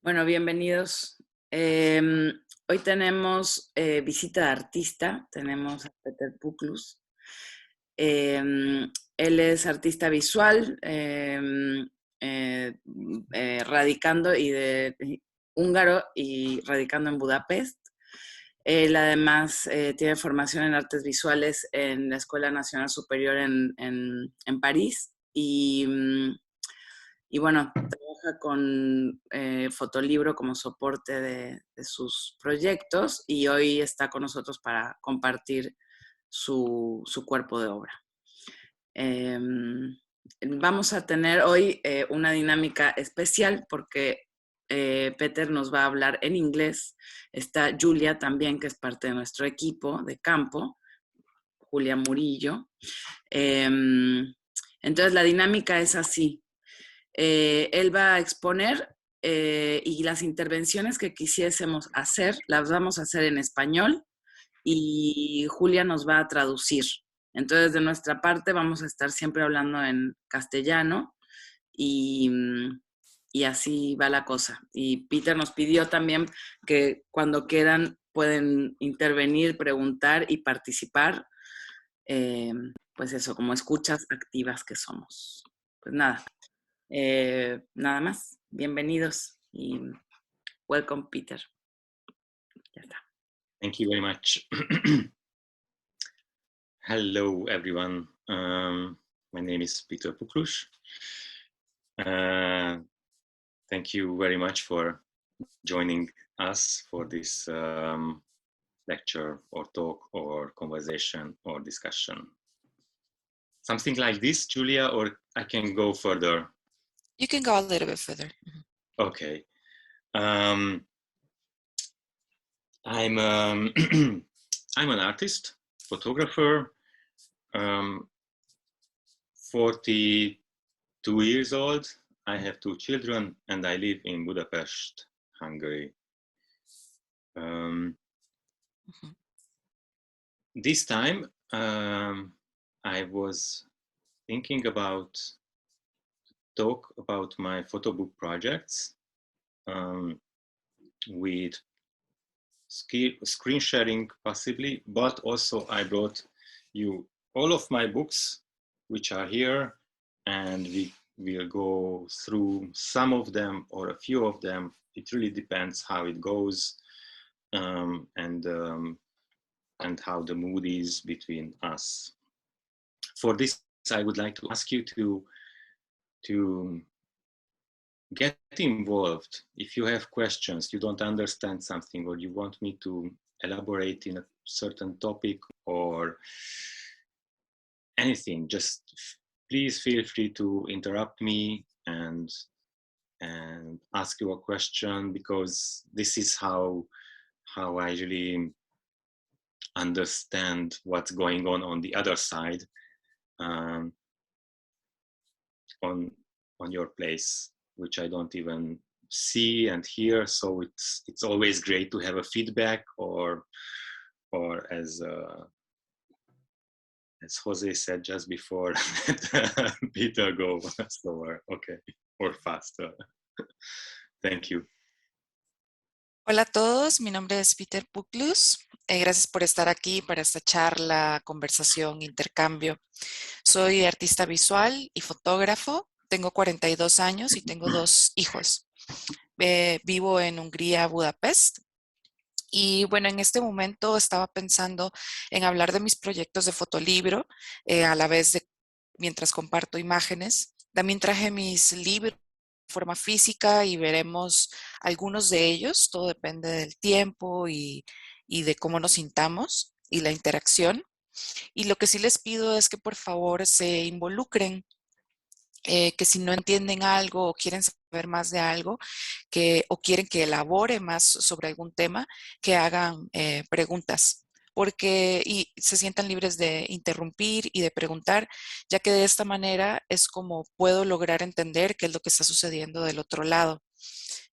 Bueno, bienvenidos. Hoy tenemos visita de artista, tenemos a Puklus. Él es artista visual, radicando húngaro y radicando en Budapest. Él además tiene formación en artes visuales en la Escuela Nacional Superior en París y bueno, trabaja con Fotolibro como soporte de sus proyectos y hoy está con nosotros para compartir su cuerpo de obra. Vamos a tener hoy una dinámica especial porque Peter nos va a hablar en inglés. Está Julia también, que es parte de nuestro equipo de CAMPO, Julia Murillo. Entonces la dinámica es así. Él va a exponer y las intervenciones que quisiésemos hacer las vamos a hacer en español y Julia nos va a traducir. Entonces, de nuestra parte vamos a estar siempre hablando en castellano y, y así va la cosa. Y Peter nos pidió también que cuando quieran pueden intervenir, preguntar y participar. Pues eso, como escuchas activas que somos. Pues nada. Nada más, bienvenidos y welcome, Peter. Ya está. Thank you very much. Hello, everyone. My name is Peter Puklus. Thank you very much for joining us for this lecture or talk or conversation or discussion. Something like this, Julia, or I can go further? You can go a little bit further. Okay. I'm I'm an artist, photographer, 42 years old. I have 2 children and I live in Budapest, Hungary. This time I was thinking about talk about my photo book projects with screen sharing possibly, but also I brought you all of my books which are here, and we will go through some of them or a few of them. It really depends how it goes and how the mood is between us. For this, I would like to ask you to get involved. If you have questions, you don't understand something, or you want me to elaborate in a certain topic or anything, just please feel free to interrupt me and ask you a question, because this is how I really understand what's going on the other side, on your place, which I don't even see and hear. So it's always great to have a feedback, or as Jose said just before, Peter, go slower, okay, or faster. Thank you. Hola a todos, mi nombre es Peter Puklus. Gracias por estar aquí para esta charla, conversación, intercambio. Soy artista visual y fotógrafo. Tengo 42 años y tengo 2 hijos. Vivo en Hungría, Budapest. Y bueno, en este momento estaba pensando en hablar de mis proyectos de fotolibro, a la vez de mientras comparto imágenes. También traje mis libros de forma física y veremos algunos de ellos. Todo depende del tiempo y de cómo nos sintamos y la interacción. Y lo que sí les pido es que por favor se involucren, que si no entienden algo o quieren saber más de algo, o quieren que elabore más sobre algún tema, que hagan preguntas, y se sientan libres de interrumpir y de preguntar, ya que de esta manera es como puedo lograr entender qué es lo que está sucediendo del otro lado,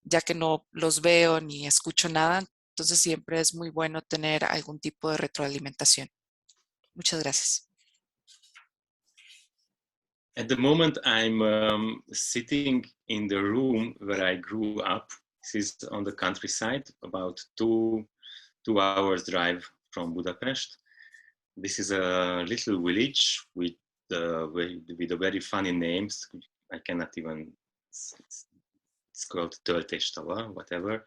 ya que no los veo ni escucho nada. Entonces siempre es muy bueno tener algún tipo de retroalimentación. Muchas gracias. At the moment, I'm sitting in the room where I grew up This is on the countryside, about two hours drive from Budapest. This is a little village with a very funny names. I cannot even. It's called Töltéstava, whatever.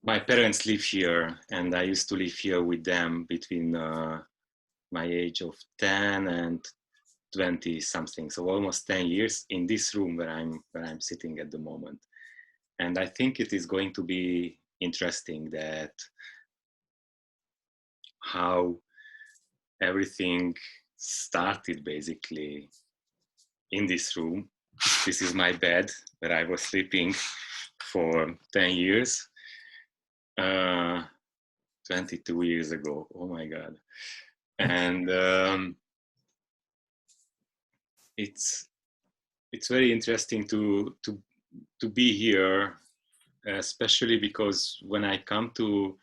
My parents live here, and I used to live here with them between my age of 10 and 20 something, so almost 10 years in this room where I'm sitting at the moment. And I think it is going to be interesting that how everything started basically in this room. This is my bed where I was sleeping for 10 years, 22 years ago. Oh my God. And it's very interesting to be here, especially because when I come to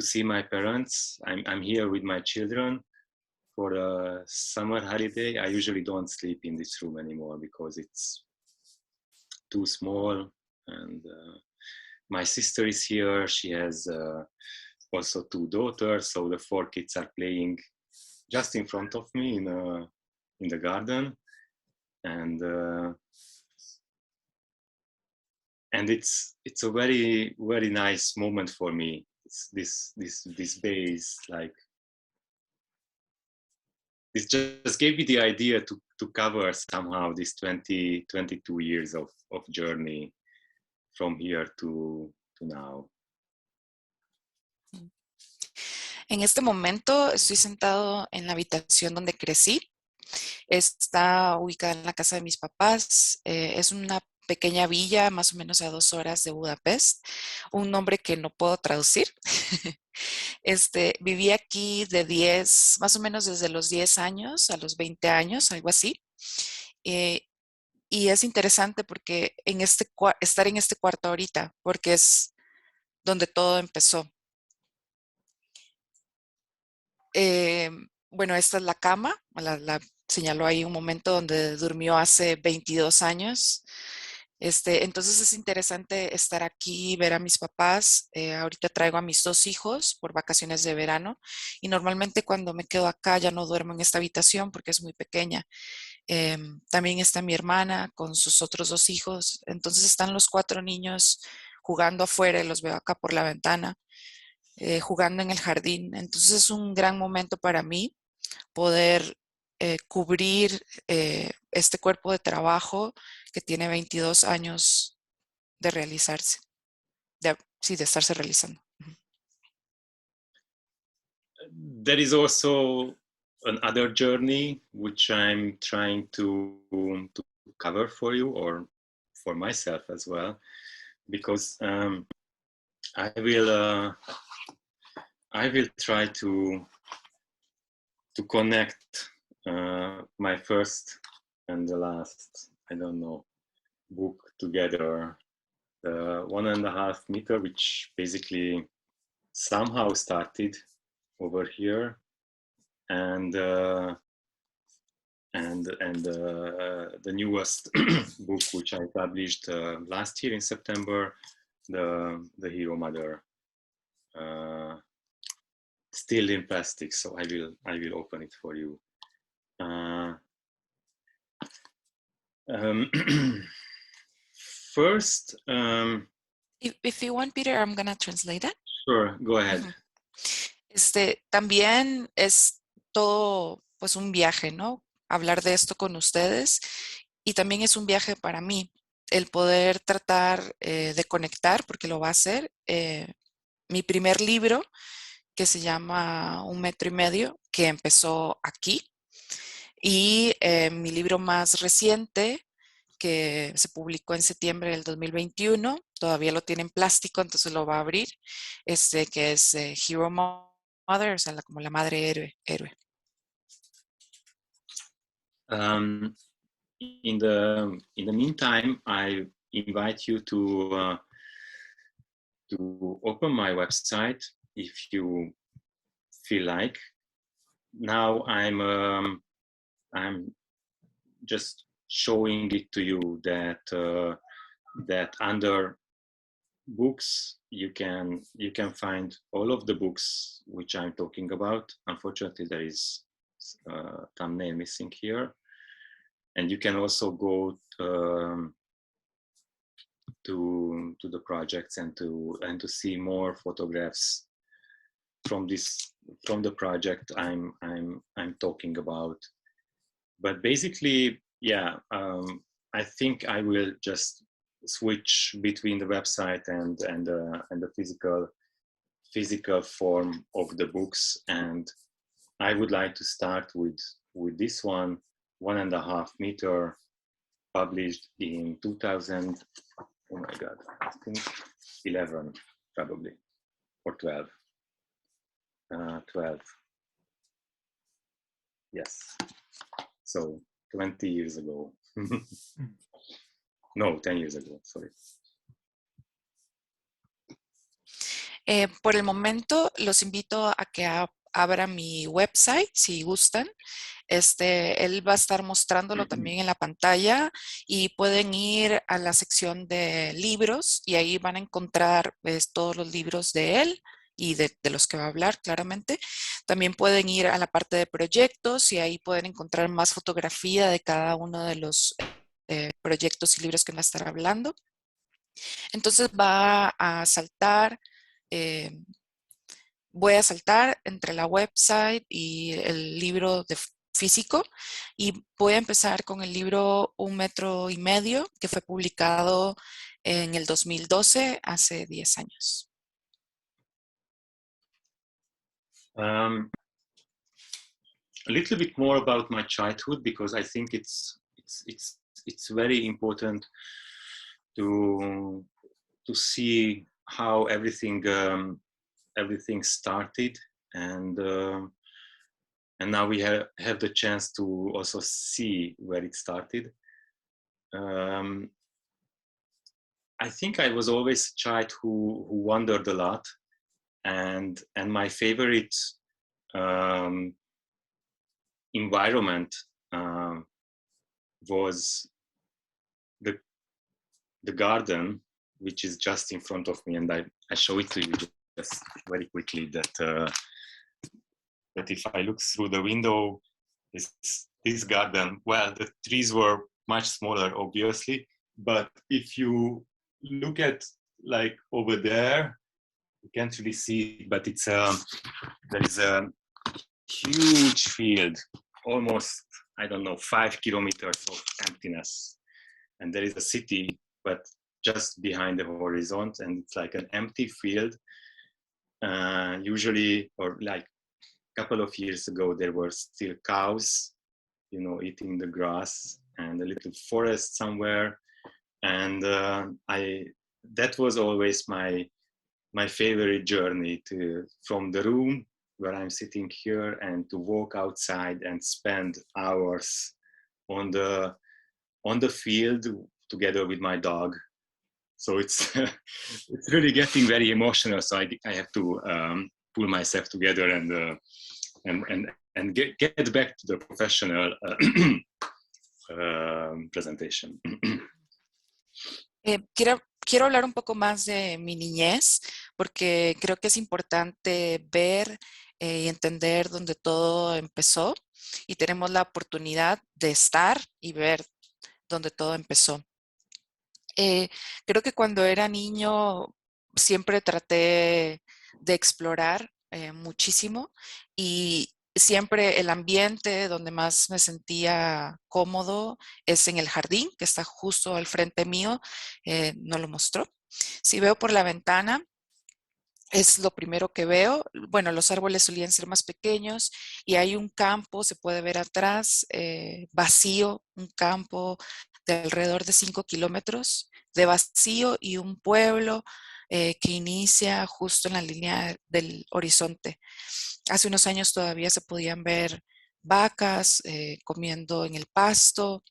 see my parents, I'm here with my children for a summer holiday. I usually don't sleep in this room anymore because it's too small. And my sister is here. She has also 2 daughters, so the 4 kids are playing just in front of me in the garden. And it's a very, very nice moment for me. This base, like, this just gave me the idea to cover somehow this 22 years of journey from here to now. En este momento estoy sentado en la habitación donde crecí. Está ubicada en la casa de mis papás. Es una pequeña villa, más o menos a 2 horas de Budapest. Un nombre que no puedo traducir. Viví aquí más o menos desde los 10 años a los 20 años, algo así. Y es interesante porque estar en este cuarto ahorita, porque es donde todo empezó. Bueno, esta es la cama, la señaló ahí un momento donde durmió hace 22 años. Entonces es interesante estar aquí, ver a mis papás. Ahorita traigo a mis 2 hijos por vacaciones de verano y normalmente cuando me quedo acá ya no duermo en esta habitación porque es muy pequeña. También está mi hermana con sus otros 2 hijos. Entonces están los 4 niños jugando afuera y los veo acá por la ventana, jugando en el jardín. Entonces es un gran momento para mí poder cubrir este cuerpo de trabajo que tiene 22 años de realizarse, de estarse realizando. There is also another journey which I'm trying to cover for you, or for myself as well, because I will try to connect my first and the last, I don't know, book together. The 1.5 meter, which basically somehow started over here, and the newest book which I published last year in September, the Hero Mother, still in plastic. So I will open it for you. First, if you want, Peter, I'm gonna translate that. Sure, go ahead. También es todo pues un viaje, ¿no? Hablar de esto con ustedes, y también es un viaje para mí el poder tratar de conectar, porque lo va a hacer. Mi primer libro, que se llama 1,5 metros, que empezó aquí, y mi libro más reciente, que se publicó en septiembre del 2021, todavía lo tiene en plástico, entonces lo va a abrir, que es Hero Mother, o sea, como la madre héroe. In the meantime, I invite you to open my website if you feel like. Now I'm just showing it to you that that under books, you can find all of the books which I'm talking about. Unfortunately, there is a thumbnail missing here, and you can also go to the projects and to see more photographs from the project I'm talking about. But basically, yeah, I think I will just switch between the website and the physical form of the books, and I would like to start with this 1.5 meter, published in 2000. Oh my God, I think 11 probably, or 12. 12. Yes. So 20 years ago. No, 10 years ago, sorry. Por el momento, los invito a que abran mi website si gustan. Él va a estar mostrándolo también en la pantalla y pueden ir a la sección de libros y ahí van a encontrar pues, todos los libros de él y de los que va a hablar claramente. También pueden ir a la parte de proyectos y ahí pueden encontrar más fotografía de cada uno de los proyectos y libros que va a estar hablando. Entonces va a saltar, voy a saltar entre la website y el libro físico y voy a empezar con el libro 1,5 metros que fue publicado en el 2012, hace 10 años. A little bit more about my childhood, because I think it's very important to see how everything started, and now we have the chance to also see where it started. I think I was always a child who wandered a lot, and my favorite environment was the garden, which is just in front of me, and I show it to you just very quickly, that if I look through the window, this garden, well, the trees were much smaller, obviously, but if you look at like over there, you can't really see it, but it's there is a huge field, almost, I don't know, 5 kilometers of emptiness, and there is a city, but just behind the horizon, and it's like an empty field. Usually, or like a couple of years ago, there were still cows, you know, eating the grass, and a little forest somewhere, and that was always my favorite journey, from the room where I'm sitting here and to walk outside and spend hours on the field together with my dog. So it's it's really getting very emotional. So I have to pull myself together and get back to the professional presentation. Quiero hablar un poco más de mi niñez, porque creo que es importante ver y entender dónde todo empezó, y tenemos la oportunidad de estar y ver dónde todo empezó. Creo que cuando era niño siempre traté de explorar muchísimo, y siempre el ambiente donde más me sentía cómodo es en el jardín, que está justo al frente mío. No lo mostró. Si veo por la ventana, es lo primero que veo. Bueno, los árboles solían ser más pequeños y hay un campo, se puede ver atrás, vacío, un campo de alrededor de 5 kilómetros de vacío, y un pueblo que inicia justo en la línea del horizonte. Hace unos años todavía se podían ver vacas comiendo en el pasto,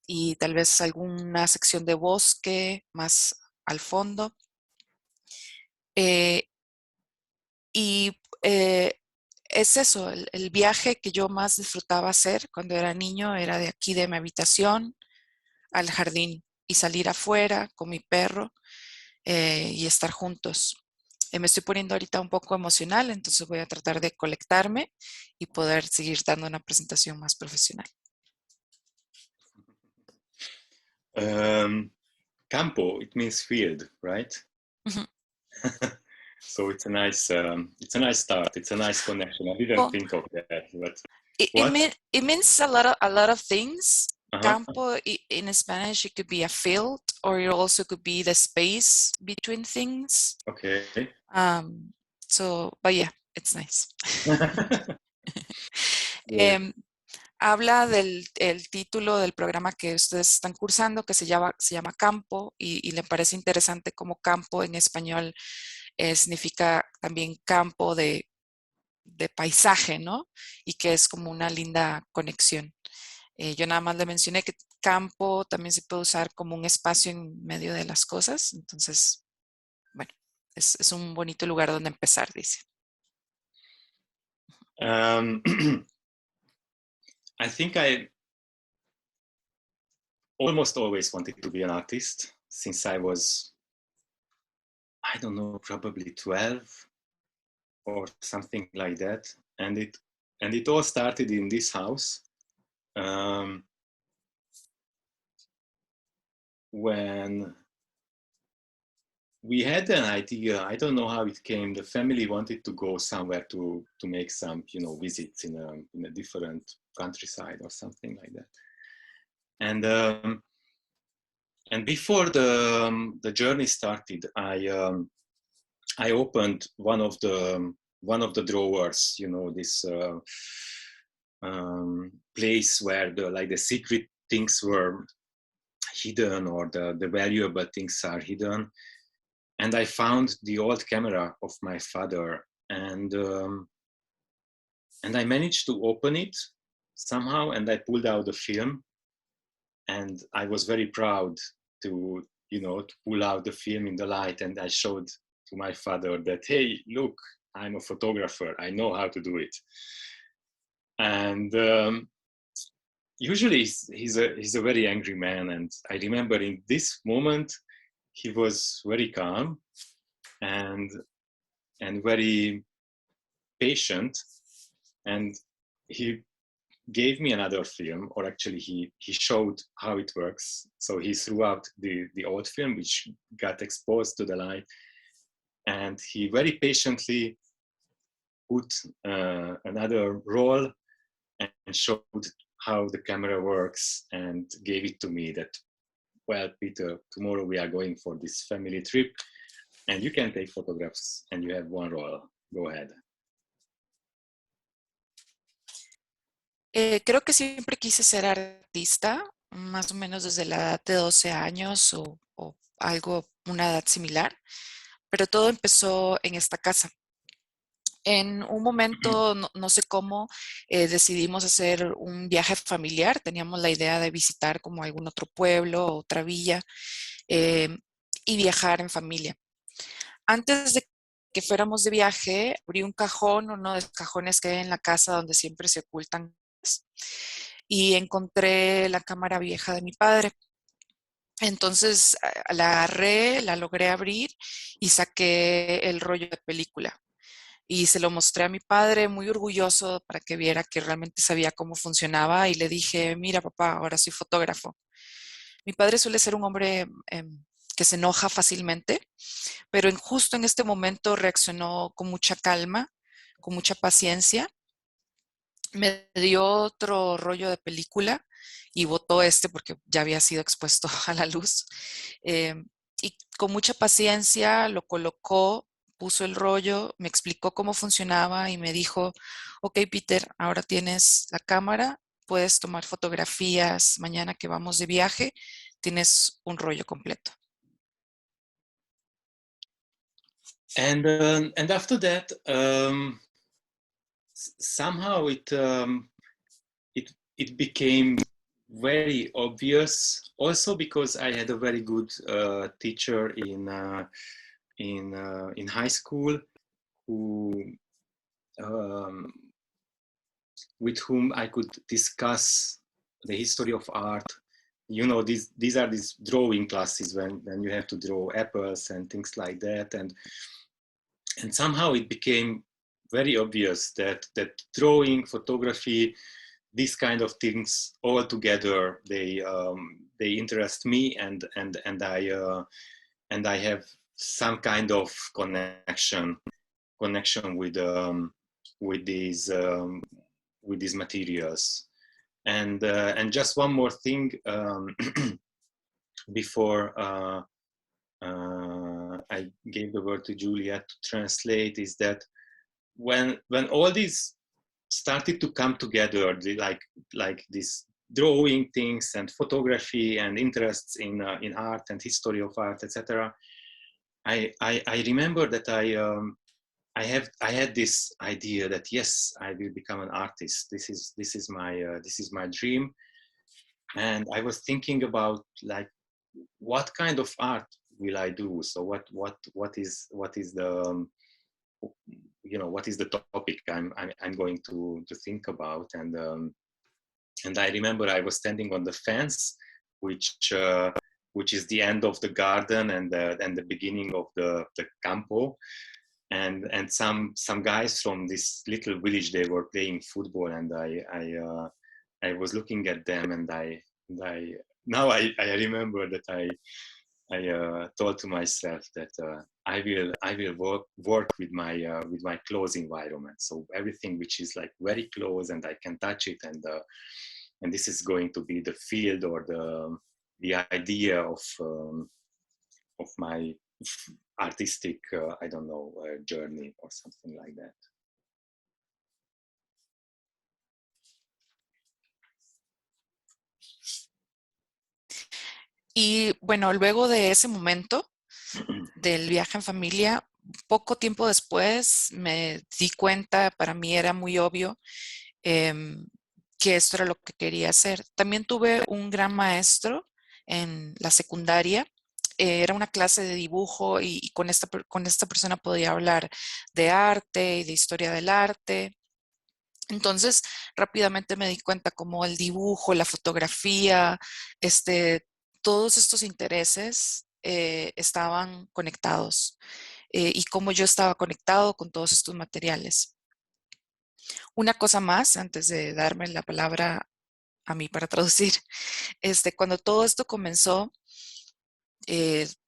y tal vez alguna sección de bosque más al fondo. Es eso, el viaje que yo más disfrutaba hacer cuando era niño era de aquí de mi habitación al jardín y salir afuera con mi perro y estar juntos. Me estoy poniendo ahorita un poco emocional, entonces voy a tratar de colectarme y poder seguir dando una presentación más profesional. Campo, it means field, right? Ujú. So it's a nice start. It's a nice connection. I didn't Well, think of that, but it, what? it means a lot of things. Uh-huh. Campo in Spanish, it could be a field, or it also could be the space between things. Okay. But yeah, it's nice. Yeah. Habla del el título del programa que ustedes están cursando, que se llama CAMPO, y le parece interesante como campo en español significa también campo de paisaje, ¿no? Y que es como una linda conexión. Yo nada más le mencioné que campo también se puede usar como un espacio en medio de las cosas, entonces, bueno, es un bonito lugar donde empezar, dice. I think I almost always wanted to be an artist since I was, I don't know, probably 12 or something like that. And it all started in this house when we had an idea. I don't know how it came. The family wanted to go somewhere to make some, visits in a different countryside or something like that. And before the journey started, I opened one of the drawers. This place where the secret things were hidden, or the valuable things are hidden. And I found the old camera of my father, and I managed to open it somehow, and I pulled out the film, and I was very proud to pull out the film in the light, and I showed to my father that, hey, look, I'm a photographer, I know how to do it. And usually he's a very angry man, and I remember in this moment he was very calm and very patient, and he gave me another film, or actually he showed how it works. So he threw out the old film, which got exposed to the light, and he very patiently put another roll and showed how the camera works, and gave it to me that, well, Peter, tomorrow we are going for this family trip, and you can take photographs, and you have one roll. Go ahead. Creo que siempre quise ser artista, más o menos desde la edad de 12 años o algo, una edad similar, pero todo empezó en esta casa. En un momento, no sé cómo, decidimos hacer un viaje familiar. Teníamos la idea de visitar como algún otro pueblo, otra villa, y viajar en familia. Antes de que fuéramos de viaje, abrí un cajón, uno de los cajones que hay en la casa donde siempre se ocultan cosas, y encontré la cámara vieja de mi padre. Entonces la agarré, la logré abrir y saqué el rollo de película. Y se lo mostré a mi padre, muy orgulloso, para que viera que realmente sabía cómo funcionaba. Y le dije, mira, papá, ahora soy fotógrafo. Mi padre suele ser un hombre que se enoja fácilmente, pero justo en este momento reaccionó con mucha calma, con mucha paciencia. Me dio otro rollo de película y botó este porque ya había sido expuesto a la luz. Y con mucha paciencia lo colocó, puso el rollo, me explicó cómo funcionaba y me dijo, ok, Peter, ahora tienes la cámara, puedes tomar fotografías mañana que vamos de viaje, tienes un rollo completo. And after that, somehow it became very obvious. Also because I had a very good teacher in high school who with whom I could discuss the history of art, you know, these are these drawing classes when you have to draw apples and things like that, and somehow it became very obvious that drawing, photography, these kind of things all together, they interest me, and I have some kind of connection with these materials. And just one more thing before I gave the word to Juliet to translate, is that when all these started to come together, like this drawing things and photography and interests in art and history of art, etc. I remember that I had this idea that yes, I will become an artist. This is my dream, and I was thinking about like what kind of art will I do? So what is the what is the topic I'm going to think about? And I remember I was standing on the fence, which is the end of the garden and the beginning of the CAMPO, and some guys from this little village, they were playing football, and I was looking at them, and I now I remember that I told to myself that I will work with my close environment. So everything which is like very close and I can touch it, and this is going to be the field or the idea of my artistic I don't know, journey or something like that. Y bueno, luego de ese momento del viaje en familia, poco tiempo después me di cuenta, para mí era muy obvio que esto era lo que quería hacer. También tuve un gran maestro en la secundaria. Era una clase de dibujo y con esta persona podía hablar de arte y de historia del arte. Entonces, rápidamente me di cuenta cómo el dibujo, la fotografía, todos estos intereses estaban conectados y cómo yo estaba conectado con todos estos materiales. Una cosa más, antes de darme la palabra a mí para traducir, cuando todo esto comenzó,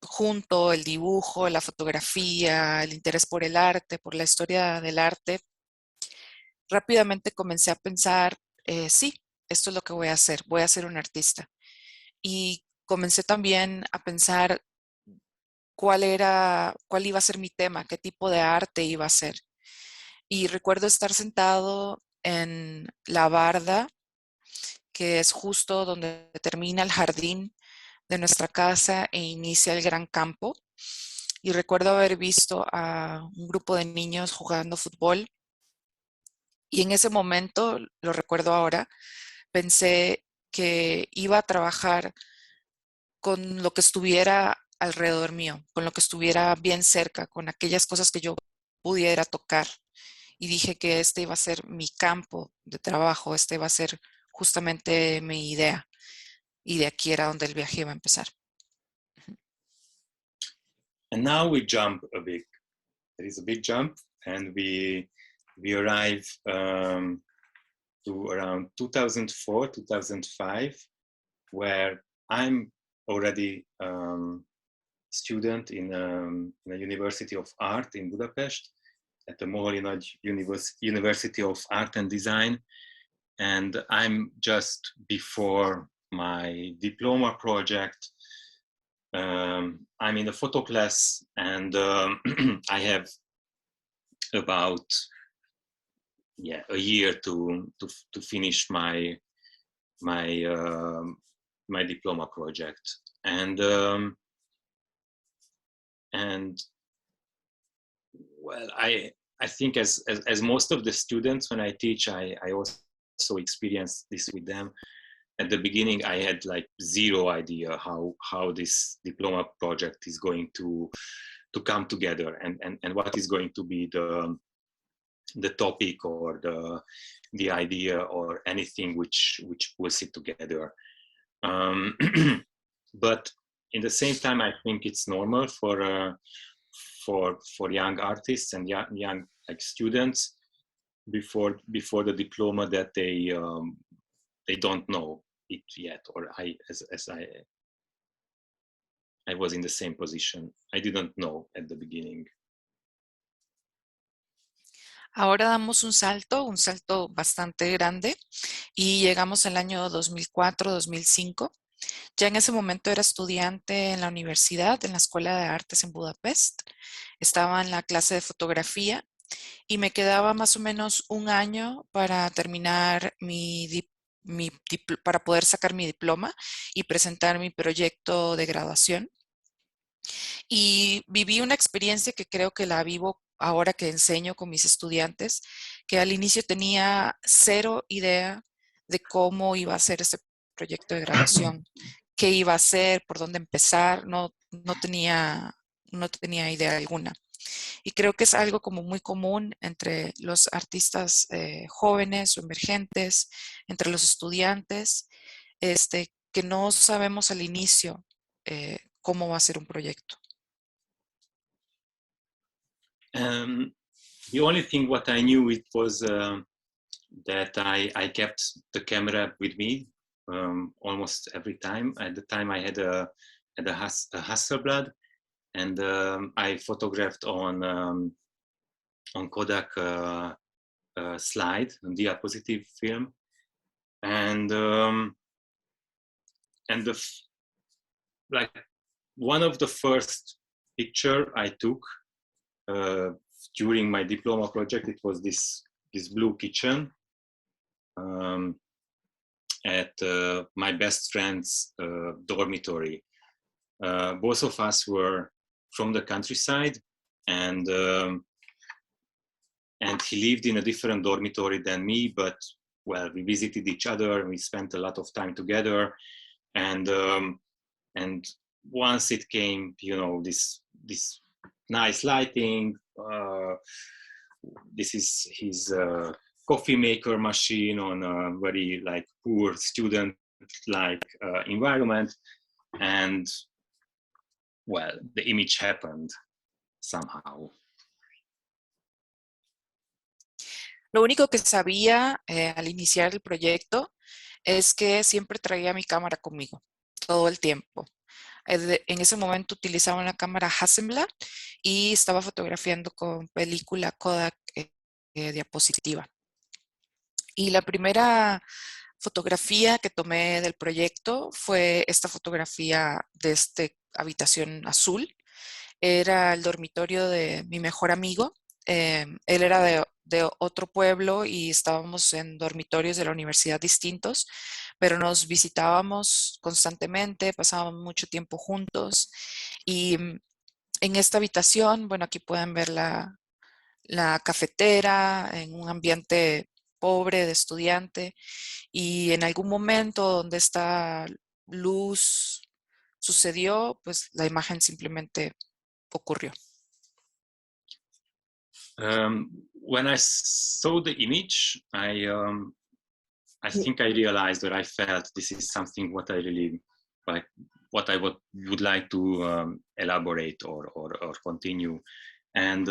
junto el dibujo, la fotografía, el interés por el arte, por la historia del arte, rápidamente comencé a pensar, sí, esto es lo que voy a ser un artista. Y comencé también a pensar cuál iba a ser mi tema, qué tipo de arte iba a ser. Y recuerdo estar sentado en la barda, que es justo donde termina el jardín de nuestra casa e inicia el gran campo. Y recuerdo haber visto a un grupo de niños jugando fútbol. Y en ese momento, lo recuerdo ahora, pensé que iba a trabajar con lo que estuviera alrededor mío, con lo que estuviera bien cerca, con aquellas cosas que yo pudiera tocar. Y dije que este iba a ser mi campo de trabajo, este iba a ser justamente mi idea. Y de aquí era donde el viaje iba a empezar. And now we jump a bit. There is a big jump, and we arrive to around 2004, 2005, where I'm already student in a University of Art in Budapest, at the Moholi Nagy University of Art and Design. And I'm just before my diploma project. I'm in a photo class, and I have about a year to finish my diploma project, and well, I think as most of the students, when I teach, I also experience this with them. At the beginning, I had like zero idea how this diploma project is going to come together, and what is going to be the topic or the idea or anything which pulls it together. But in the same time, I think it's normal for young artists and young like students before the diploma that they don't know it yet, or as I was in the same position. I didn't know at the beginning. Ahora damos un salto bastante grande y llegamos al año 2004-2005. Ya en ese momento era estudiante en la universidad, en la Escuela de Artes en Budapest. Estaba en la clase de fotografía y me quedaba más o menos un año para terminar para poder sacar mi diploma y presentar mi proyecto de graduación. Y viví una experiencia que creo que la vivo ahora que enseño con mis estudiantes, que al inicio tenía cero idea de cómo iba a ser ese proyecto de graduación, qué iba a hacer, por dónde empezar, no tenía idea alguna. Y creo que es algo como muy común entre los artistas jóvenes o emergentes, entre los estudiantes, que no sabemos al inicio cómo va a ser un proyecto. The only thing what I knew it was that I kept the camera with me almost every time. At the time I had a Hasselblad, and I photographed on Kodak slide, diapositive film, and like one of the first picture I took during my diploma project, it was this blue kitchen at my best friend's dormitory. Both of us were from the countryside, and he lived in a different dormitory than me, but well, we visited each other and we spent a lot of time together, and once it came, you know, this nice lighting, this is his coffee maker machine on a very like poor student like environment, and well, the image happened somehow. Lo único que sabía al iniciar el proyecto es que siempre traía mi cámara conmigo, todo el tiempo. En ese momento utilizaba una cámara Hasselblad y estaba fotografiando con película Kodak diapositiva. Y la primera fotografía que tomé del proyecto fue esta fotografía de esta habitación azul. Era el dormitorio de mi mejor amigo. Él era de otro pueblo y estábamos en dormitorios de la universidad distintos, pero nos visitábamos constantemente, pasábamos mucho tiempo juntos. Y en esta habitación, bueno, aquí pueden ver la cafetera en un ambiente pobre de estudiante, y en algún momento donde esta luz sucedió, pues la imagen simplemente ocurrió. When I saw the image, I think I realized that I felt this is something what I really like, what I would like to elaborate or continue, and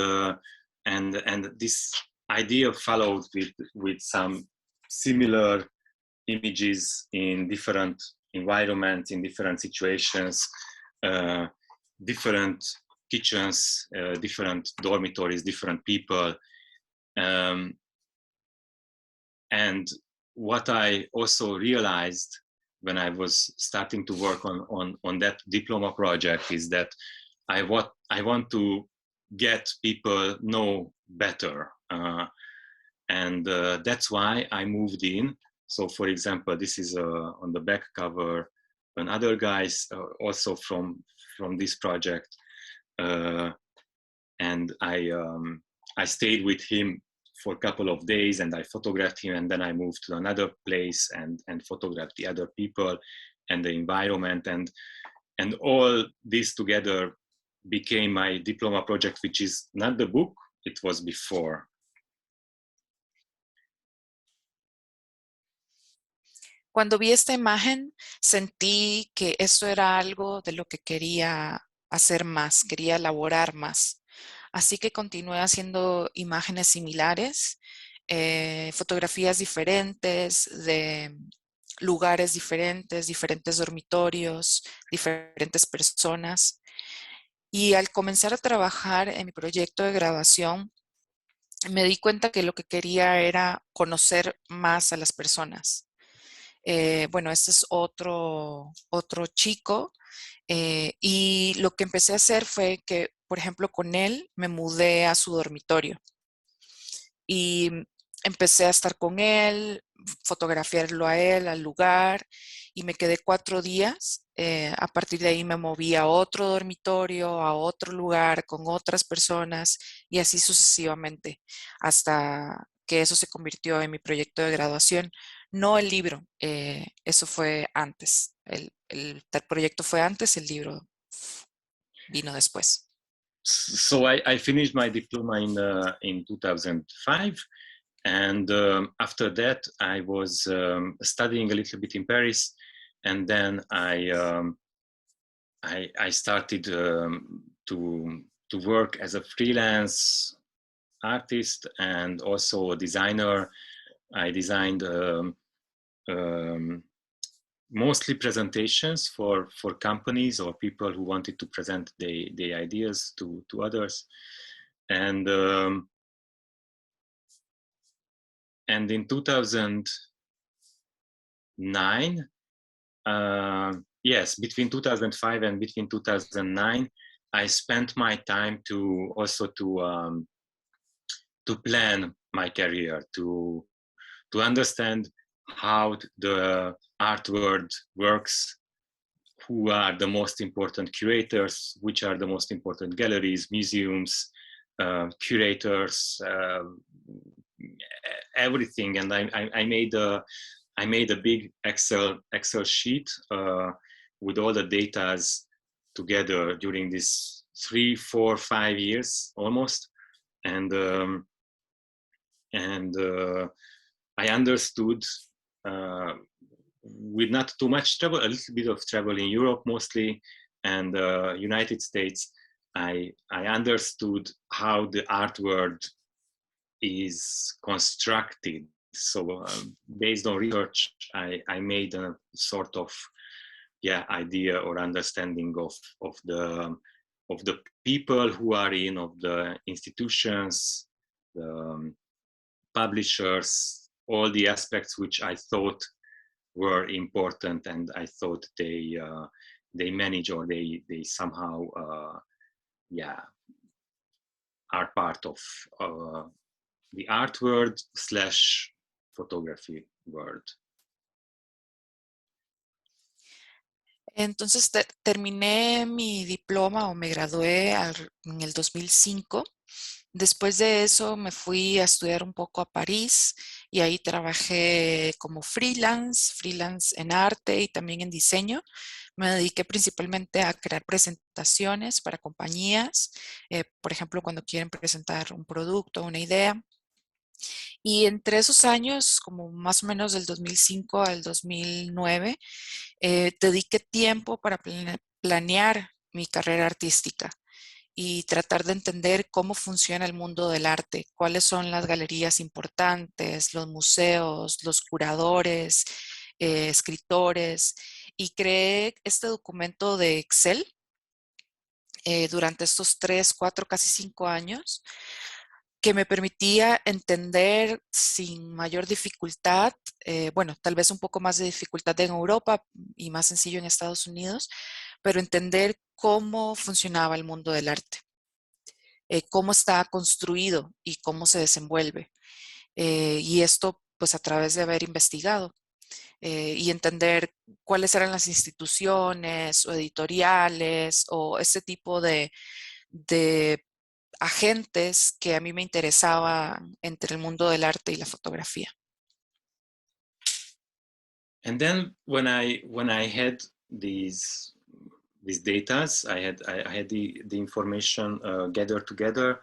this idea followed with some similar images in different environments, in different situations, different kitchens, different dormitories, different people. And what I also realized when I was starting to work on that diploma project is that I want to get people know better. And that's why I moved in. So for example, this is on the back cover, another guys also from this project. And I stayed with him for a couple of days and I photographed him, and then I moved to another place and photographed the other people and the environment, and all this together became my diploma project, which is not the book, it was before. Cuando vi esta imagen, sentí que eso era algo de lo que quería hacer más, quería elaborar más. Así que continué haciendo imágenes similares, fotografías diferentes de lugares diferentes, diferentes dormitorios, diferentes personas. Y al comenzar a trabajar en mi proyecto de graduación, me di cuenta que lo que quería era conocer más a las personas. Bueno, este es otro chico y lo que empecé a hacer fue que, por ejemplo, con él me mudé a su dormitorio y empecé a estar con él, fotografiarlo a él, al lugar, y me quedé 4 días. A partir de ahí me moví a otro dormitorio, a otro lugar, con otras personas, y así sucesivamente, hasta que eso se convirtió en mi proyecto de graduación. No el libro, eso fue antes. El proyecto fue antes, el libro vino después. So I finished my diploma in 2005. And after that, I was studying a little bit in Paris, and then I started to work as a freelance artist and also a designer. I designed mostly presentations for companies or people who wanted to present their ideas to others, and in 2009, yes, between 2005 and between 2009, I spent my time to also to plan my career, to understand how the art world works, who are the most important curators, which are the most important galleries, museums, curators, everything. And I made a big Excel sheet with all the datas together during this 3, 4, 5 years almost, and I understood with not too much trouble, a little bit of trouble in Europe mostly, and United States. I understood how the art world is constructed. So based on research, I made a sort of idea or understanding of the people who are in, of the institutions, the publishers, all the aspects which I thought were important, and I thought they manage, or they somehow are part of the art world / photography world. Entonces terminé mi diploma o me gradué en el 2005. Después de eso me fui a estudiar un poco a París y ahí trabajé como freelance en arte y también en diseño. Me dediqué principalmente a crear presentaciones para compañías, por ejemplo, cuando quieren presentar un producto, una idea. Y entre esos años, como más o menos del 2005 al 2009, dediqué tiempo para planear mi carrera artística y tratar de entender cómo funciona el mundo del arte, cuáles son las galerías importantes, los museos, los curadores, escritores, y creé este documento de Excel durante estos 3, 4, casi 5 años, que me permitía entender sin mayor dificultad, bueno, tal vez un poco más de dificultad en Europa y más sencillo en Estados Unidos, pero entender cómo funcionaba el mundo del arte, cómo está construido y cómo se desenvuelve. Y esto pues a través de haber investigado y entender cuáles eran las instituciones o editoriales o ese tipo de agentes que a mí me interesaban entre el mundo del arte y la fotografía. And then when I had these data, I had the information gathered together.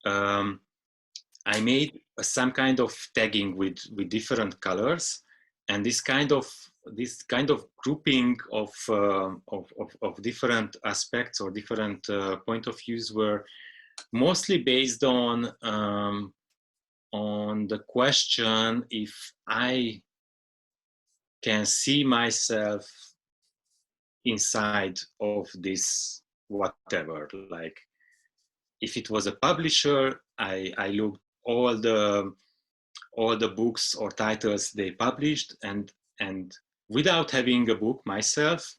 I made some kind of tagging with different colors, and this kind of this kind of grouping of different aspects or different point of views were mostly based on the question if I can see myself inside of this whatever. Like if it was a publisher, I looked all the books or titles they published, and without having a book myself,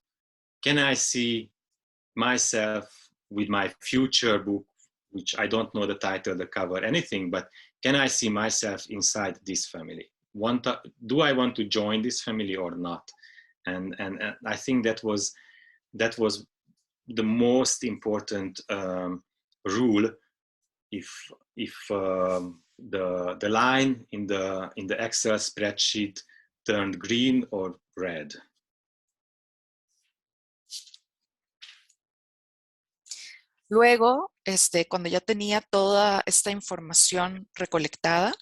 can I see myself with my future book, which I don't know the title, the cover, anything, but can I see myself inside this family? Do I want to join this family or not? And I think that was the most important rule. If the line in the Excel spreadsheet turned green or red. Luego, cuando ya tenía toda esta información recolectada,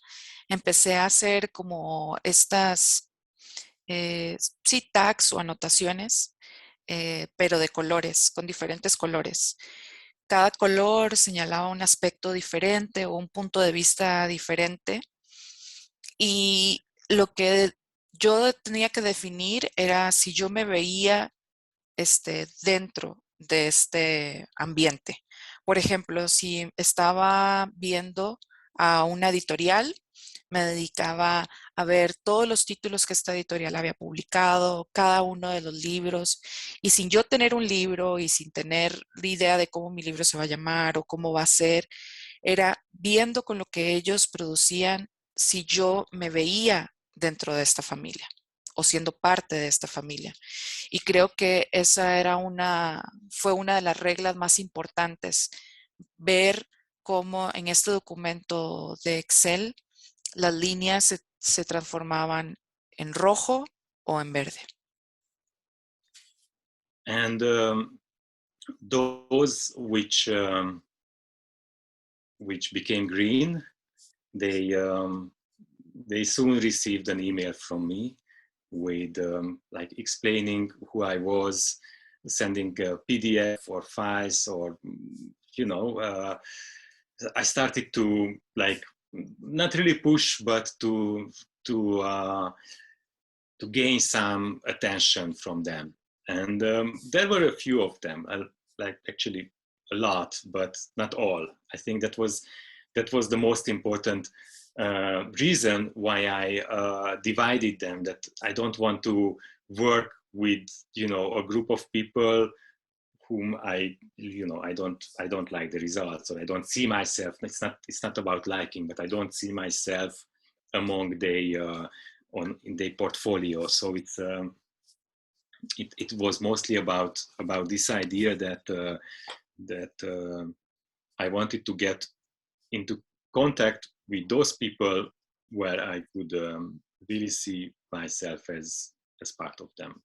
empecé a hacer como estas, sí, tags o anotaciones, pero de colores, con diferentes colores. Cada color señalaba un aspecto diferente o un punto de vista diferente. Y lo que yo tenía que definir era si yo me veía dentro de este ambiente. Por ejemplo, si estaba viendo a una editorial, me dedicaba a ver todos los títulos que esta editorial había publicado, cada uno de los libros, y sin yo tener un libro y sin tener la idea de cómo mi libro se va a llamar o cómo va a ser, era viendo con lo que ellos producían si yo me veía dentro de esta familia o siendo parte de esta familia. Y creo que esa fue una de las reglas más importantes, ver cómo en este documento de Excel las líneas se transformaban en rojo o en verde. And those which became green, they soon received an email from me with like explaining who I was, sending a PDF or files, or I started to like not really push, but to gain some attention from them. And there were a few of them, like actually a lot, but not all. I think that was the most important reason why I divided them, that I don't want to work with, a group of people whom I don't like the results, or I don't see myself. It's not about liking, but I don't see myself among in their portfolio. So it was mostly about this idea that I wanted to get into contact with those people where I could really see myself as part of them.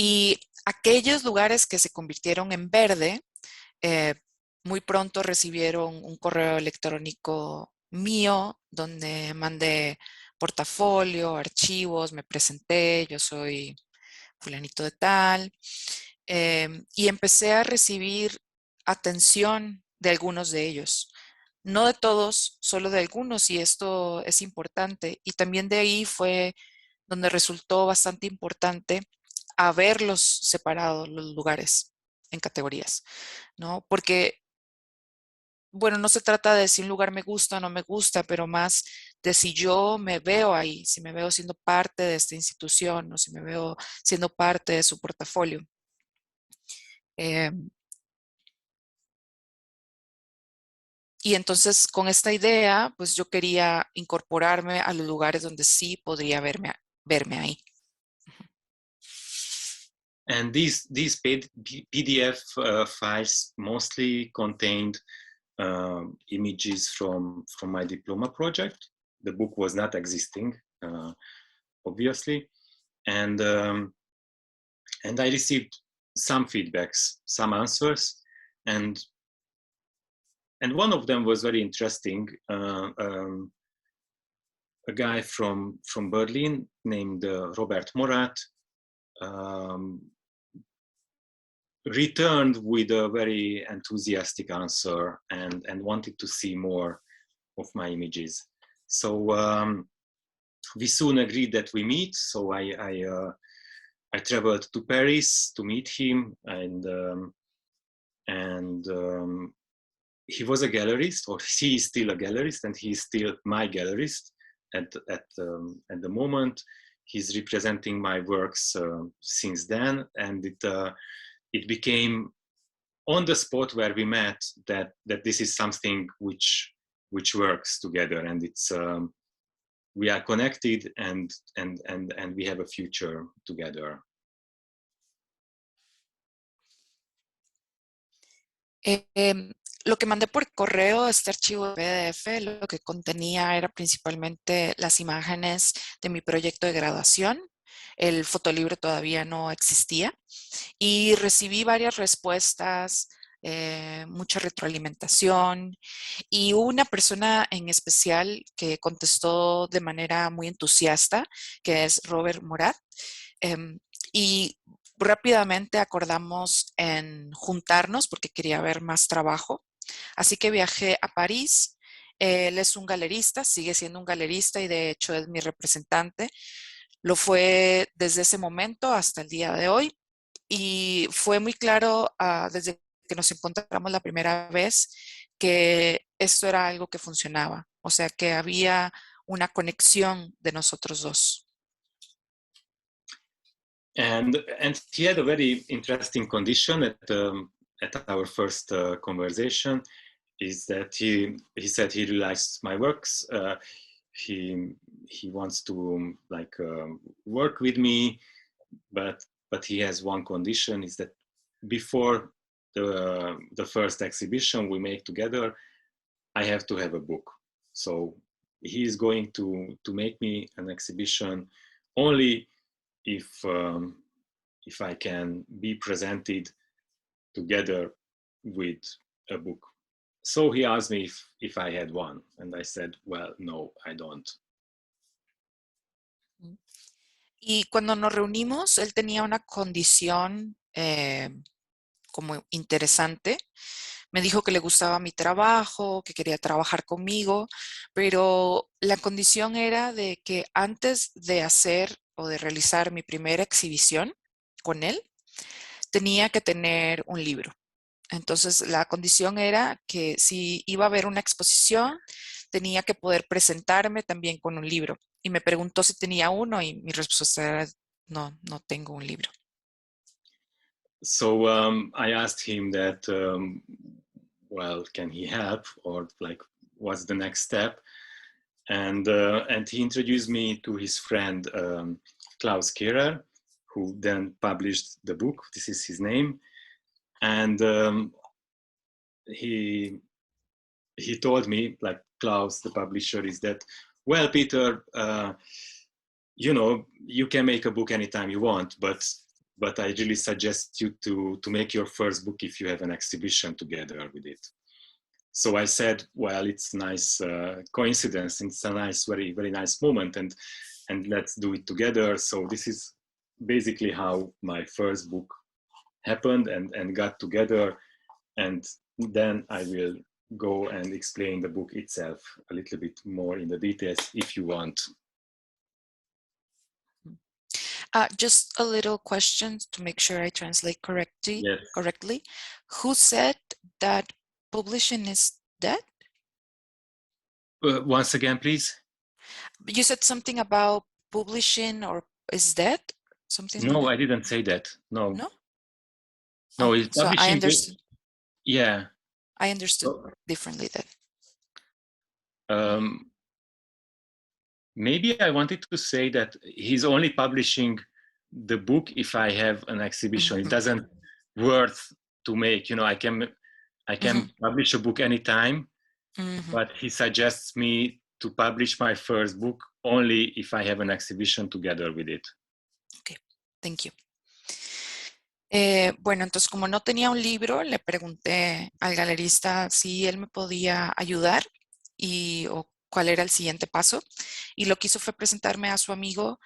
Y aquellos lugares que se convirtieron en verde, muy pronto recibieron un correo electrónico mío donde mandé portafolio, archivos, me presenté, yo soy fulanito de tal, y empecé a recibir atención de algunos de ellos. No de todos, solo de algunos, y esto es importante. Y también de ahí fue donde resultó bastante importante haberlos separado los lugares en categorías, ¿no? Porque, bueno, no se trata de si un lugar me gusta o no me gusta, pero más de si yo me veo ahí, si me veo siendo parte de esta institución o si me veo siendo parte de su portafolio. Y entonces con esta idea, pues yo quería incorporarme a los lugares donde sí podría verme ahí. And these PDF files mostly contained images from my diploma project. The book was not existing, obviously, and I received some feedbacks, some answers, and one of them was very interesting. a guy from Berlin named Robert Morat returned with a very enthusiastic answer and wanted to see more of my images. So we soon agreed that we meet. So I traveled to Paris to meet him, and he was a gallerist, or he is still a gallerist, and he is still my gallerist at the moment. He's representing my works since then, and it became on the spot where we met that this is something which works together, and it's we are connected and we have a future together. Lo que mandé por correo, este archivo de PDF, lo que contenía era principalmente las imágenes de mi proyecto de graduación. El fotolibro todavía no existía y recibí varias respuestas, mucha retroalimentación, y una persona en especial que contestó de manera muy entusiasta, que es Robert Morat, y rápidamente acordamos en juntarnos porque quería ver más trabajo. Así que viajé a París. Él es un galerista, sigue siendo un galerista y de hecho es mi representante. Lo fue desde ese momento hasta el día de hoy y fue muy claro desde que nos encontramos la primera vez que esto era algo que funcionaba, o sea que había una conexión de nosotros dos. And he had a very interesting condition at our first conversation, is that he said he realized my works. He wants to work with me, but he has one condition, is that before the first exhibition we make together, I have to have a book. So he is going to make me an exhibition only if I can be presented together with a book. So he asked me if I had one, and I said, well, no, I don't. Y cuando nos reunimos, él tenía una condición como interesante. Me dijo que le gustaba mi trabajo, que quería trabajar conmigo, pero la condición era de que antes de hacer o de realizar mi primera exhibición con él, tenía que tener un libro. Entonces, la condición era que si iba a haber una exposición, tenía que poder presentarme también con un libro. Y me preguntó si tenía uno y mi respuesta era, no, no tengo un libro. So I asked him that, well, can he help, or like, what's the next step? And he introduced me to his friend Klaus Kehrer, who then published the book. This is his name, and he told me, like, Klaus, the publisher, is that, well, Peter, you know, you can make a book anytime you want, but I really suggest you to make your first book if you have an exhibition together with it. So I said, well, it's a nice coincidence. It's a nice, very, very nice moment, and let's do it together. So this is basically how my first book happened and got together. And then I will go and explain the book itself a little bit more in the details if you want. Just a little question to make sure I translate correctly. Yes. Correctly. Who said that publishing is dead? Once again, please. You said something about publishing or is dead? Something No, like I didn't say that. No. No? No, Oh, it's so publishing. I understood. Yeah. I understood differently then. Maybe I wanted to say that he's only publishing the book if I have an exhibition. Mm-hmm. It doesn't worth to make. You know, I can publish a book anytime, but he suggests me to publish my first book only if I have an exhibition together with it. Okay, thank you. Bueno, entonces como no tenía un libro, le pregunté al galerista si él me podía ayudar y o cuál era el siguiente paso. Y lo que hizo fue presentarme a su amigo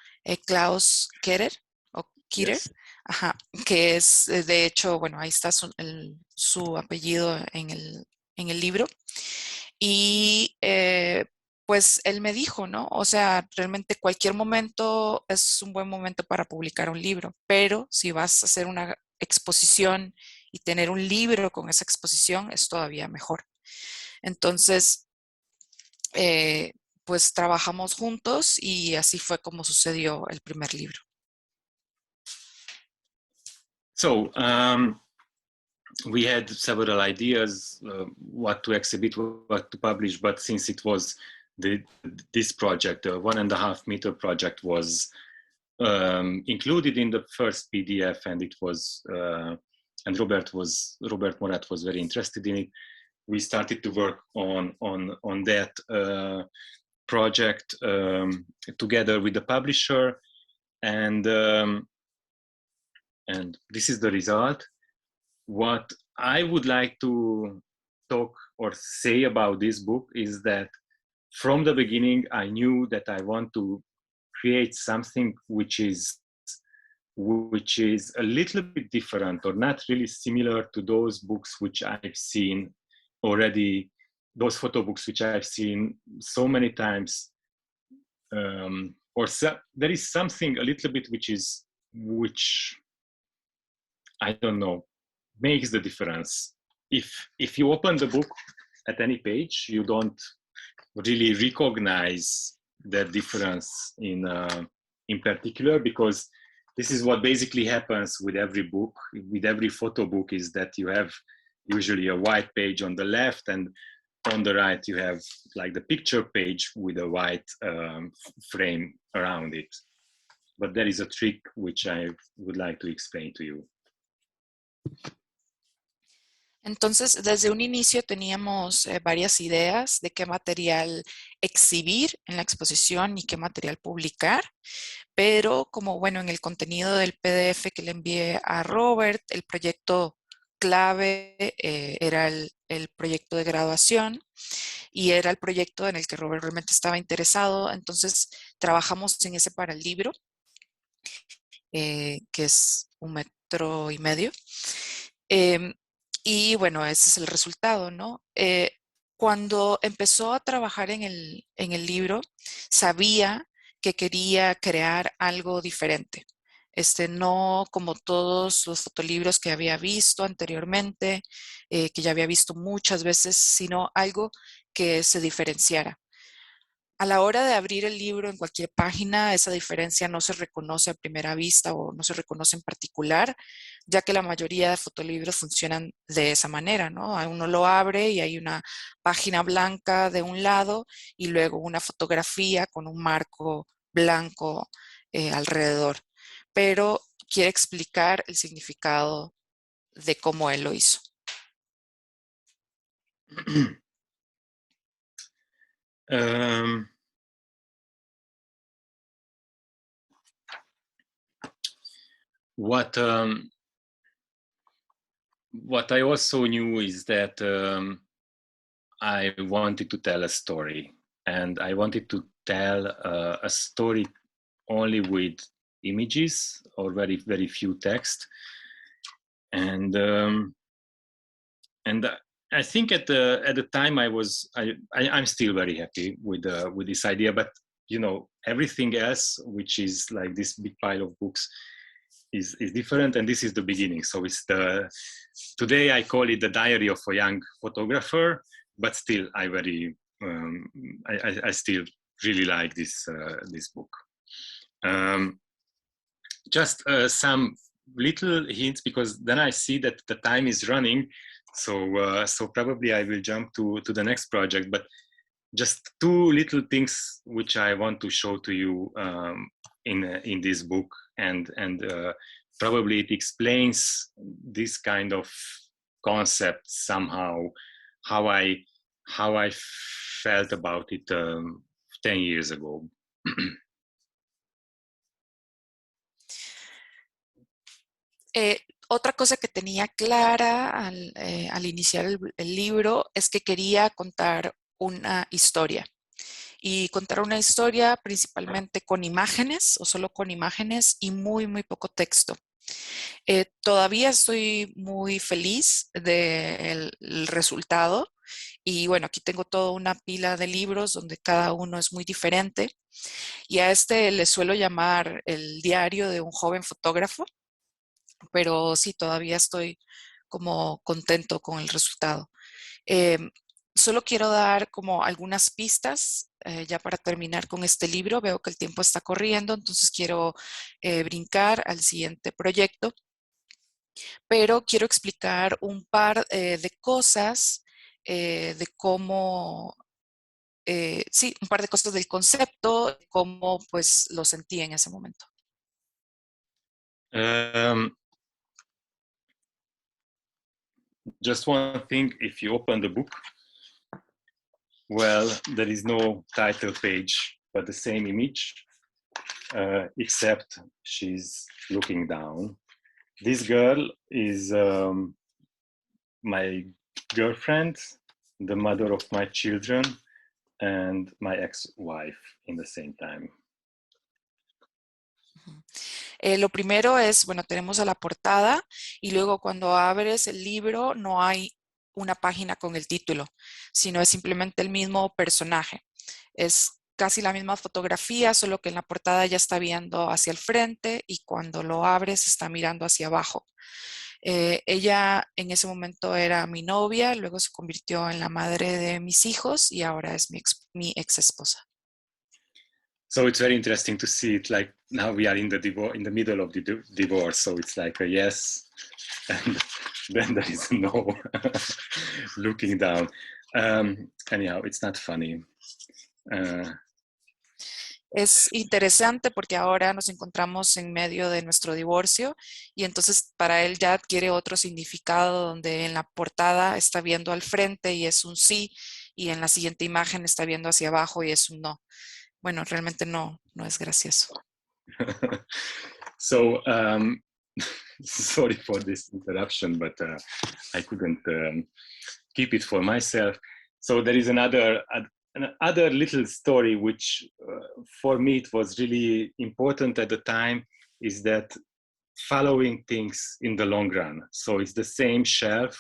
Klaus Ketter, o Kitter, Yes. ajá, que es, de hecho, bueno, ahí está su apellido en el libro. Y pues él me dijo, ¿no? O sea, realmente cualquier momento es un buen momento para publicar un libro, pero si vas a hacer una exposición y tener un libro con esa exposición es todavía mejor. Entonces, eh, pues trabajamos juntos y así fue como sucedió el primer libro. So we had several ideas what to exhibit, what to publish, but since it was this project, a 1.5 meter project, was included in the first PDF, and it was and Robert Morat was very interested in it. We started to work on that project together with the publisher, and this is the result. What I would like to talk or say about this book is that from the beginning, I knew that I want to create something which is a little bit different or not really similar to those books which I've seen already, those photo books which I've seen so many times. There is something a little bit which I don't know, makes the difference. If you open the book at any page, you don't really recognize the difference in particular, because this is what basically happens with every book, with every photo book, is that you have usually a white page on the left, and on the right you have like the picture page with a white frame around it. But there is a trick which I would like to explain to you. Entonces, desde un inicio teníamos varias ideas de qué material exhibir en la exposición y qué material publicar, pero como, bueno, en el contenido del PDF que le envié a Robert, el proyecto clave era el proyecto de graduación y era el proyecto en el que Robert realmente estaba interesado. Entonces, trabajamos en ese para el libro, que es 1,5 metros. Y bueno, ese es el resultado, ¿no? Cuando empezó a trabajar en el libro, sabía que quería crear algo diferente. No como todos los fotolibros que había visto anteriormente, que ya había visto muchas veces, sino algo que se diferenciara. A la hora de abrir el libro en cualquier página, esa diferencia no se reconoce a primera vista o no se reconoce en particular, ya que la mayoría de fotolibros funcionan de esa manera, ¿no? Uno lo abre y hay una página blanca de un lado y luego una fotografía con un marco blanco alrededor. Pero quiere explicar el significado de cómo él lo hizo. What I also knew is that I wanted to tell a story, and I wanted to tell a story only with images or very, very few text. And I think at the time I'm still very happy with this idea, but you know, everything else, which is like this big pile of books, is different, and this is the beginning. So today I call it the diary of a young photographer, but still I still really like this book. Just some little hints, because then I see that the time is running, so probably I will jump to the next project. But just two little things which I want to show to you in this book, and probably it explains this kind of concept somehow, how I felt about it 10 years ago. Otra cosa que tenía clara al iniciar el libro es que quería contar una historia. y contar una historia principalmente con imágenes o solo con imágenes y muy, muy poco texto. Todavía estoy muy feliz del resultado y bueno, aquí tengo toda una pila de libros donde cada uno es muy diferente y a este le suelo llamar el diario de un joven fotógrafo, pero sí, todavía estoy como contento con el resultado. Em, Solo quiero dar como algunas pistas ya para terminar con este libro. Veo que el tiempo está corriendo, entonces quiero brincar al siguiente proyecto, pero quiero explicar un par de cosas de cómo, sí, un par de cosas del concepto, cómo pues lo sentí en ese momento. Just one thing, if you open the book, well, there is no title page, but the same image, except she's looking down. This girl is my girlfriend, the mother of my children, and my ex-wife in the same time. Lo primero es, bueno, tenemos a la portada y luego cuando abres el libro no hay una página con el título, sino es simplemente el mismo personaje. Es casi la misma fotografía, solo que en la portada ya está viendo hacia el frente y cuando lo abres está mirando hacia abajo. Ella en ese momento era mi novia, luego se convirtió en la madre de mis hijos y ahora es mi ex esposa. So it's very interesting to see it, like now we are in the in the middle of the divorce, so it's like a yes and then there is a no. Looking down. Anyhow, it's not funny. Es interesante porque ahora nos encontramos en medio de nuestro divorcio y entonces para él ya adquiere otro significado donde en la portada está viendo al frente y es un sí y en la siguiente imagen está viendo hacia abajo y es un no. Bueno, realmente no es gracioso. So, sorry for this interruption, but I couldn't keep it for myself. So there is another little story which for me it was really important at the time, is that following things in the long run. So it's the same shelf.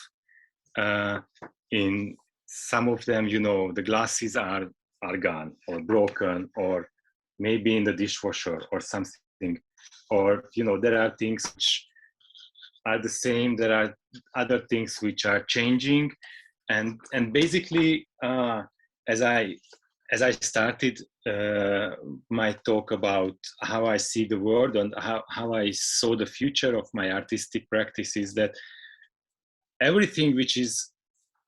In some of them, you know, the glasses are gone or broken, or maybe in the dishwasher or something, or you know, there are things which are the same, there are other things which are changing, and basically as I started my talk about how I see the world and how I saw the future of my artistic practice, is that everything which is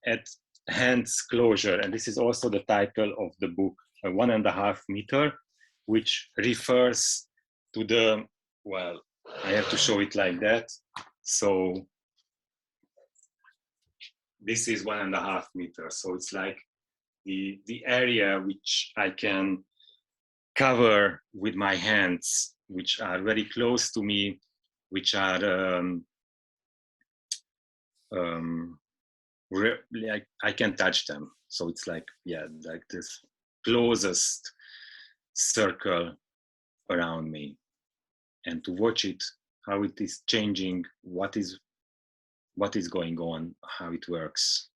at hand's closure, and this is also the title of the book, 1.5 meter, which refers to the, well, I have to show it like that. So this is 1.5 meters. So it's like the area which I can cover with my hands, which are very close to me, which are like I can touch them. So it's like, yeah, like this closest circle around me, and to watch it, how it is changing, what is going on, how it works.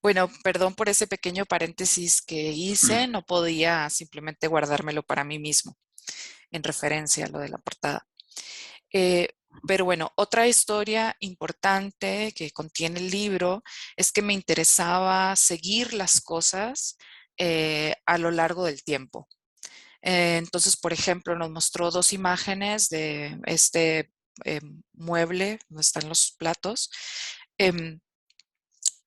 Bueno, perdón por ese pequeño paréntesis que hice, no podía simplemente guardármelo para mí mismo en referencia a lo de la portada. Pero bueno, otra historia importante que contiene el libro es que me interesaba seguir las cosas a lo largo del tiempo. Entonces, por ejemplo, nos mostró 2 imágenes de este mueble donde están los platos,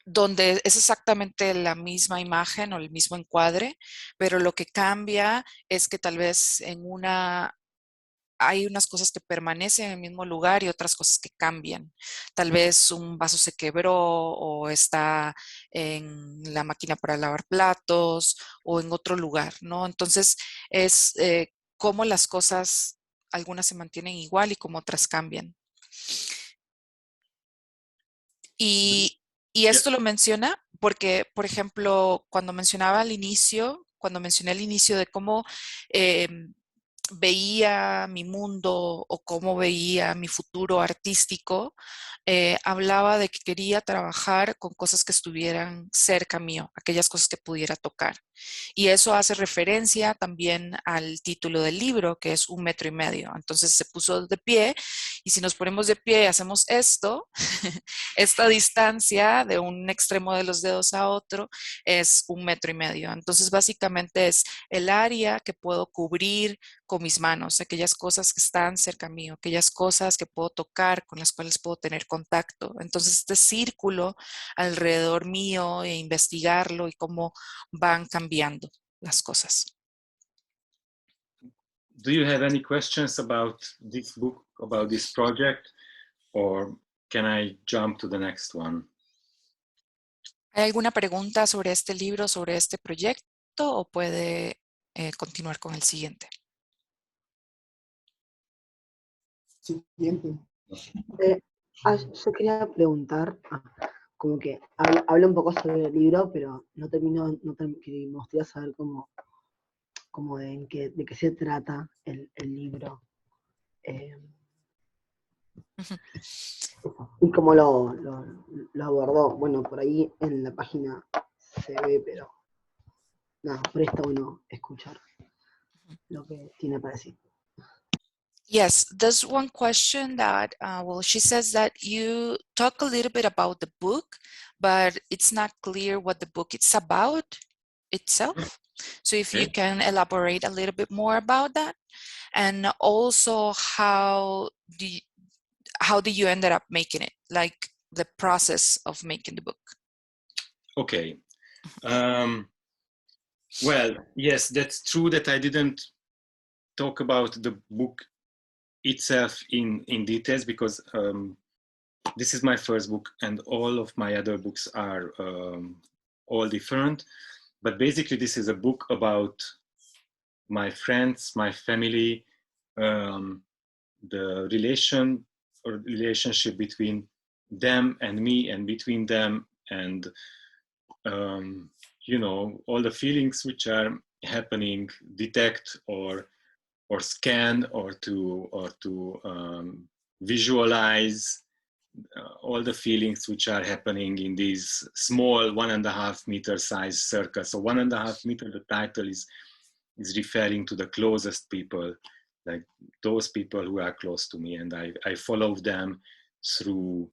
donde es exactamente la misma imagen o el mismo encuadre, pero lo que cambia es que tal vez en una hay unas cosas que permanecen en el mismo lugar y otras cosas que cambian. Tal vez un vaso se quebró o está en la máquina para lavar platos o en otro lugar, ¿no? Entonces es cómo las cosas, algunas se mantienen igual y cómo otras cambian. Y, y esto lo menciona, porque, por ejemplo, cuando mencioné al inicio de cómo veía mi mundo o cómo veía mi futuro artístico, hablaba de que quería trabajar con cosas que estuvieran cerca mío, aquellas cosas que pudiera tocar. Y eso hace referencia también al título del libro, que es 1,5 metros. Entonces se puso de pie y si nos ponemos de pie y hacemos esto, esta distancia de un extremo de los dedos a otro es 1,5 metros. Entonces básicamente es el área que puedo cubrir con mis manos, aquellas cosas que están cerca mío, aquellas cosas que puedo tocar, con las cuales puedo tener contacto. Entonces este círculo alrededor mío e investigarlo y cómo van cambiando las cosas. Do you have any questions about this book, about this project, or can I jump to the next one? ¿Hay alguna pregunta sobre este libro, sobre este proyecto o puede continuar con el siguiente? Siguiente. Yo quería preguntar, como que habla un poco sobre el libro, pero que me gustaría saber cómo de qué se trata el libro. Y cómo lo abordó. Bueno, por ahí en la página se ve, pero nada, por ahí está bueno escuchar lo que tiene para decir. Yes, there's one question that, well, she says that you talk a little bit about the book, but it's not clear what the book is about itself. So if you can elaborate a little bit more about that, and also how did you end up making it, like the process of making the book? Okay. Well, yes, that's true that I didn't talk about the book itself in details because this is my first book and all of my other books are all different. But basically, this is a book about my friends, my family, the relationship between them and me, and between them and you know, all the feelings which are happening, detect or scan or to visualize all the feelings which are happening in these small 1.5 meter size circles. So 1.5 meter, the title is referring to the closest people, like those people who are close to me, and I follow them through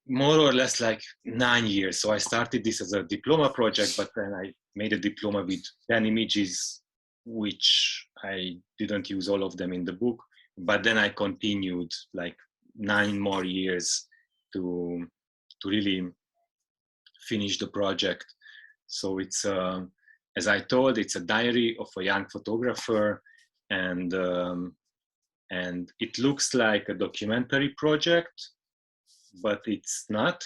more or less like 9 years. So I started this as a diploma project, but then I made a diploma with 10 images, which I didn't use all of them in the book. But then I continued like 9 more years to really finish the project. So it's, as I told, it's a diary of a young photographer, and it looks like a documentary project, but it's not.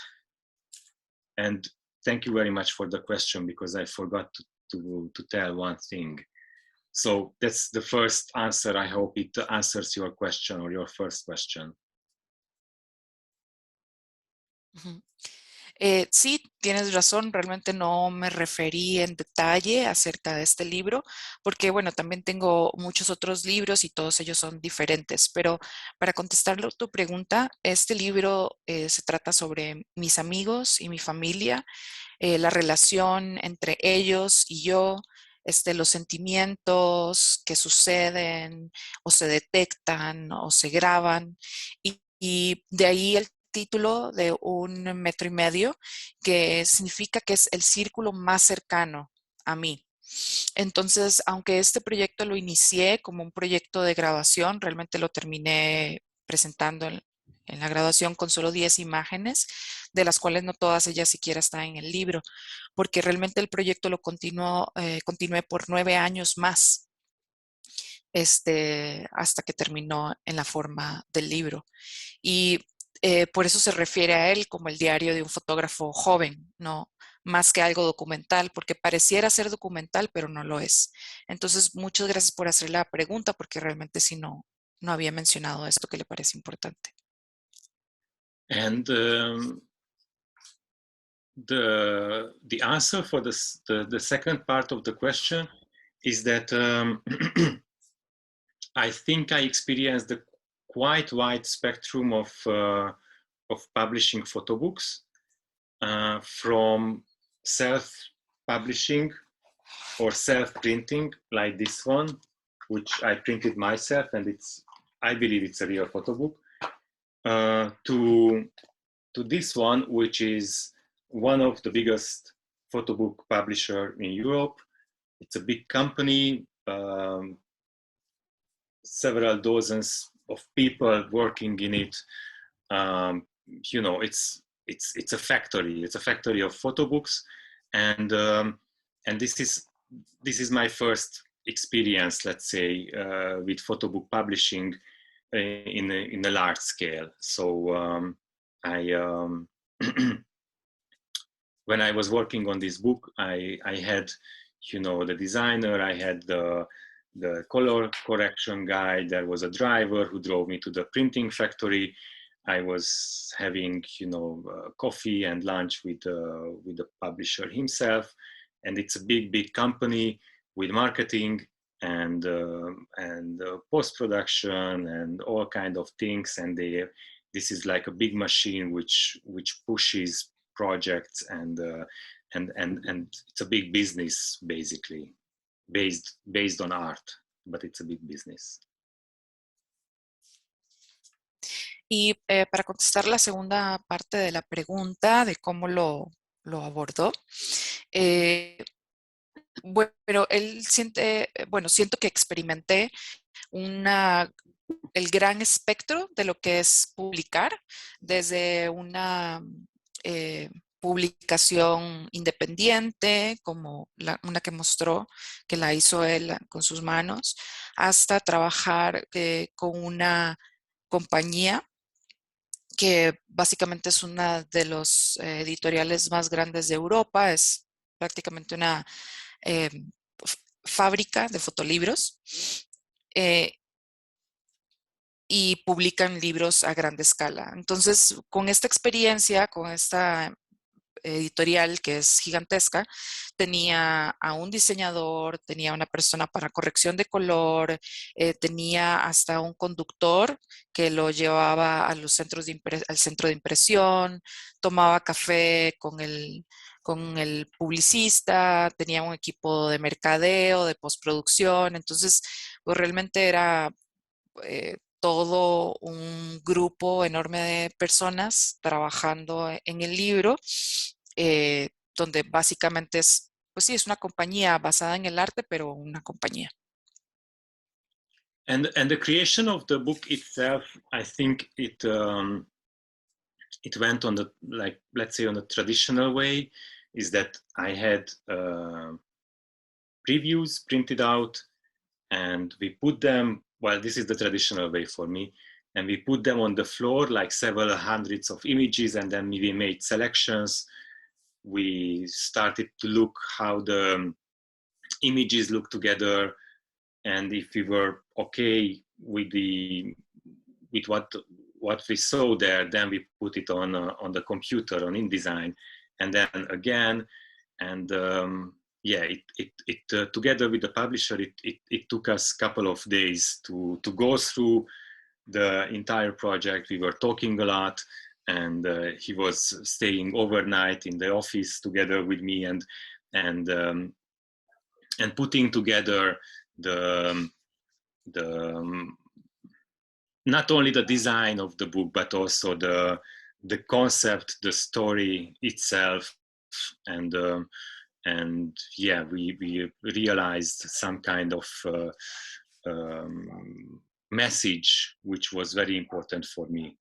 And thank you very much for the question, because I forgot to tell one thing. So that's the first answer. I hope it answers your question, or your first question. Sí, tienes razón, realmente no me referí en detalle acerca de este libro, porque bueno, también tengo muchos otros libros y todos ellos son diferentes, pero para contestar tu pregunta, este libro se trata sobre mis amigos y mi familia, la relación entre ellos y yo, los sentimientos que suceden o se detectan o se graban, y de ahí el título de 1,5 metros, que significa que es el círculo más cercano a mí. Entonces, aunque este proyecto lo inicié como un proyecto de graduación, realmente lo terminé presentando en la graduación con solo 10 imágenes, de las cuales no todas ellas siquiera están en el libro, porque realmente el proyecto lo continué por 9 años más, hasta que terminó en la forma del libro. Y por eso se refiere a él como el diario de un fotógrafo joven, ¿no? Más que algo documental, porque pareciera ser documental, pero no lo es. Entonces, muchas gracias por hacer la pregunta, porque realmente sí no había mencionado esto que le parece importante. And the answer for the second part of the question is that I think I experienced a quite wide spectrum of publishing photo books, from self-publishing or self-printing, like this one, which I printed myself, and I believe it's a real photo book, to this one, which is one of the biggest photo book publisher in Europe. It's a big company, several dozens of people working in it. You know, it's a factory. It's a factory of photo books, and this is my first experience, let's say, with photo book publishing in a large scale. So when I was working on this book, I had, you know, the designer, I had the color correction guy, there was a driver who drove me to the printing factory. I was having, you know, coffee and lunch with the publisher himself, and it's a big company with marketing and post-production and all kind of things, and this is like a big machine which pushes projects, and it's a big business, basically based on art, but it's a big business. Y para contestar la segunda parte de la pregunta de cómo lo abordó, bueno, pero él siento que experimenté el gran espectro de lo que es publicar, desde una publicación independiente, como una que mostró que la hizo él con sus manos, hasta trabajar con una compañía que básicamente es una de los editoriales más grandes de Europa, es prácticamente una fábrica de fotolibros, y publican libros a gran escala. Entonces, con esta experiencia, con esta editorial que es gigantesca, tenía a un diseñador, tenía una persona para corrección de color, tenía hasta un conductor que lo llevaba a los al centro de impresión, tomaba café con el publicista, tenía un equipo de mercadeo, de postproducción. Entonces, pues realmente era todo un grupo enorme de personas trabajando en el libro, donde básicamente pues sí, es una compañía basada en el arte, pero una compañía. And the creation of the book itself, I think it went on let's say on a traditional way, is that I had previews printed out, and we put them, well, this is the traditional way for me, and we put them on the floor, like several hundreds of images, and then we made selections. We started to look how the images look together, and if we were okay with what we saw there, then we put it on the computer, on InDesign, and then again, and yeah, it together with the publisher, it took us a couple of days to go through the entire project. We were talking a lot, and he was staying overnight in the office together with me, and putting together the not only the design of the book, but also the concept, the story itself, and yeah, we realized some kind of message, which was very important for me,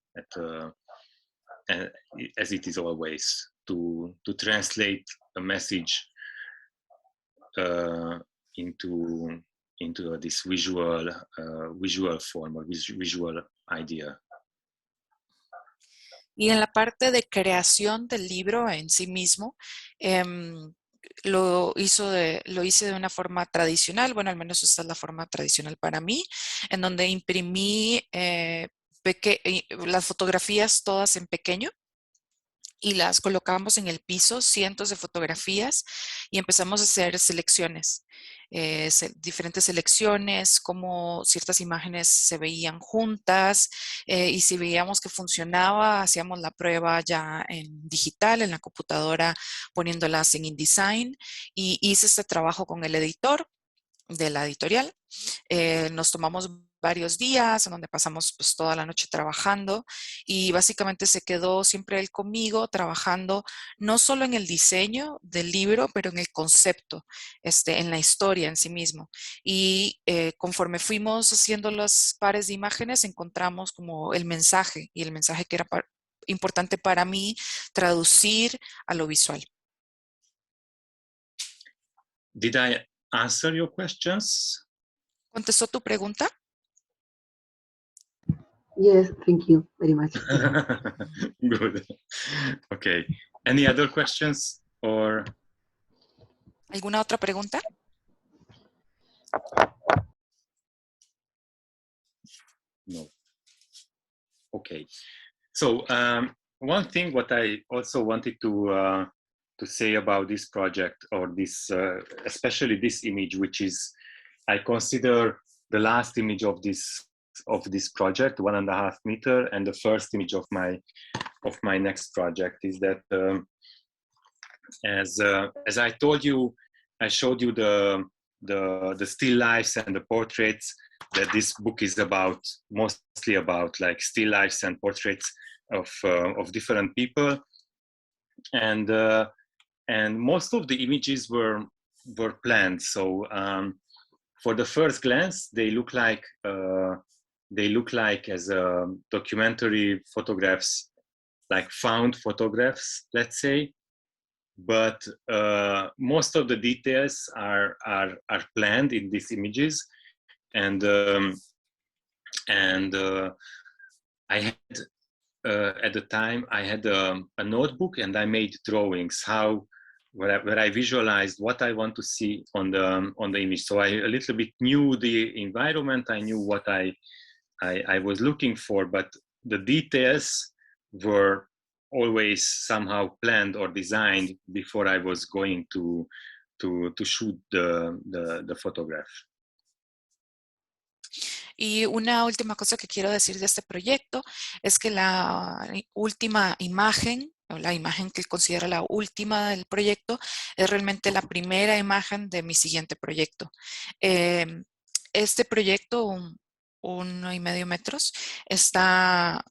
as it is always, to translate a message into this visual form or visual idea. Y en la parte de creación del libro en sí mismo, lo hice de una forma tradicional, bueno, al menos esta es la forma tradicional para mí, en donde imprimí las fotografías todas en pequeño y las colocamos en el piso, cientos de fotografías, y empezamos a hacer selecciones, diferentes selecciones, cómo ciertas imágenes se veían juntas, y si veíamos que funcionaba, hacíamos la prueba ya en digital, en la computadora, poniéndolas en InDesign, y hice este trabajo con el editor de la editorial. Nos tomamos varios días en donde pasamos pues toda la noche trabajando, y básicamente se quedó siempre él conmigo trabajando no solo en el diseño del libro, pero en el concepto, en la historia en sí mismo. Y conforme fuimos haciendo los pares de imágenes, encontramos como el mensaje, y el mensaje que era importante para mí traducir a lo visual. Did I answer your questions? ¿Contestó tu pregunta? Yes, thank you very much. Good. Okay. Any other questions or? ¿Alguna otra pregunta? No. Okay. So one thing what I also wanted to say about this project, or this, especially this image, which is, I consider the last image of this project, 1.5 meter, and the first image of my next project, is that as I told you, I showed you the still lifes and the portraits, that this book is about, mostly about like still lifes and portraits of different people, and most of the images were planned. So for the first glance, they look like as documentary photographs, like found photographs, let's say. But most of the details are planned in these images, and I had at the time I had a notebook, and I made drawings where I visualized what I want to see on the image. So I a little bit knew the environment, I knew what I was looking for, but the details were always somehow planned or designed before I was going to shoot the photograph. Y una última cosa que quiero decir de este proyecto es que la última imagen, o la imagen que él considera la última del proyecto, es realmente la primera imagen de mi siguiente proyecto. Este proyecto, 1,5 metros, está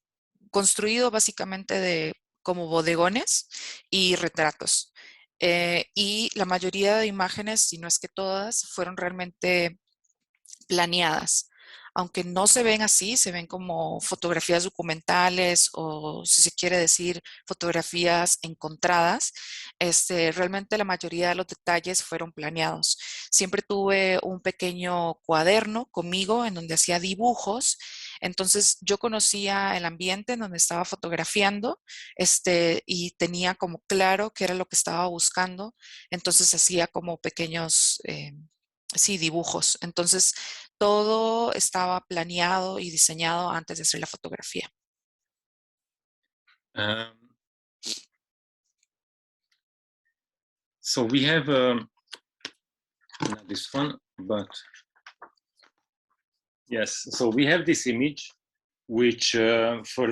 construido básicamente como bodegones y retratos. Y la mayoría de imágenes, si no es que todas, fueron realmente planeadas. Aunque no se ven así, se ven como fotografías documentales, o si se quiere decir fotografías encontradas. Realmente la mayoría de los detalles fueron planeados. Siempre tuve un pequeño cuaderno conmigo en donde hacía dibujos. Entonces yo conocía el ambiente en donde estaba fotografiando, y tenía como claro qué era lo que estaba buscando. Entonces hacía como pequeños dibujos. Entonces, todo estaba planeado y diseñado antes de hacer la fotografía. So we have not this one, but yes. So we have this image, which for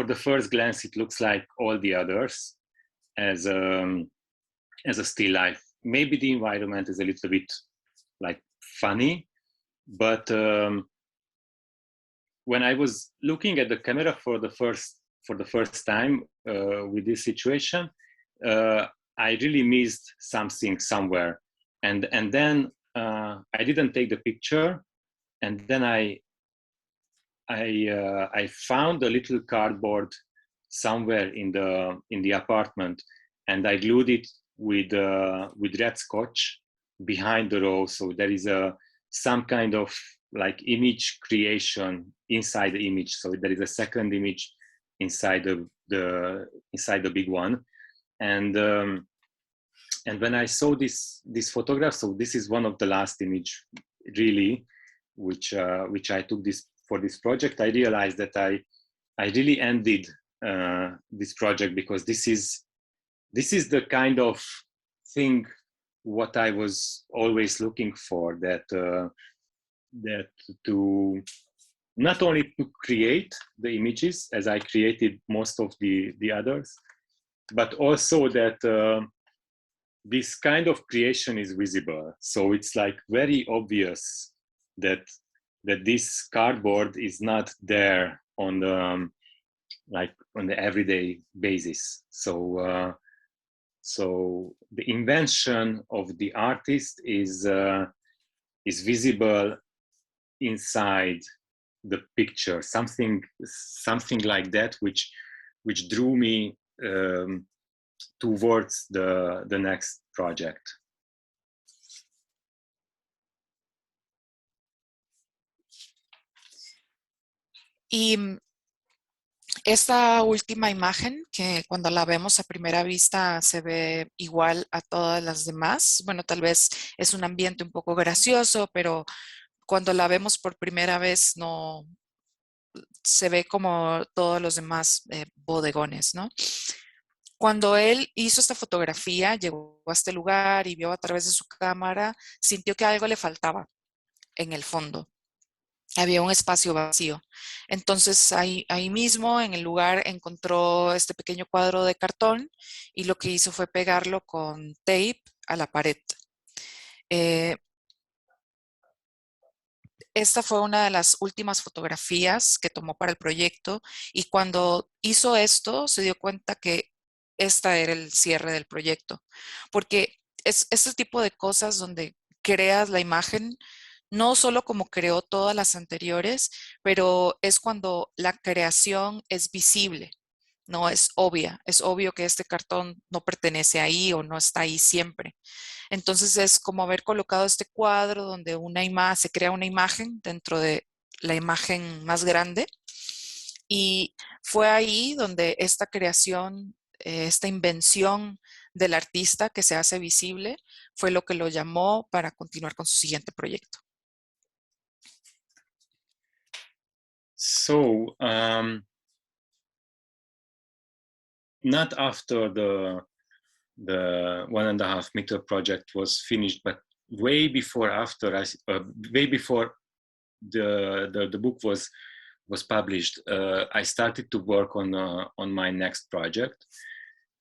the first glance it looks like all the others as a still life. Maybe the environment is a little bit like funny, but when I was looking at the camera for the first time with this situation, I really missed something somewhere, and then I didn't take the picture, and then I found a little cardboard somewhere in the apartment, and I glued it with red scotch behind the row. So there is some kind of like image creation inside the image. So there is a second image inside the big one, and when I saw this photograph, so this is one of the last image really, which I took for this project. I realized that I really ended this project, because this is the kind of thing what I was always looking for, that to not only to create the images as I created most of the others, but also that this kind of creation is visible. So it's like very obvious that this cardboard is not there on the like on the everyday basis. So so the invention of the artist is visible inside the picture, something like that, which drew me towards the next project. Y esta última imagen, que cuando la vemos a primera vista se ve igual a todas las demás, bueno, tal vez es un ambiente un poco gracioso, pero cuando la vemos por primera vez no se ve como todos los demás bodegones, ¿no? Cuando él hizo esta fotografía, llegó a este lugar y vio a través de su cámara, sintió que algo le faltaba en el fondo. Había un espacio vacío. Entonces ahí mismo en el lugar encontró este pequeño cuadro de cartón y lo que hizo fue pegarlo con tape a la pared. Esta fue una de las últimas fotografías que tomó para el proyecto y cuando hizo esto se dio cuenta que esta era el cierre del proyecto, porque es este tipo de cosas donde creas la imagen, no solo como creó todas las anteriores, pero es cuando la creación es visible, no es obvia. Es obvio que este cartón no pertenece ahí o no está ahí siempre. Entonces es como haber colocado este cuadro donde se crea una imagen dentro de la imagen más grande. Y fue ahí donde esta creación, esta invención del artista que se hace visible, fue lo que lo llamó para continuar con su siguiente proyecto. So, not after the 1.5 meter project was finished, but way before way before the book was published, I started to work on my next project,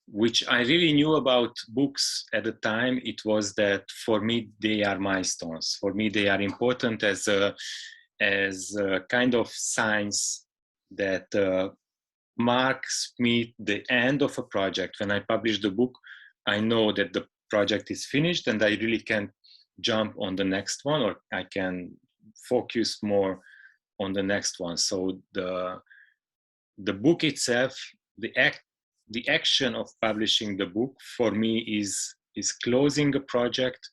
which I really knew about books at the time. It was that for me they are milestones. For me they are important as a kind of signs that marks me the end of a project. When I publish the book, I know that the project is finished and I really can jump on the next one, or I can focus more on the next one. So the book itself, the action of publishing the book for me is closing a project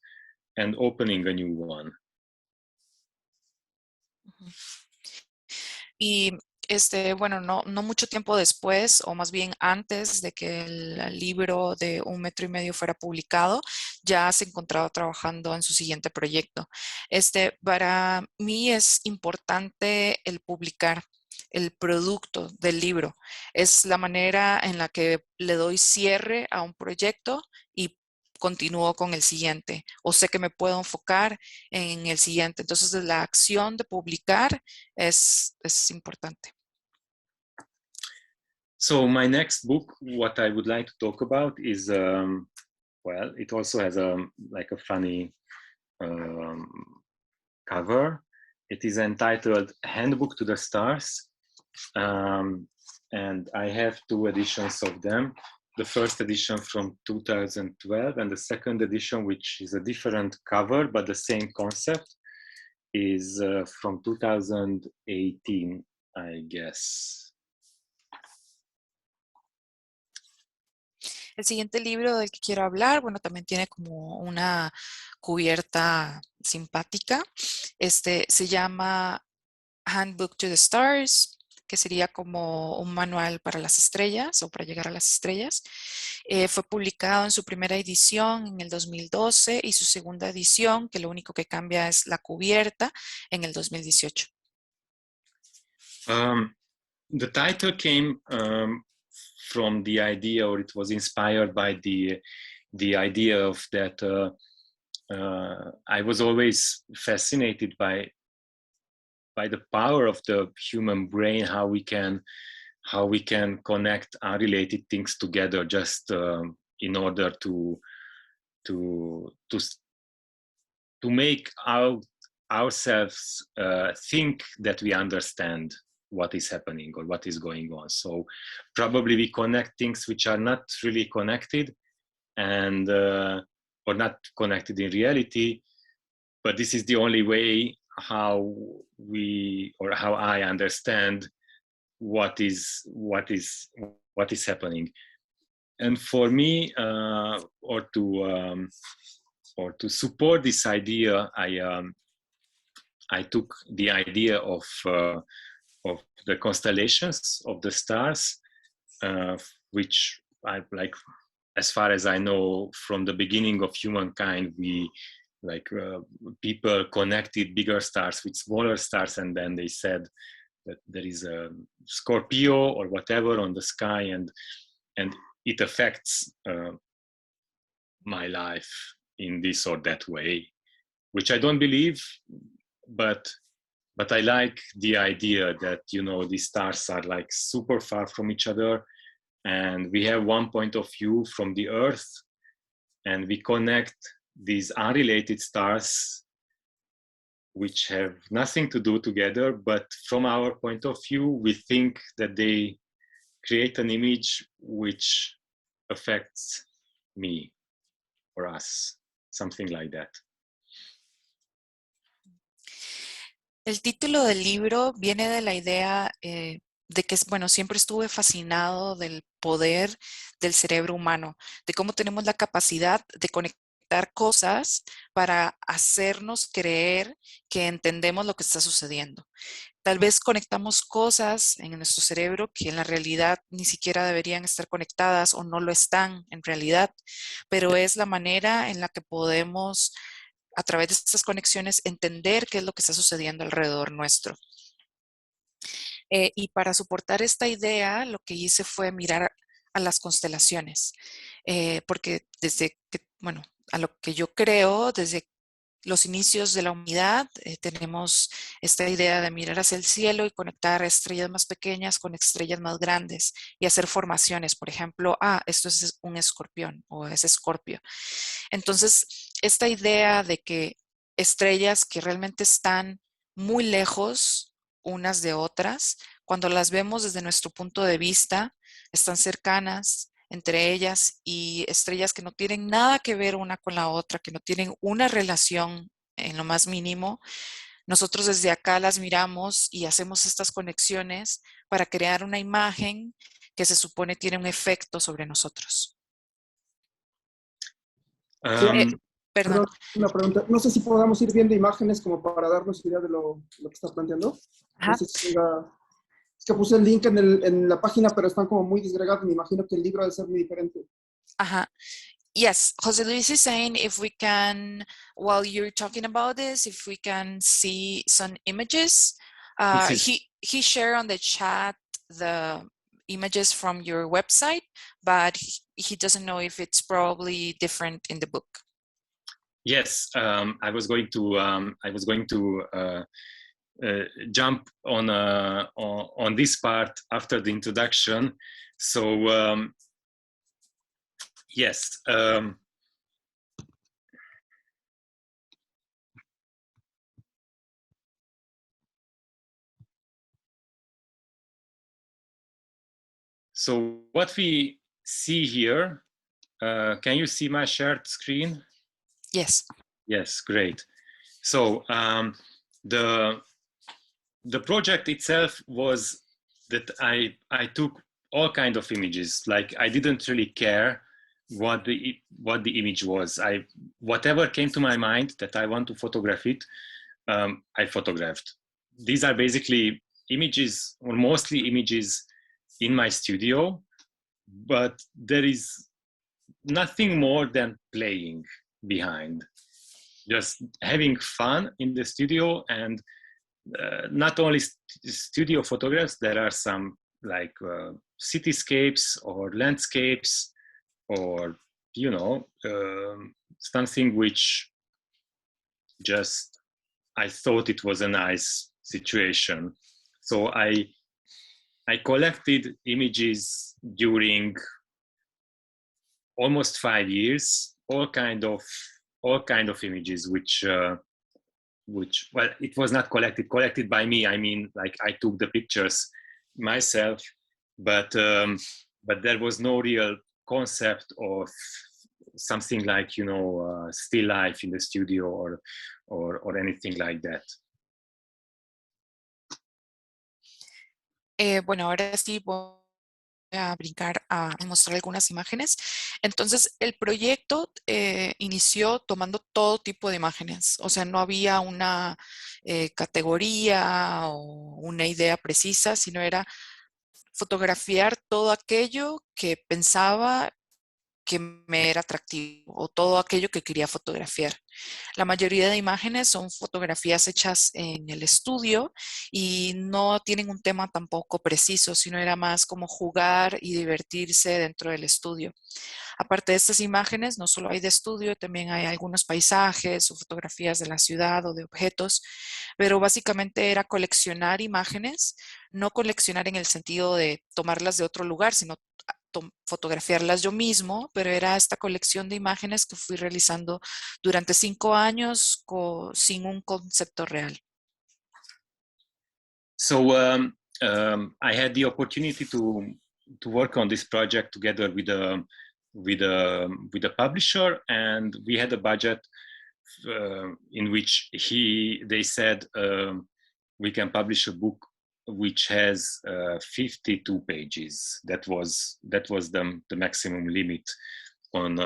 and opening a new one. Y bueno, no mucho tiempo después, o más bien antes de que el libro de 1,5 metros fuera publicado, ya se encontraba trabajando en su siguiente proyecto. Para mí es importante el publicar el producto del libro. Es la manera en la que le doy cierre a un proyecto y continúo con el siguiente, o sé que me puedo enfocar en el siguiente. Entonces, la acción de publicar es importante. So my next book, what I would like to talk about is, well, it also has like a funny cover. It is entitled Handbook to the Stars, and I have 2 editions of them. The first edition from 2012 and the second edition, which is a different cover but the same concept, is from 2018, I guess. El siguiente libro del que quiero hablar, bueno, también tiene como una cubierta simpática. Se llama Handbook to the Stars, que sería como un manual para las estrellas o para llegar a las estrellas. Fue publicado en su primera edición en el 2012 y su segunda edición, que lo único que cambia es la cubierta, en el 2018. The title came from the idea, or it was inspired by the idea of that I was always fascinated by the power of the human brain, how we can connect unrelated things together just in order to make ourselves think that we understand what is happening or what is going on. So probably we connect things which are not really connected, and or not connected in reality, but this is the only way how I understand what is happening. And for me, or to support this idea, I took the idea of the constellations of the stars, which I like. As far as I know, from the beginning of humankind, we people connected bigger stars with smaller stars, and then they said that there is a Scorpio or whatever on the sky, and it affects my life in this or that way, which I don't believe, but I like the idea that, you know, these stars are like super far from each other, and we have one point of view from the Earth, and we connect these unrelated stars which have nothing to do together, but from our point of view, we think that they create an image which affects me or us, something like that. El título del libro viene de la idea de que, bueno, siempre estuve fascinado del poder del cerebro humano, de cómo tenemos la capacidad de conectar cosas para hacernos creer que entendemos lo que está sucediendo. Tal vez conectamos cosas en nuestro cerebro que en la realidad ni siquiera deberían estar conectadas o no lo están en realidad, pero es la manera en la que podemos, a través de estas conexiones, entender qué es lo que está sucediendo alrededor nuestro. Y para soportar esta idea, lo que hice fue mirar a las constelaciones, porque desde que, bueno, a lo que yo creo, desde los inicios de la humanidad, tenemos esta idea de mirar hacia el cielo y conectar estrellas más pequeñas con estrellas más grandes y hacer formaciones. Por ejemplo, esto es un escorpión o es escorpio. Entonces, esta idea de que estrellas que realmente están muy lejos unas de otras, cuando las vemos desde nuestro punto de vista, están cercanas entre ellas, y estrellas que no tienen nada que ver una con la otra, que no tienen una relación en lo más mínimo, nosotros desde acá las miramos y hacemos estas conexiones para crear una imagen que se supone tiene un efecto sobre nosotros. Perdón, una pregunta. No sé si podamos ir viendo imágenes como para darnos idea de lo que está planteando. No sé si es que puse el link en la página, pero están como muy disgregados. Me imagino que el libro debe ser muy diferente. Yes, Jose Luis is saying if we can, while you're talking about this, if we can see some images. He shared on the chat the images from your website, but he doesn't know if it's probably different in the book. Yes, I was going to jump on this part after the introduction. So yes. So what we see here, can you see my shared screen? Yes. Yes, great. So the project itself was that I took all kinds of images. Like, I didn't really care what the image was. Whatever came to my mind that I want to photograph it, I photographed. These are basically images, or mostly images, in my studio, but there is nothing more than playing behind, just having fun in the studio. And not only studio photographs, there are some like cityscapes or landscapes, or something which just I thought it was a nice situation. So I collected images during almost 5 years, all kind of images, which well, it was not collected by me. I mean, like, I took the pictures myself, but there was no real concept of something like still life in the studio or anything like that. Bueno, ahora sí voy a brincar a mostrar algunas imágenes. Entonces, el proyecto inició tomando todo tipo de imágenes. O sea, no había una categoría o una idea precisa, sino era fotografiar todo aquello que pensaba que me era atractivo o todo aquello que quería fotografiar. La mayoría de imágenes son fotografías hechas en el estudio y no tienen un tema tampoco preciso, sino era más como jugar y divertirse dentro del estudio. Aparte de estas imágenes, no solo hay de estudio, también hay algunos paisajes o fotografías de la ciudad o de objetos, pero básicamente era coleccionar imágenes, no coleccionar en el sentido de tomarlas de otro lugar, sino fotografiarlas yo mismo, pero era esta colección de imágenes que fui realizando durante 5 años sin un concepto real. So I had the opportunity to work on this project together with a publisher, and we had a budget in which they said we can publish a book which has 52 pages. That was the maximum limit on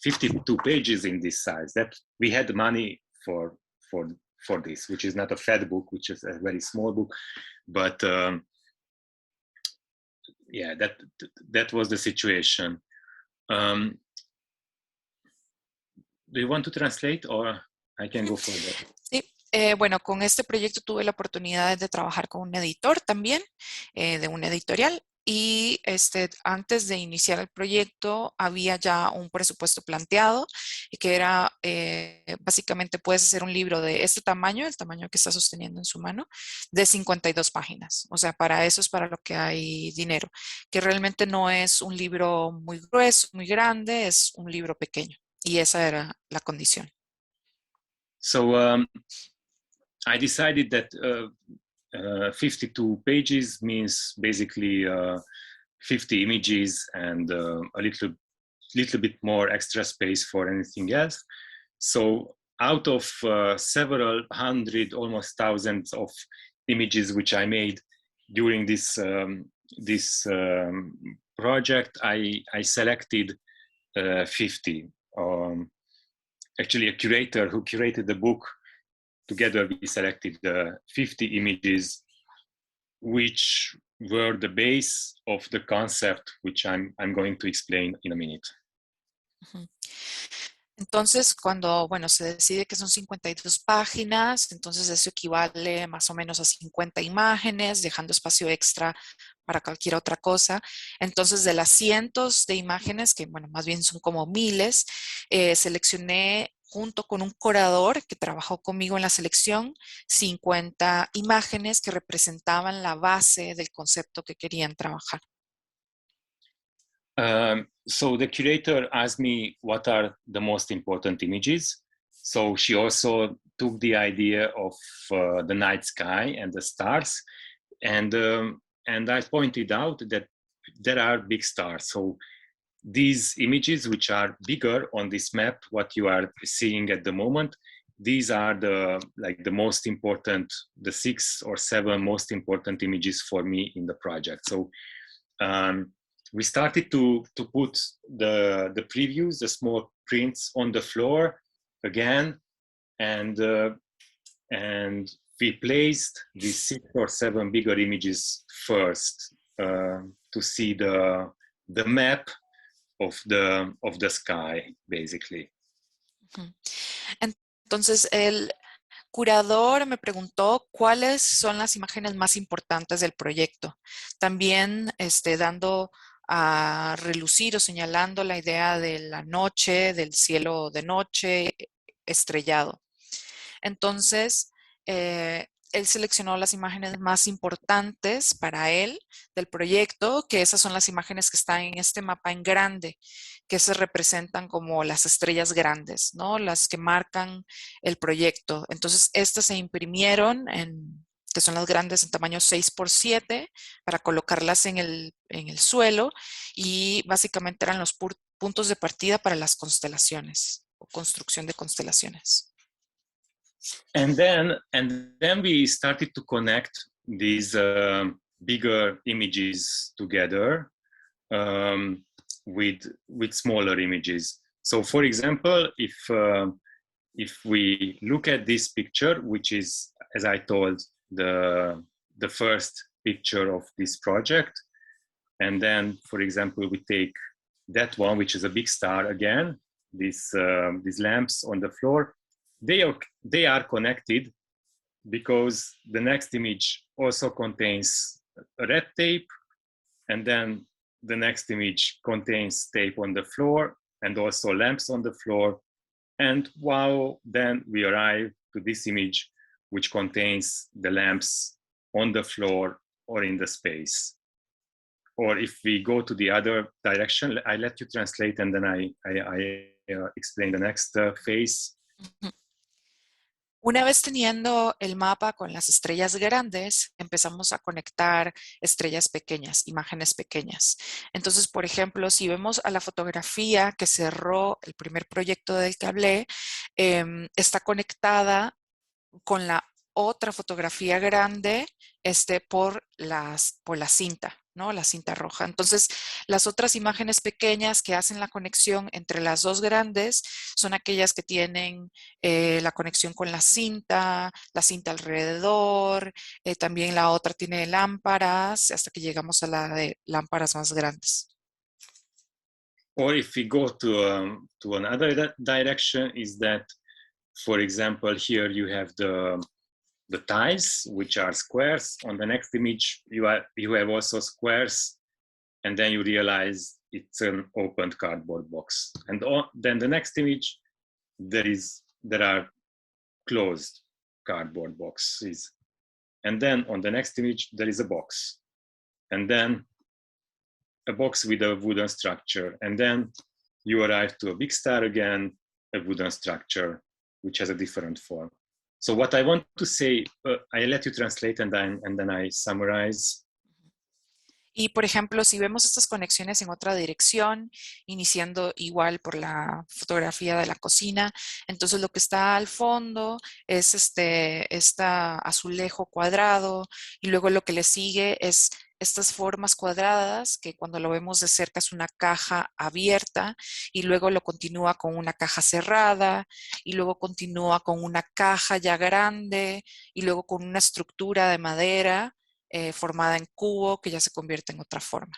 52 pages in this size. That we had money for this, which is not a fat book, which is a very small book, but yeah, that was the situation. Do you want to translate, or I can go further? Sí. Bueno, con este proyecto tuve la oportunidad de trabajar con un editor también, de una editorial, y antes de iniciar el proyecto había ya un presupuesto planteado, que era básicamente puedes hacer un libro de este tamaño, el tamaño que está sosteniendo en su mano, de 52 páginas. O sea, para eso es para lo que hay dinero, que realmente no es un libro muy grueso, muy grande, es un libro pequeño, y esa era la condición. So I decided that 52 pages means basically 50 images and a little bit more extra space for anything else. So out of several hundred, almost thousands of images which I made during this project, I selected 50. Actually, a curator who curated the book, together we selected 50 images, which were the base of the concept, which I'm going to explain in a minute. Entonces, cuando, bueno, se decide que son 52 páginas, entonces eso equivale más o menos a 50 imágenes, dejando espacio extra para cualquier otra cosa. Entonces, de las cientos de imágenes, que bueno, más bien son como miles, seleccioné junto con un curador que trabajó conmigo en la selección, 50 imágenes que representaban la base del concepto que querían trabajar. So the curator asked me what are the most important images. So she also took the idea of the night sky and the stars, and I pointed out that there are big stars. So these images, which are bigger on this map, what you are seeing at the moment, these are the most important, the 6 or 7 most important images for me in the project. So we started to put the previews, the small prints on the floor again, and we placed these 6 or 7 bigger images first to see the map of the sky, basically. Entonces, curador me preguntó cuáles son las imágenes más importantes del proyecto. También dando a relucir o señalando la idea de la noche, del cielo de noche estrellado. Entonces, él seleccionó las imágenes más importantes para él del proyecto, que esas son las imágenes que están en este mapa en grande, que se representan como las estrellas grandes, ¿no? Las que marcan el proyecto. Entonces, estas se imprimieron que son las grandes en tamaño 6x7, para colocarlas en el suelo, y básicamente eran los puntos de partida para las constelaciones o construcción de constelaciones. And then we started to connect these bigger images together with smaller images. So, for example, if we look at this picture, which is, as I told, the first picture of this project, and then, for example, we take that one, which is a big star again, these lamps on the floor. They are connected because the next image also contains red tape, and then the next image contains tape on the floor and also lamps on the floor. And wow, then we arrive to this image, which contains the lamps on the floor or in the space. Or if we go to the other direction, I let you translate, and then I explain the next phase. Una vez teniendo el mapa con las estrellas grandes, empezamos a conectar estrellas pequeñas, imágenes pequeñas. Entonces, por ejemplo, si vemos a la fotografía que cerró el primer proyecto del que hablé, está conectada con la otra fotografía grande por la cinta, ¿no? La cinta roja. Entonces, las otras imágenes pequeñas que hacen la conexión entre las dos grandes son aquellas que tienen la conexión con la cinta alrededor, también la otra tiene lámparas, hasta que llegamos a la de lámparas más grandes. Or if we go to another direction, is that, for example, here you have the tiles, which are squares. On the next image, you have also squares, and then you realize it's an opened cardboard box. And then the next image, there are closed cardboard boxes. And then on the next image, there is a box. And then a box with a wooden structure. And then you arrive to a big star again, a wooden structure, which has a different form. So what I want to say, I let you translate and then I summarize. Y, por ejemplo, si vemos estas conexiones en otra dirección, iniciando igual por la fotografía de la cocina, entonces lo que está al fondo es azulejo cuadrado, y luego lo que le sigue es estas formas cuadradas, que cuando lo vemos de cerca es una caja abierta, y luego lo continúa con una caja cerrada, y luego continúa con una caja ya grande, y luego con una estructura de madera formada en cubo que ya se convierte en otra forma.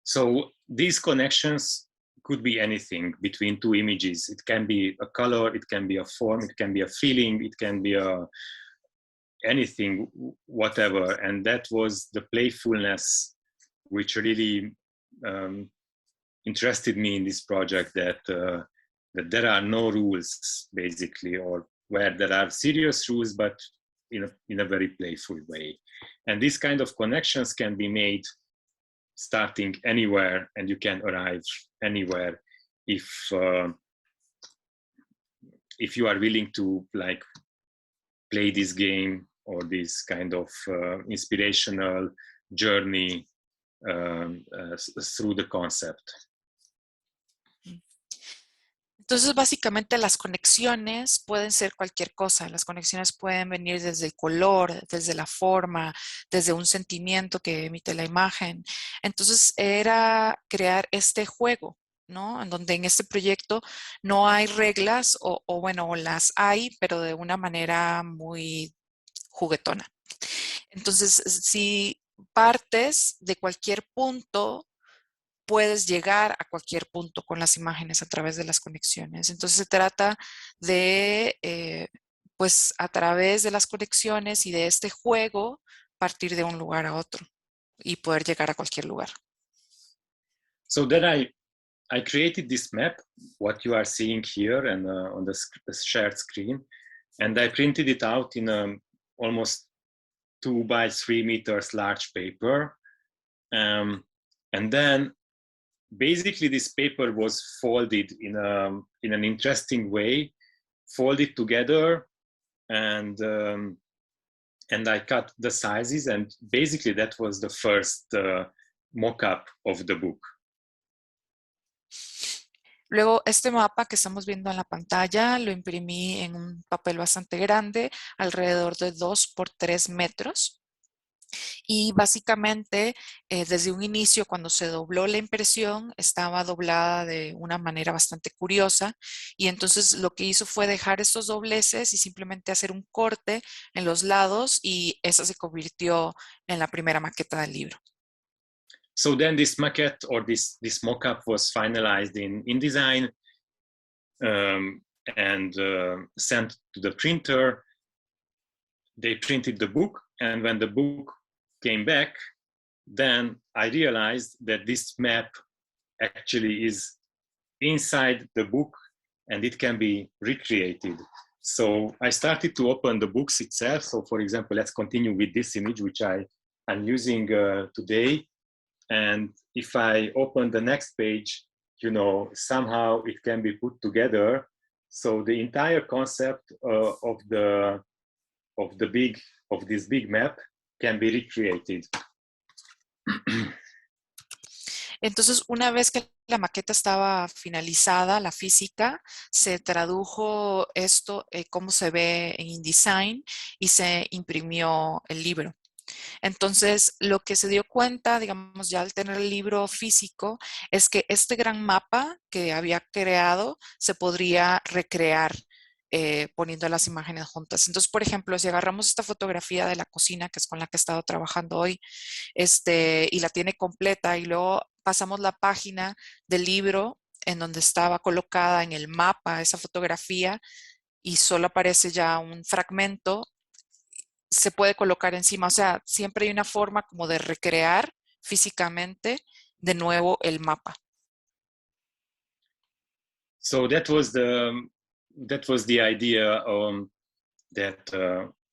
So these connections could be anything between two images. It can be a color, it can be a form, it can be a feeling, it can be anything, whatever. And that was the playfulness which really interested me in this project, that there are no rules, basically, or where there are serious rules, but in a very playful way. And these kind of connections can be made starting anywhere, and you can arrive anywhere if you are willing to play this game or this kind of inspirational journey through the concept. Entonces, básicamente las conexiones pueden ser cualquier cosa. Las conexiones pueden venir desde el color, desde la forma, desde un sentimiento que emite la imagen. Entonces, era crear este juego, ¿no? En donde en este proyecto no hay reglas, o bueno, las hay, pero de una manera muy juguetona. Entonces, si partes de cualquier punto, puedes llegar a cualquier punto con las imágenes a través de las conexiones. Entonces se trata de, pues a través de las conexiones y de este juego, partir de un lugar a otro y poder llegar a cualquier lugar. So then I created this map, what you are seeing here and on the shared screen, and I printed it out in a almost 2 by 3 meters large paper. And then basically this paper was folded in an interesting way, folded together, and I cut the sizes, and basically that was the first mock-up of the book. Luego, este mapa que estamos viendo en la pantalla lo imprimí en un papel bastante grande, alrededor de 2 por 3 metros. Y básicamente, desde un inicio, cuando se dobló la impresión, estaba doblada de una manera bastante curiosa. Y entonces lo que hizo fue dejar estos dobleces y simplemente hacer un corte en los lados, y esa se convirtió en la primera maqueta del libro. So then this maquette or this mock-up was finalized in InDesign and sent to the printer. They printed the book, and when the book came back, then I realized that this map actually is inside the book and it can be recreated. So I started to open the books itself. So for example, let's continue with this image, which I'm using today. And if I open the next page, you know, somehow it can be put together. So the entire concept of this big map can be recreated. Entonces, una vez que la maqueta estaba finalizada, la física, se tradujo esto, cómo se ve en InDesign, y se imprimió el libro. Entonces, lo que se dio cuenta, digamos, ya al tener el libro físico, es que este gran mapa que había creado se podría recrear poniendo las imágenes juntas. Entonces, por ejemplo, si agarramos esta fotografía de la cocina, que es con la que he estado trabajando hoy, y la tiene completa, y luego pasamos la página del libro en donde estaba colocada en el mapa esa fotografía, y solo aparece ya un fragmento, se puede colocar encima. O sea, siempre hay una forma como de recrear físicamente de nuevo el mapa. So that was the idea that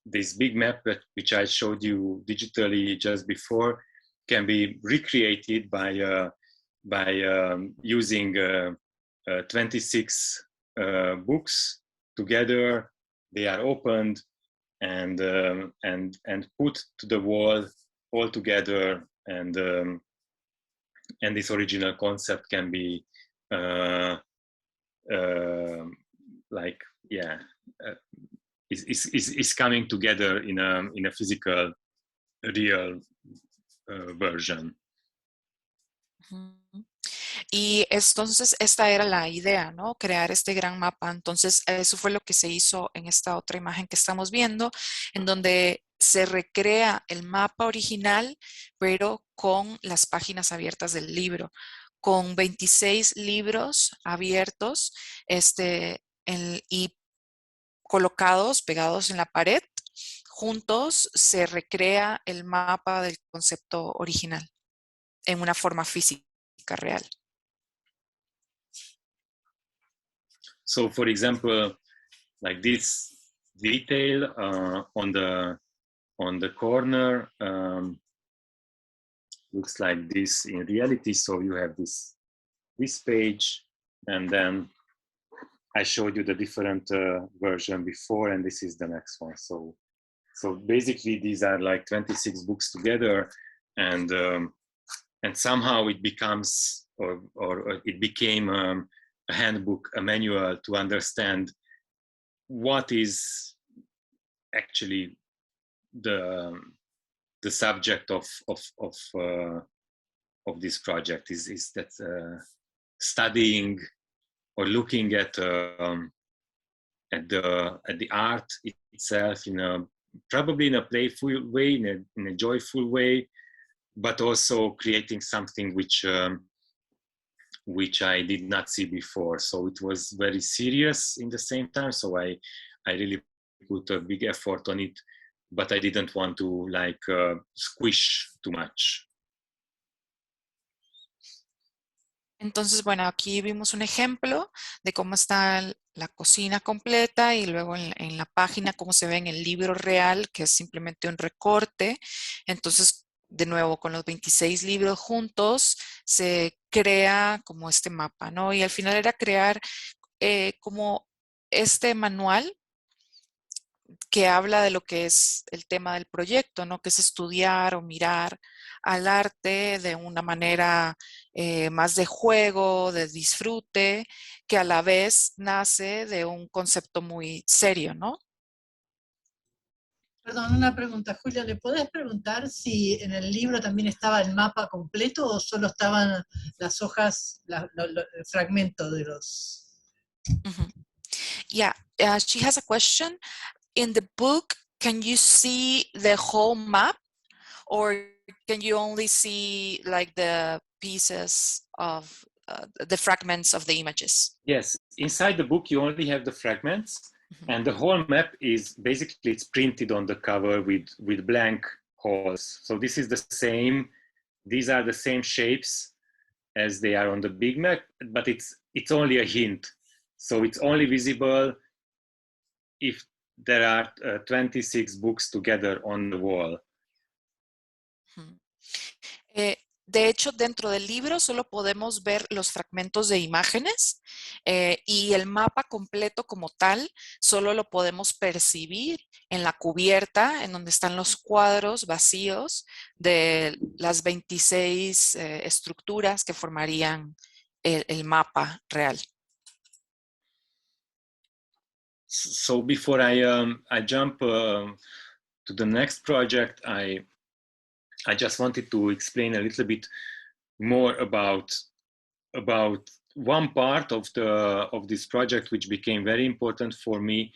this big map which I showed you digitally just before can be recreated by using 26 books together. They are opened and put to the wall all together, and this original concept can be is coming together in a physical, real version. Y entonces esta era la idea, ¿no? Crear este gran mapa. Entonces eso fue lo que se hizo en esta otra imagen que estamos viendo, en donde se recrea el mapa original, pero con las páginas abiertas del libro, con 26 libros abiertos y colocados, pegados en la pared. Juntos se recrea el mapa del concepto original en una forma física real. So, for example, like this detail on the corner looks like this in reality. So you have this page, and then I showed you the different version before, and this is the next one. So basically these are like 26 books together, and somehow it becomes or it became a handbook, a manual to understand what is actually the subject of this project. Is that studying or looking at the art itself probably in a playful way, in a joyful way, but also creating something which which I did not see before. So it was very serious in the same time. So I really put a big effort on it, but I didn't want to like squish too much. Entonces, bueno, aquí vimos un ejemplo de cómo está la cocina completa y luego en la página cómo se ve en el libro real, que es simplemente un recorte. Entonces, de nuevo, con los 26 libros juntos, se crea como este mapa, ¿no? Y al final era crear como este manual que habla de lo que es el tema del proyecto, ¿no? Que es estudiar o mirar al arte de una manera más de juego, de disfrute, que a la vez nace de un concepto muy serio, ¿no? Perdón, una pregunta, Julia, ¿le podés preguntar si en el libro también estaba el mapa completo o solo estaban las hojas, el fragmento de los... Mm-hmm. Yeah, she has a question. In the book, can you see the whole map or can you only see like the pieces of the fragments of the images? Yes, inside the book you only have the fragments. Mm-hmm. And the whole map is basically, it's printed on the cover with blank holes. So this is the same, these are the same shapes as they are on the big map, but it's only a hint. So it's only visible if there are 26 books together on the wall. De hecho, dentro del libro solo podemos ver los fragmentos de imágenes y el mapa completo como tal solo lo podemos percibir en la cubierta, en donde están los cuadros vacíos de las 26 estructuras que formarían el mapa real. So before I jump to the next project, I just wanted to explain a little bit more about one part of this project, which became very important for me,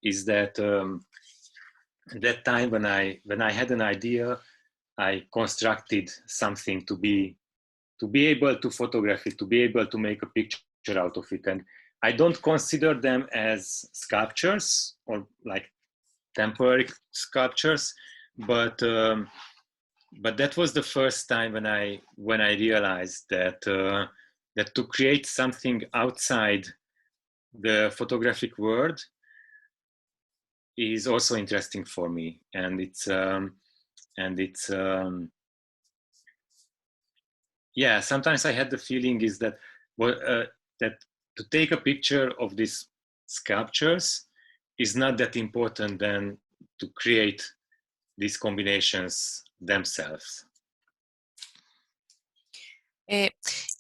is that that time when I had an idea, I constructed something to be able to photograph it, to be able to make a picture out of it. And I don't consider them as sculptures or like temporary sculptures, but that was the first time when I realized that that to create something outside the photographic world is also interesting for me, and it's yeah. Sometimes I had the feeling is that that to take a picture of these sculptures is not that important than to create these combinations themselves.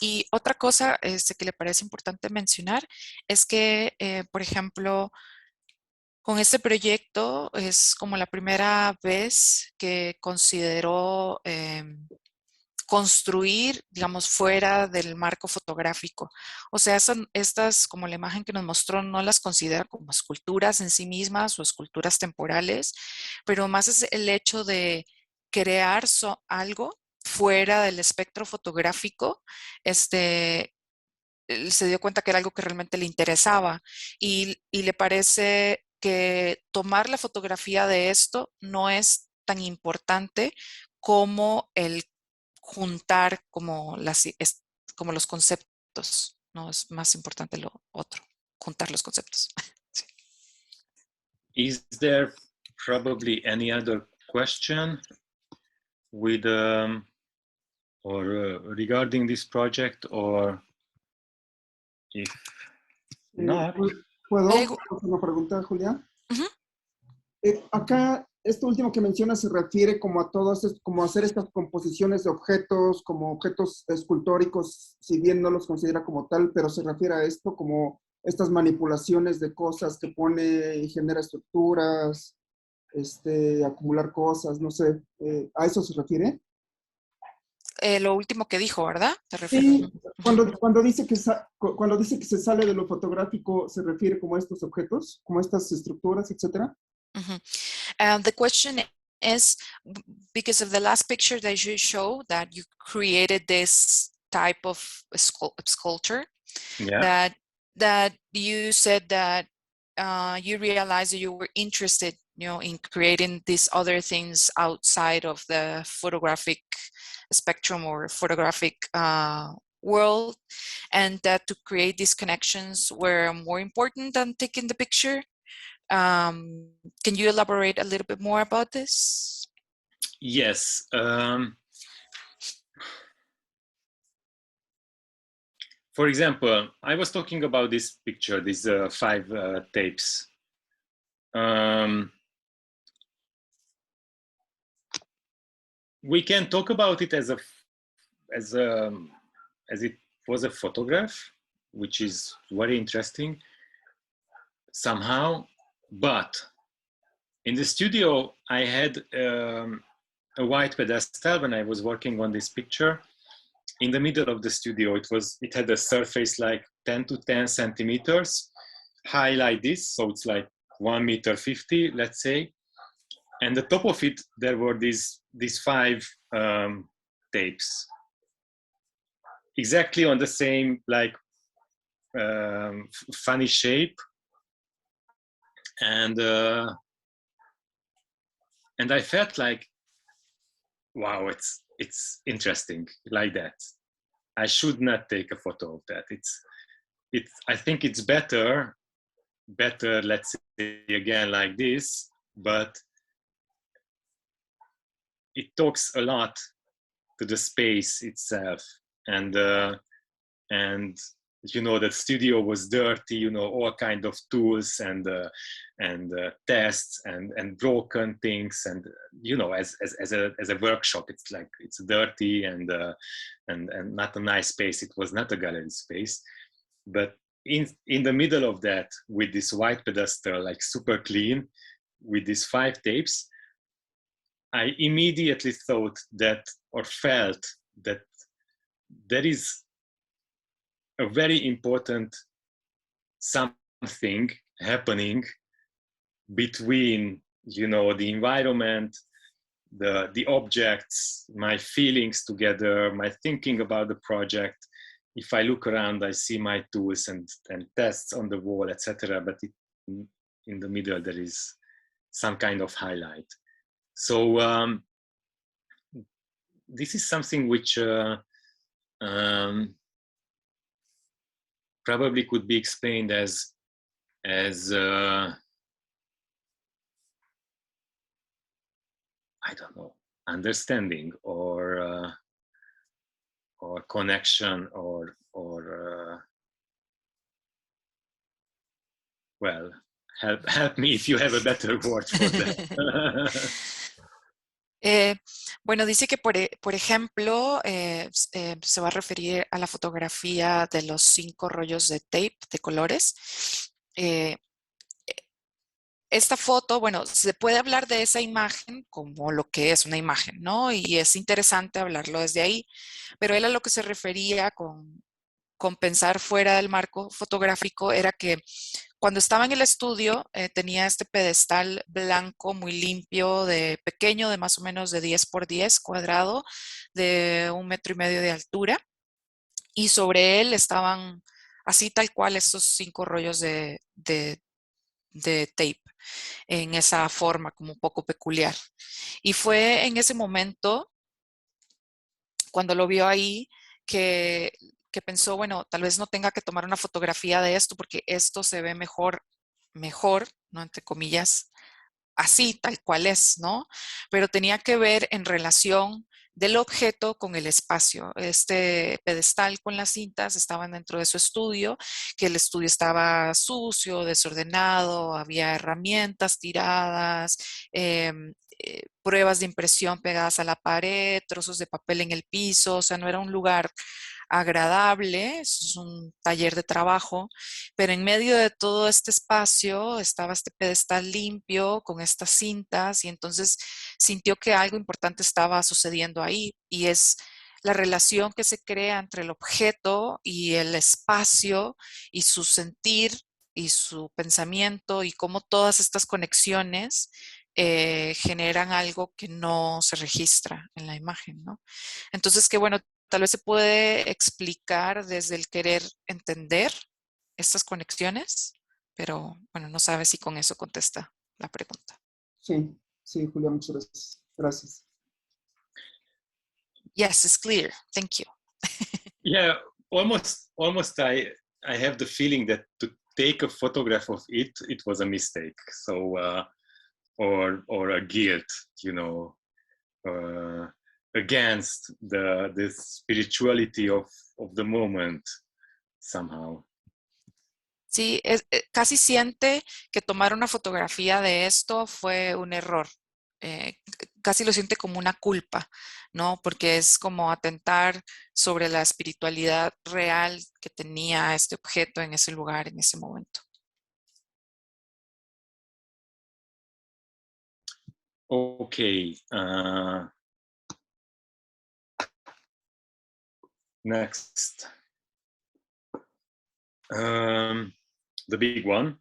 Y otra cosa que le parece importante mencionar es que, por ejemplo, con este proyecto es como la primera vez que consideró construir, digamos, fuera del marco fotográfico. O sea, estas, como la imagen que nos mostró, no las considera como esculturas en sí mismas o esculturas temporales, pero más es el hecho de crear algo fuera del espectro fotográfico, se dio cuenta que era algo que realmente le interesaba y le parece que tomar la fotografía de esto no es tan importante como el juntar como los conceptos, no es más importante lo otro, juntar los conceptos. Sí. Is there probably any other question with regarding this project, or if not? ¿Puedo hacer una pregunta, Julia? Uh-huh. Acá, esto último que menciona se refiere como a todas, como a hacer estas composiciones de objetos, como objetos escultóricos, si bien no los considera como tal, pero se refiere a esto como estas manipulaciones de cosas que pone y genera estructuras, acumular cosas, no sé, ¿a eso se refiere? Lo último que dijo, ¿verdad? Sí, cuando dice que se sale de lo fotográfico, ¿se refiere como a estos objetos, como a estas estructuras, etcétera? Mm-hmm. The question is, because of the last picture that you showed, that you created this type of sculpture. Yeah. That you said that you realized that you were interested, in creating these other things outside of the photographic spectrum or photographic world, and that to create these connections were more important than taking the picture. Can you elaborate a little bit more about this? Yes. For example, I was talking about this picture, these 5 tapes. We can talk about it as it was a photograph, which is very interesting somehow. But in the studio, I had a white pedestal when I was working on this picture. In the middle of the studio, it had a surface like 10 to 10 centimeters high like this, so it's like 1.50 meters, let's say. And the top of it, there were these 5 tapes, exactly on the same like funny shape, and I felt like, wow, it's interesting like that. I should not take a photo of that. I think it's better, let's say again like this, but it talks a lot to the space itself. And the studio was dirty, all kind of tools and tests and broken things, and as a workshop, it's dirty and not a nice space. It was not a gallery space, but in the middle of that, with this white pedestal, like super clean, with these 5 tapes, I immediately thought that, or felt that, there is a very important something happening between, the environment, the objects, my feelings together, my thinking about the project. If I look around, I see my tools and tests on the wall, etc. But in the middle, there is some kind of highlight. So this is something which probably could be explained as I don't know, understanding or connection or well, help me if you have a better word for that. Bueno, dice que por ejemplo, se va a referir a la fotografía de los 5 rollos de tape de colores. Esta foto, bueno, se puede hablar de esa imagen como lo que es una imagen, ¿no? Y es interesante hablarlo desde ahí, pero él a lo que se refería con pensar fuera del marco fotográfico era que cuando estaba en el estudio tenía este pedestal blanco muy limpio, pequeño, de más o menos de 10 por 10 cuadrado, de 1,5 metros de altura, y sobre él estaban así tal cual estos 5 rollos de tape, en esa forma como un poco peculiar. Y fue en ese momento, cuando lo vio ahí, que pensó, bueno, tal vez no tenga que tomar una fotografía de esto porque esto se ve mejor, ¿no? Entre comillas, así, tal cual es, ¿no? Pero tenía que ver en relación del objeto con el espacio. Este pedestal con las cintas estaban dentro de su estudio, que el estudio estaba sucio, desordenado, había herramientas tiradas, pruebas de impresión pegadas a la pared, trozos de papel en el piso, o sea, no era un lugar agradable, es un taller de trabajo, pero en medio de todo este espacio estaba este pedestal limpio con estas cintas y entonces sintió que algo importante estaba sucediendo ahí y es la relación que se crea entre el objeto y el espacio y su sentir y su pensamiento y cómo todas estas conexiones generan algo que no se registra en la imagen, ¿no? Entonces, que bueno, tal vez se puede explicar desde el querer entender estas conexiones, pero bueno, no sabe si con eso contesta la pregunta. Sí, sí, Julia, muchas gracias. Gracias. Yes, it's clear. Thank you. Yeah, almost I have the feeling that to take a photograph of it was a mistake. So or a guilt, you know, against the spirituality of the moment somehow. Sí, casi siente que tomar una fotografía de esto fue un error. Casi lo siente como una culpa, ¿no? Porque es como atentar sobre la espiritualidad real que tenía este objeto en ese lugar, en ese momento. Okay. Next. The big one,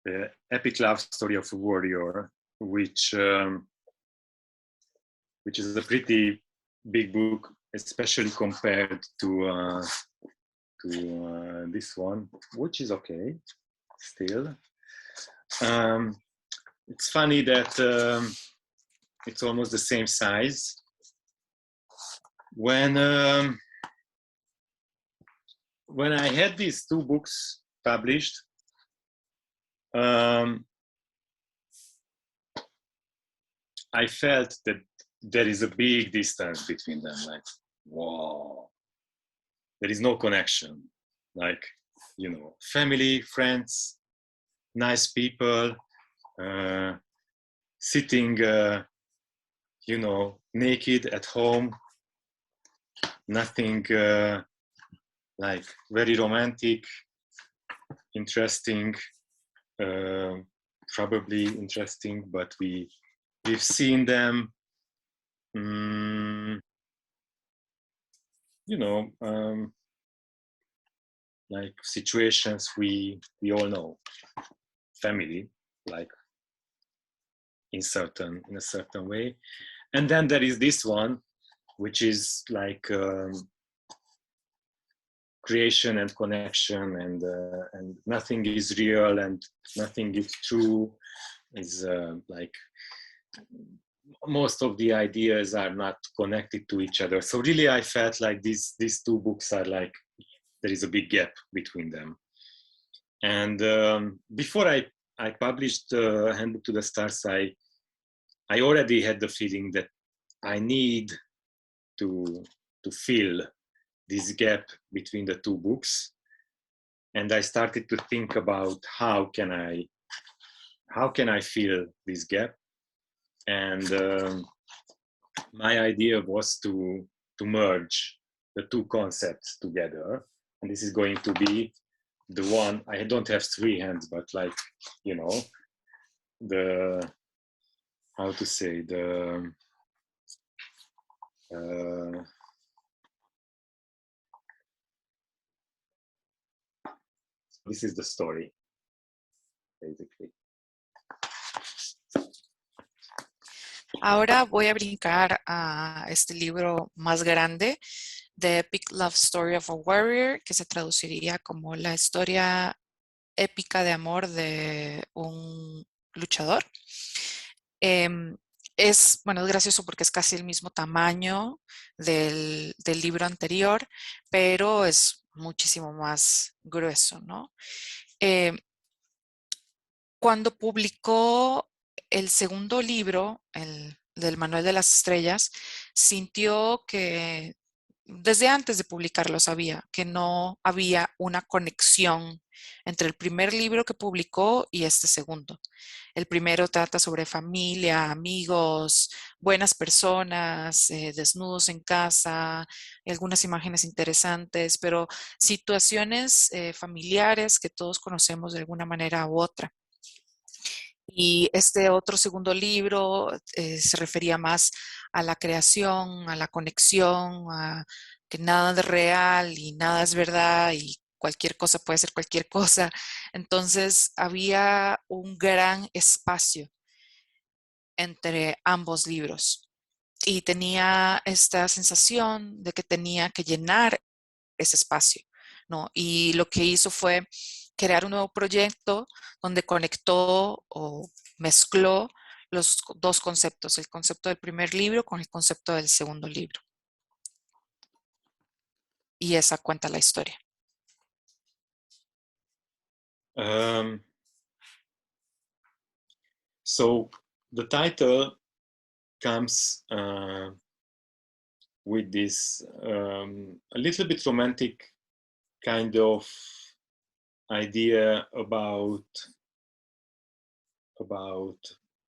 the epic love story of a warrior, which is a pretty big book, especially compared to this one, which is okay still. It's funny that it's almost the same size. When I had these two books published, I felt that there is a big distance between them. Like, wow, there is no connection. Like, you know, family, friends, nice people, sitting, you know, naked at home, nothing like very romantic, interesting, probably interesting, but we've seen them, you know, like situations we all know, family, like in a certain way. And then there is this one, which is like creation and connection, and nothing is real and nothing is true. Is like most of the ideas are not connected to each other. So really, I felt like these two books are like there is a big gap between them. And before I published Handbook to the Stars, I already had the feeling that I need to fill this gap between the two books, and I started to think about how can I fill this gap. And my idea was to merge the two concepts together, and this is going to be the one. I don't have three hands, but like, you know, the how to say the this is the story, basically. Ahora voy a brincar a este libro más grande, The Epic Love Story of a Warrior, que se traduciría como la historia épica de amor de un luchador. Es gracioso porque es casi el mismo tamaño del libro anterior, pero es muchísimo más grueso, ¿no? Cuando publicó el segundo libro, el del Manual de las Estrellas, sintió que desde antes de publicarlo sabía que no había una conexión entre el primer libro que publicó y este segundo. El primero trata sobre familia, amigos, buenas personas, desnudos en casa, algunas imágenes interesantes, pero situaciones familiares que todos conocemos de alguna manera u otra. Y este otro segundo libro se refería más a la creación, a la conexión, a que nada es real y nada es verdad y cualquier cosa puede ser cualquier cosa. Entonces había un gran espacio entre ambos libros. y tenía esta sensación de que tenía que llenar ese espacio, ¿no? Y lo que hizo fue crear un nuevo proyecto donde conectó o mezcló los dos conceptos, el concepto del primer libro con el concepto del segundo libro. Y esa cuenta la historia. So the title comes with this a little bit romantic kind of idea about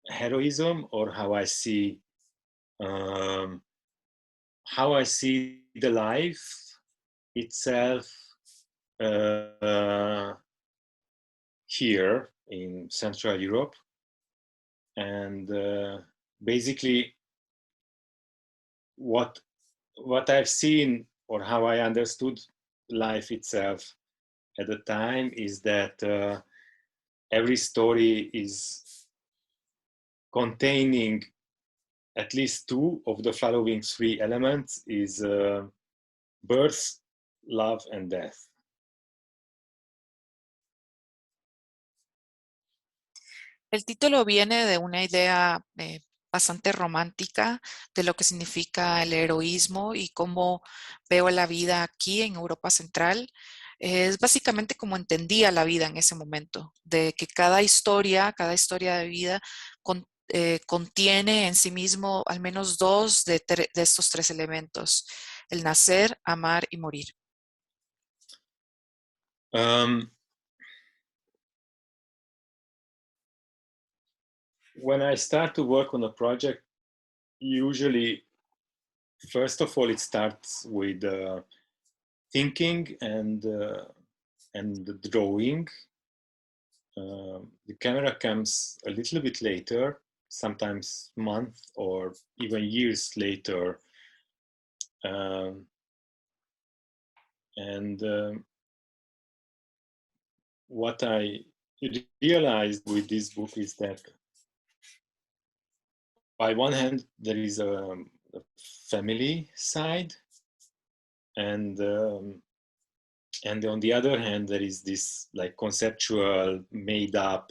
heroism, or how I see the life itself here in Central Europe. And basically what I've seen, or how I understood life itself at the time, is that every story is containing at least two of the following three elements: is birth, love, and death. El título viene de una idea bastante romántica de lo que significa el heroísmo y cómo veo la vida aquí en Europa Central. Es básicamente como entendía la vida en ese momento, de que cada historia de vida contiene en sí mismo al menos dos de estos tres elementos: el nacer, amar y morir. When I start to work on a project, usually, first of all, it starts with thinking and the drawing. The camera comes a little bit later, sometimes months or even years later. What I realized with this book is that, by one hand, there is a family side, and on the other hand, there is this like conceptual, made-up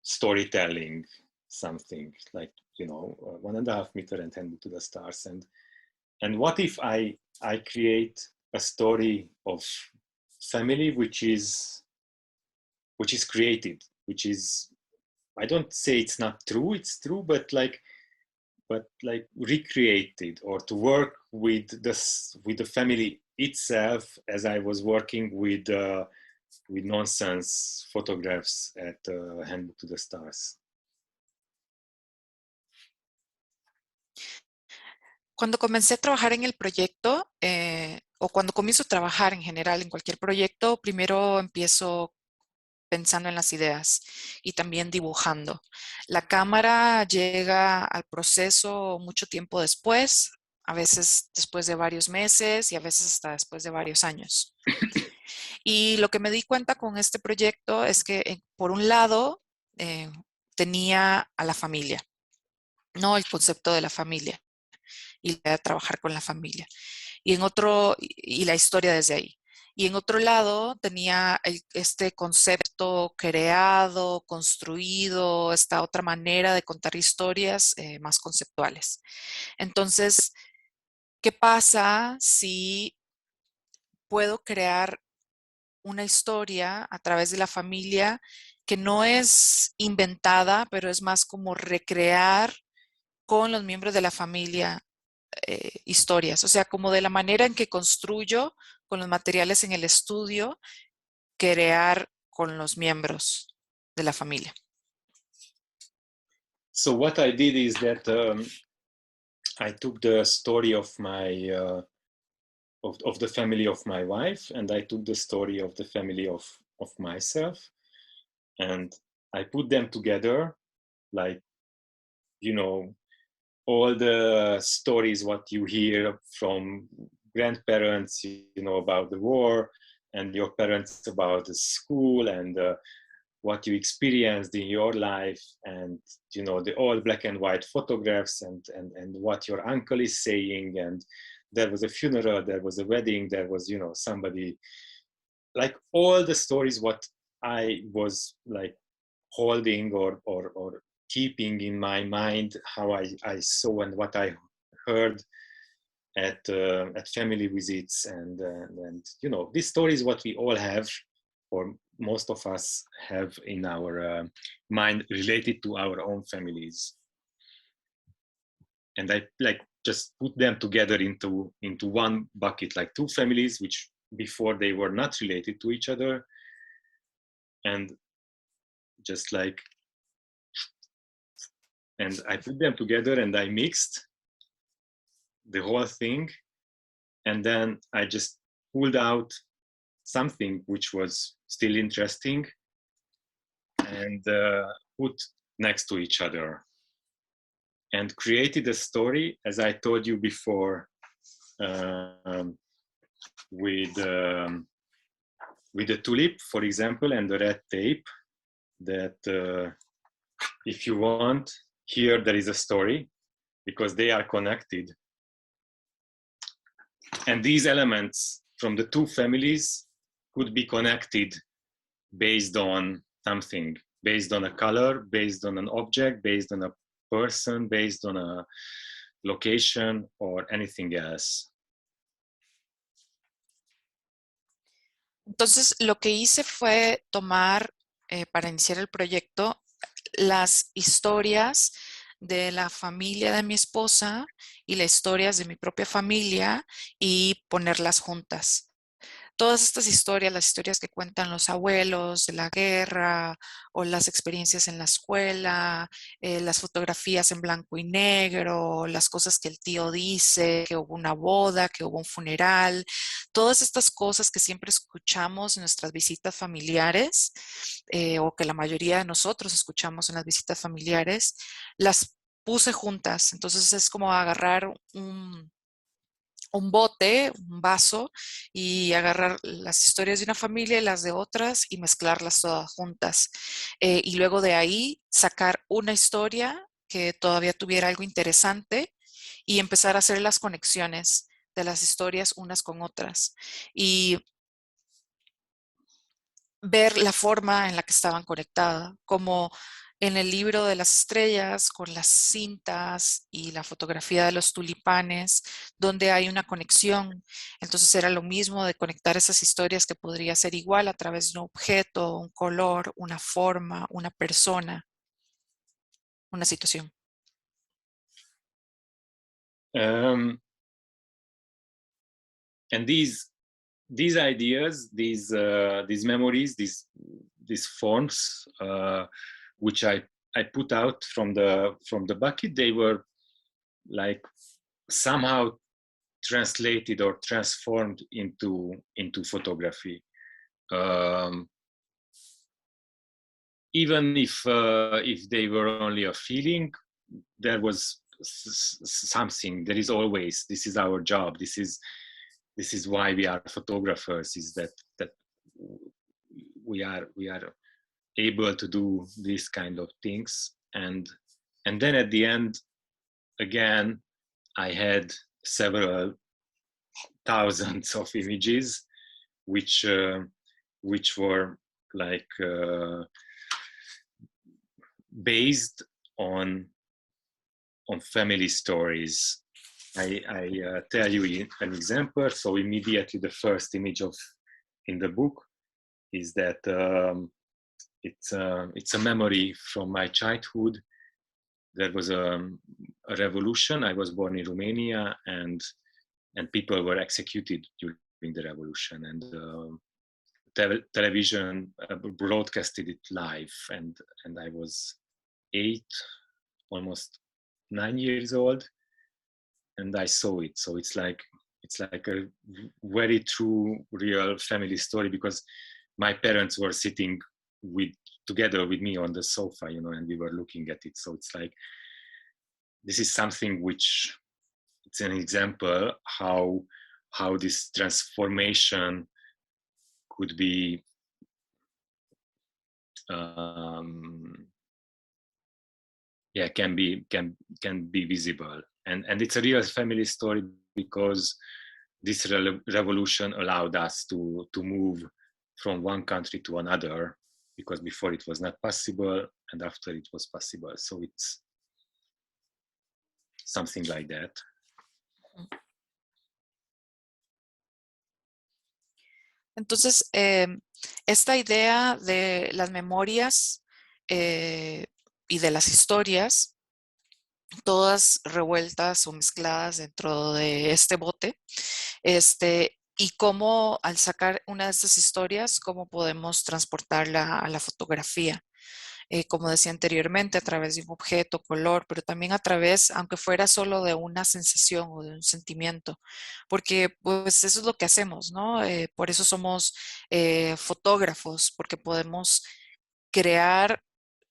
storytelling, something like, 1.5 meter and Handbook to the Stars. And what if I create a story of family which is created, which is, I don't say it's not true, it's true, but like recreated, or to work with the family itself, as I was working with nonsense photographs at Handbook to the Stars. Cuando comencé a trabajar en el proyecto, o cuando comienzo a trabajar en general en cualquier proyecto, primero empiezo pensando en las ideas y también dibujando. La cámara llega al proceso mucho tiempo después, a veces después de varios meses y a veces hasta después de varios años. Y lo que me di cuenta con este proyecto es que, por un lado, tenía a la familia, ¿no? El concepto de la familia y de trabajar con la familia. Y la historia desde ahí. Y en otro lado tenía este concepto creado, construido, esta otra manera de contar historias más conceptuales. Entonces, ¿qué pasa si puedo crear una historia a través de la familia que no es inventada, pero es más como recrear con los miembros de la familia historias? O sea, como de la manera en que construyo con los materiales en el estudio, crear con los miembros de la familia. So what I did is that I took the story of my of the family of my wife, and I took the story of the family of myself, and I put them together, like, all the stories what you hear from grandparents, about the war, and your parents about the school, and what you experienced in your life, and you know, the old black and white photographs, and what your uncle is saying, and there was a funeral, there was a wedding, there was, you know, somebody, like all the stories what I was like holding or keeping in my mind, how I saw and what I heard at family visits, and you know, this story is what we all have, or most of us have in our mind related to our own families. And I like just put them together into one bucket, like two families which before they were not related to each other, and just like, and I put them together and I mixed the whole thing, and then I just pulled out something which was still interesting and put next to each other, and created a story, as I told you before, with the tulip, for example, and the red tape, that if you want, here there is a story, because they are connected. And these elements from the two families could be connected based on something, based on a color, based on an object, based on a person, based on a location, or anything else. Entonces, lo que hice fue tomar, para iniciar el proyecto, las historias de la familia de mi esposa y las historias de mi propia familia y ponerlas juntas. Todas estas historias, las historias que cuentan los abuelos de la guerra o las experiencias en la escuela, las fotografías en blanco y negro, las cosas que el tío dice, que hubo una boda, que hubo un funeral, todas estas cosas que siempre escuchamos en nuestras visitas familiares, o que la mayoría de nosotros escuchamos en las visitas familiares, las puse juntas. Entonces es como agarrar un bote, un vaso, y agarrar las historias de una familia y las de otras y mezclarlas todas juntas. Y luego de ahí sacar una historia que todavía tuviera algo interesante y empezar a hacer las conexiones de las historias unas con otras. Y ver la forma en la que estaban conectadas, como en el libro de las estrellas, con las cintas y la fotografía de los tulipanes, donde hay una conexión. Entonces era lo mismo de conectar esas historias, que podría ser igual a través de un objeto, un color, una forma, una persona, una situación. And these ideas, these memories, these forms, which I put out from the bucket, they were like somehow translated or transformed into photography. Even if they were only a feeling, there was something. There is always. This is our job. This is why we are photographers. Is that we are able to do these kind of things, and then at the end, again, I had several thousands of images, which were like based on family stories. I tell you an example. So immediately the first image in the book is that it's a memory from my childhood. There was a revolution. I was born in Romania, and people were executed during the revolution, and television broadcasted it live, and I was 8, almost 9 years old, and I saw it. So it's like a very true, real family story, because my parents were sitting together with me on the sofa, and we were looking at it. So it's like, this is something which, it's an example how this transformation could be yeah, can be visible, and it's a real family story because this revolution allowed us to move from one country to another, because before it was not possible and after it was possible. So it's something like that. Entonces, esta idea de las memorias y de las historias, todas revueltas o mezcladas dentro de este bote, y cómo al sacar una de estas historias, cómo podemos transportarla a la fotografía. Como decía anteriormente, a través de un objeto, color, pero también a través, aunque fuera solo de una sensación o de un sentimiento, porque pues eso es lo que hacemos, ¿no? Por eso somos fotógrafos, porque podemos crear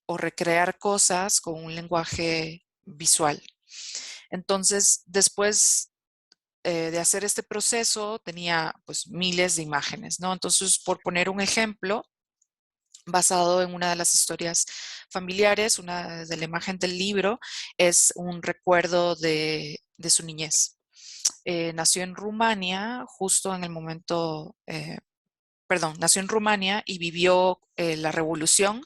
o recrear cosas con un lenguaje visual. Entonces, después de hacer este proceso, tenía pues miles de imágenes, ¿no? Entonces, por poner un ejemplo, basado en una de las historias familiares, una de la imagen del libro, es un recuerdo de su niñez. Nació en Rumania justo en el momento, nació en Rumania y vivió la revolución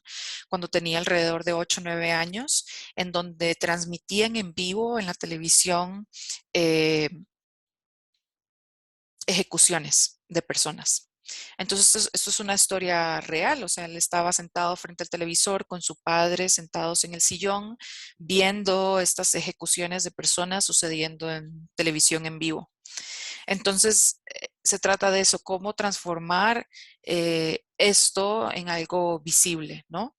cuando tenía alrededor de 8 o 9 años, en donde transmitían en vivo en la televisión ejecuciones de personas. Entonces, esto es una historia real, o sea, él estaba sentado frente al televisor con su padre sentados en el sillón, viendo estas ejecuciones de personas sucediendo en televisión en vivo. Entonces, se trata de eso, cómo transformar esto en algo visible, ¿no?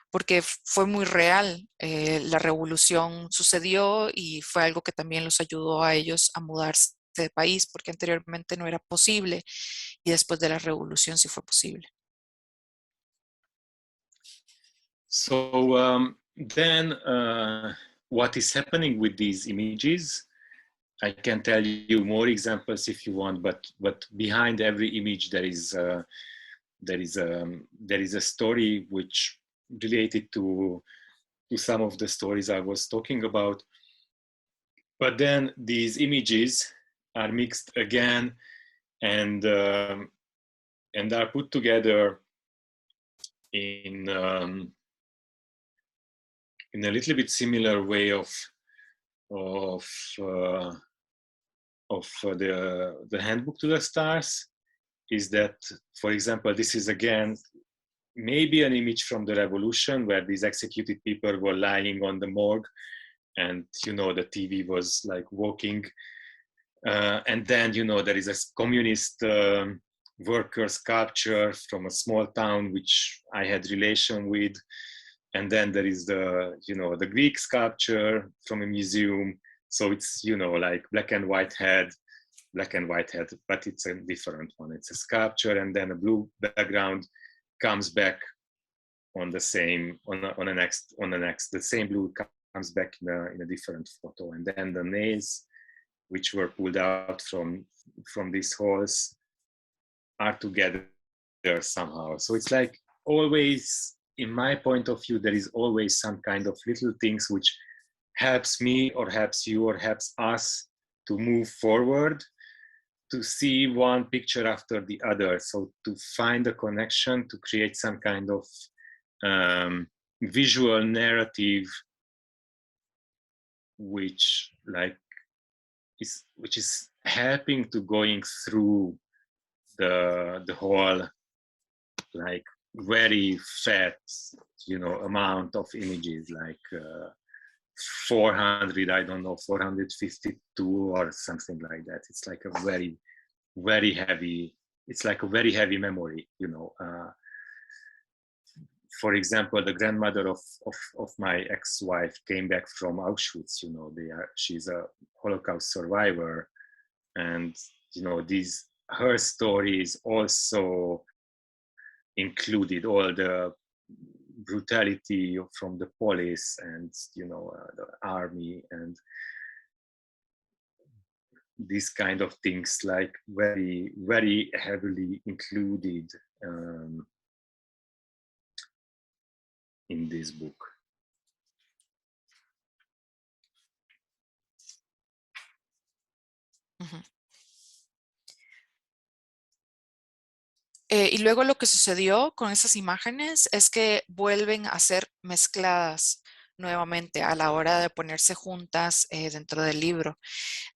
Porque fue muy real, la revolución sucedió y fue algo que también los ayudó a ellos a mudarse de país, porque anteriormente no era posible y después de la revolución sí fue posible. So then what is happening with these images? I can tell you more examples if you want, but behind every image there is a story which related to some of the stories I was talking about. But then these images are mixed again and are put together in a little bit similar way of the handbook to the stars. Is that, for example, this is again maybe an image from the revolution where these executed people were lying on the morgue, and the TV was like walking, and then there is a communist worker sculpture from a small town which I had relation with, and then there is the Greek sculpture from a museum. So it's like black and white head, but it's a different one. It's a sculpture, and then a blue background comes back on the same the same blue comes back in a different photo, and then the nails which were pulled out from these holes are together somehow. So it's like always, in my point of view, there is always some kind of little things which helps me or helps you or helps us to move forward, to see one picture after the other. So to find a connection, to create some kind of visual narrative which is helping to going through the whole like very fat amount of images, like 400, I don't know, 452 or something like that. It's like a very, very heavy, it's like a very heavy memory, for example, the grandmother of my ex-wife came back from Auschwitz. She's a Holocaust survivor, and her story is also included all the brutality from the police and the army and these kind of things, like very, very heavily included in this book. Ujú. Y luego lo que sucedió con esas imágenes es que vuelven a ser mezcladas nuevamente a la hora de ponerse juntas dentro del libro.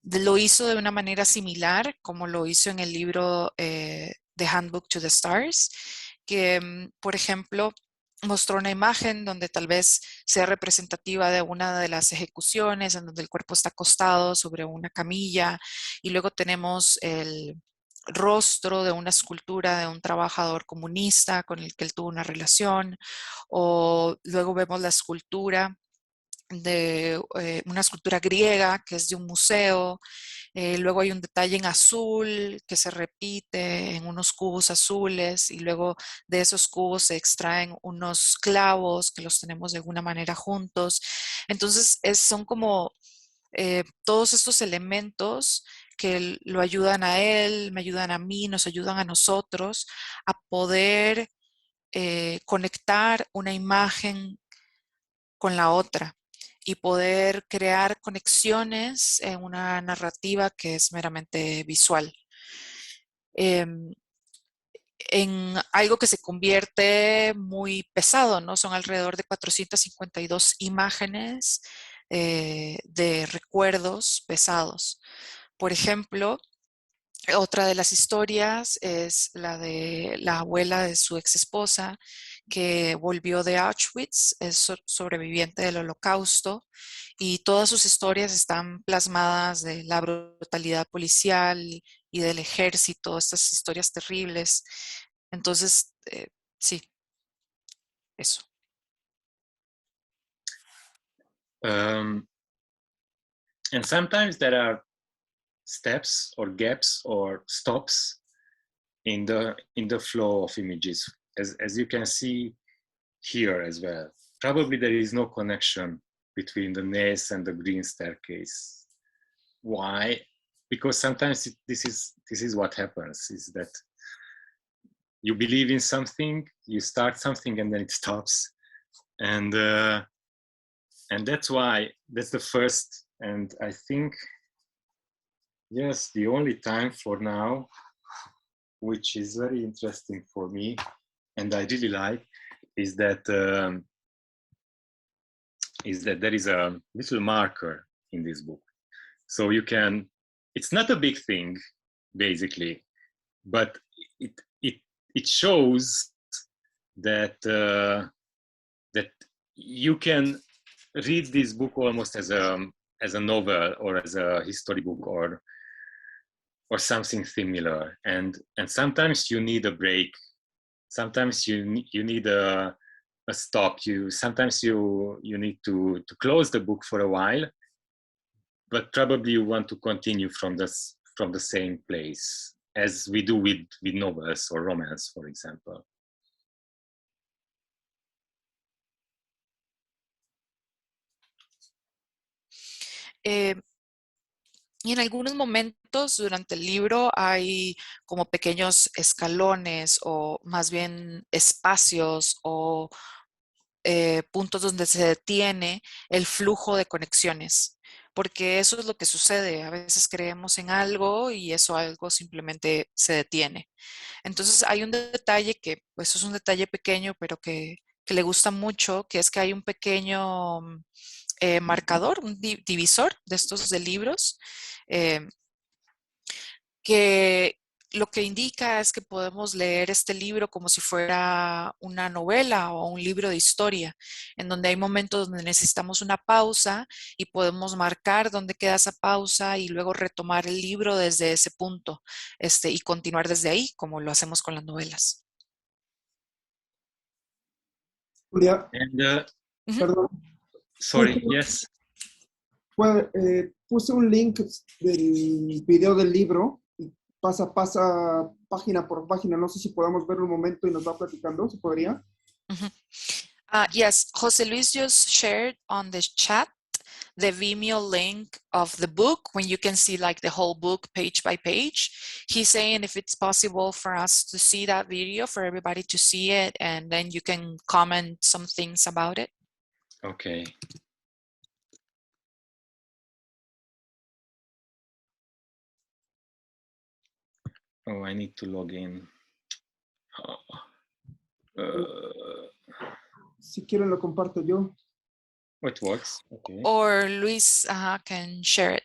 Lo hizo de una manera similar como lo hizo en el libro The Handbook to the Stars, que, por ejemplo, mostró una imagen donde tal vez sea representativa de una de las ejecuciones, en donde el cuerpo está acostado sobre una camilla, y luego tenemos el rostro de una escultura de un trabajador comunista con el que él tuvo una relación, o luego vemos la escultura de una escultura griega que es de un museo. Luego hay un detalle en azul que se repite en unos cubos azules, y luego de esos cubos se extraen unos clavos que los tenemos de alguna manera juntos. Entonces son como todos estos elementos que lo ayudan a él, me ayudan a mí, nos ayudan a nosotros a poder conectar una imagen con la otra y poder crear conexiones en una narrativa que es meramente visual. En algo que se convierte muy pesado, ¿no? Son alrededor de 452 imágenes de recuerdos pesados. Por ejemplo, otra de las historias es la de la abuela de su ex esposa que volvió de Auschwitz, es sobreviviente del Holocausto, y todas sus historias están plasmadas de la brutalidad policial y del ejército, estas historias terribles. Entonces, sí, eso. And sometimes there are steps or gaps or stops in the flow of images, as you can see here as well. Probably there is no connection between the nails and the green staircase. Why? Because sometimes this is what happens, is that you believe in something, you start something, and then it stops, and that's why that's the first, and I think, yes, the only time for now, which is very interesting for me, and I really like, is that there is a little marker in this book. So you can, it's not a big thing, basically, but it shows that that you can read this book almost as a novel or as a history book or something similar, and sometimes you need a break, sometimes you need a stop, sometimes you need to close the book for a while, but probably you want to continue from the same place, as we do with novels or romance, for example. Y en algunos momentos durante el libro hay como pequeños escalones o más bien espacios o puntos donde se detiene el flujo de conexiones, porque eso es lo que sucede. A veces creemos en algo y eso algo simplemente se detiene. Entonces hay un detalle que, pues es un detalle pequeño, pero que le gusta mucho, que es que hay un pequeño marcador, un divisor de estos de libros, que lo que indica es que podemos leer este libro como si fuera una novela o un libro de historia, en donde hay momentos donde necesitamos una pausa y podemos marcar dónde queda esa pausa y luego retomar el libro desde ese punto y continuar desde ahí, como lo hacemos con las novelas. Julia, And, perdón. Sorry, yes. Puse un link del video del libro y pasa página por página. No sé si podamos ver un momento y nos va platicando. ¿Se podría? Yes, José Luis just shared on the chat the Vimeo link of the book when you can see like the whole book page by page. He's saying if it's possible for us to see that video, for everybody to see it, and then you can comment some things about it. Okay. Oh, I need to log in. Si quieren lo comparto yo. It works. Okay. Or Luis can share it.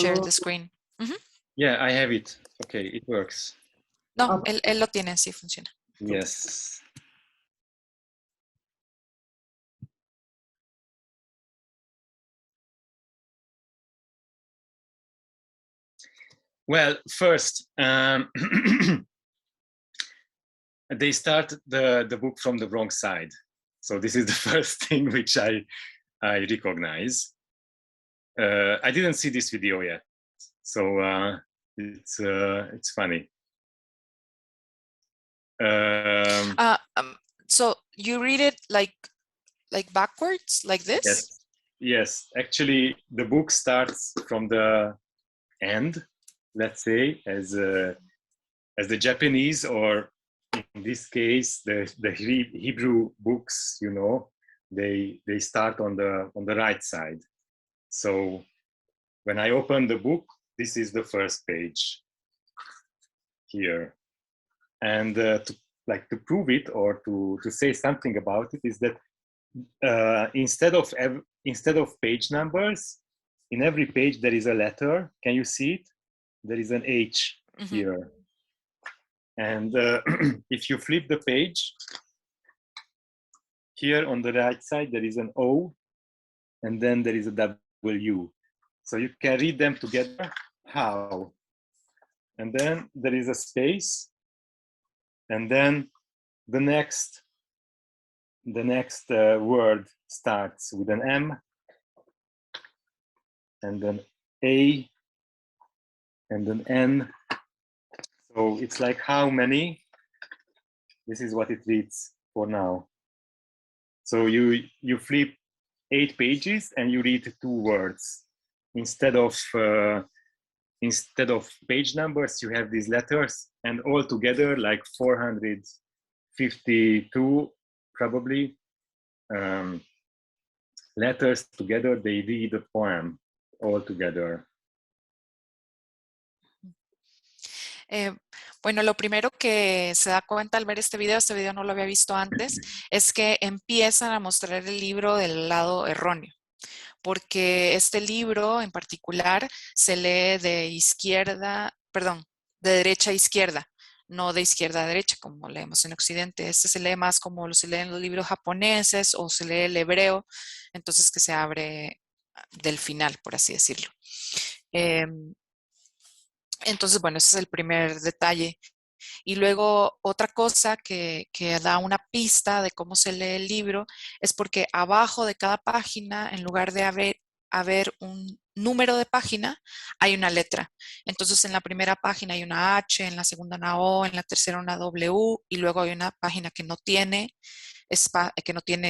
Share the screen. Yeah, I have it. Okay, it works. No, él lo tiene, sí funciona. Yes. Well, first, they start the book from the wrong side. So this is the first thing which I recognize. I didn't see this video yet, so it's funny. So you read it like backwards, like this? Yes. Yes. Actually, the book starts from the end, let's say, as the Japanese, or in this case, the Hebrew books, you know, they start on the right side. So when I open the book, this is the first page here. And to prove it, or to say something about it, is that instead of page numbers, in every page there is a letter. Can you see it? There is an H here. And if you flip the page, here on the right side there is an O, and then there is a W. So you can read them together, how. And then there is a space, and then the next word starts with an M, and then A, and then N. So it's like how many. This is what it reads for now. So you flip 8 pages and you read 2 words. Instead of page numbers, you have these letters, and all together, like 452 probably letters together, they read a poem all together. Bueno, lo primero que se da cuenta al ver este video no lo había visto antes, es que empiezan a mostrar el libro del lado erróneo, porque este libro en particular se lee de derecha a izquierda, no de izquierda a derecha como leemos en Occidente. Este se lee más como se lee en los libros japoneses, o se lee el hebreo, entonces que se abre del final, por así decirlo. Entonces, bueno, ese es el primer detalle. Y luego otra cosa que da una pista de cómo se lee el libro es porque abajo de cada página, en lugar de haber un número de página, hay una letra. Entonces en la primera página hay una H, en la segunda una O, en la tercera una W, y luego hay una página que no tiene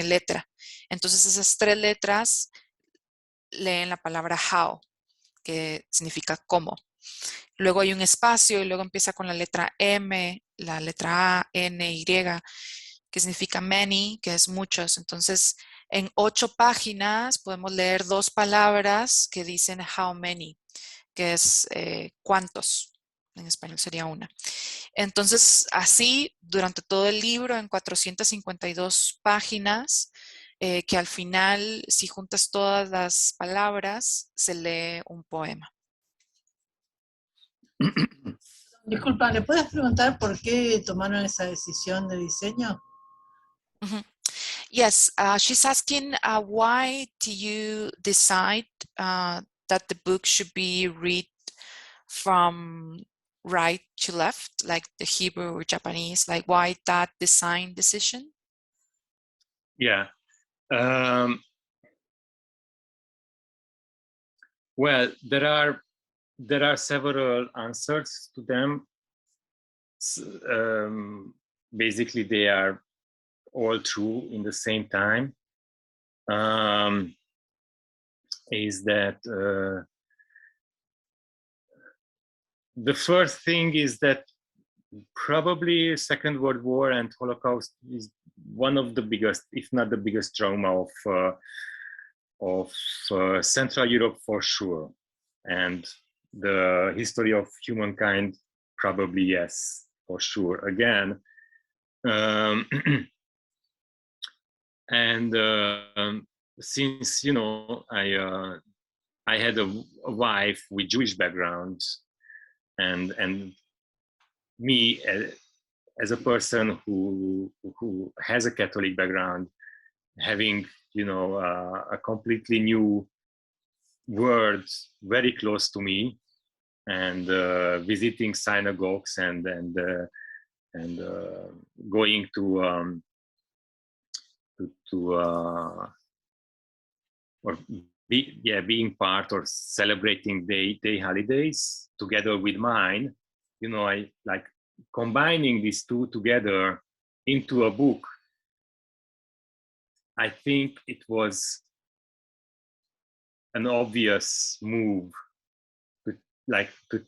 letra. Entonces esas 3 letras leen la palabra how, que significa cómo. Luego hay un espacio y luego empieza con la letra M, la letra A, N, Y, que significa many, que es muchos. Entonces, en 8 páginas podemos leer 2 palabras que dicen how many, que es cuántos. En español sería una. Entonces, así, durante todo el libro, en 452 páginas, que al final, si juntas todas las palabras, se lee un poema. Disculpa, ¿le puedes preguntar por qué tomaron esa decisión de diseño? Yes, she's asking why do you decide that the book should be read from right to left, like the Hebrew or Japanese? Like, why that design decision? Yeah. Well, there are several answers to them. Basically, they are all true in the same time. is that the first thing is that probably Second World War and Holocaust is one of the biggest, if not the biggest, trauma of Central Europe for sure, and the history of humankind probably yes, for sure. Again, and since I had a wife with Jewish background, and me as a person who has a Catholic background, having a completely new world very close to me, and visiting synagogues and going to or being part or celebrating day holidays together with mine. I like combining these two together into a book. I think it was an obvious move to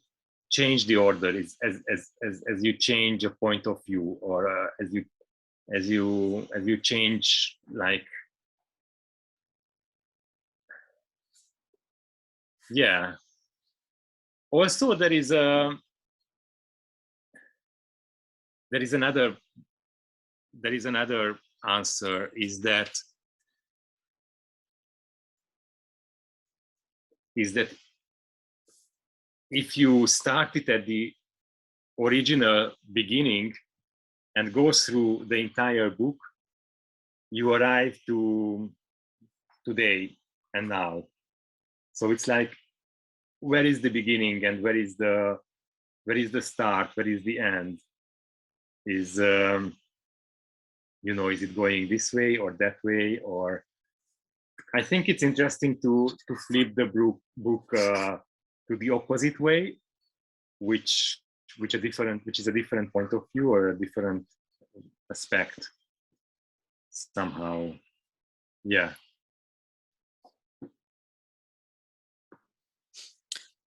change the order as you change a point of view, or as you change, like, yeah. Also, there is another answer, is that if you start it at the original beginning and go through the entire book, you arrive to today and now. So it's like, where is the beginning and where is the start, where is the end? Is is it going this way or that way? Or I think it's interesting to flip the book to the opposite way, which is a different point of view or a different aspect somehow. Yeah.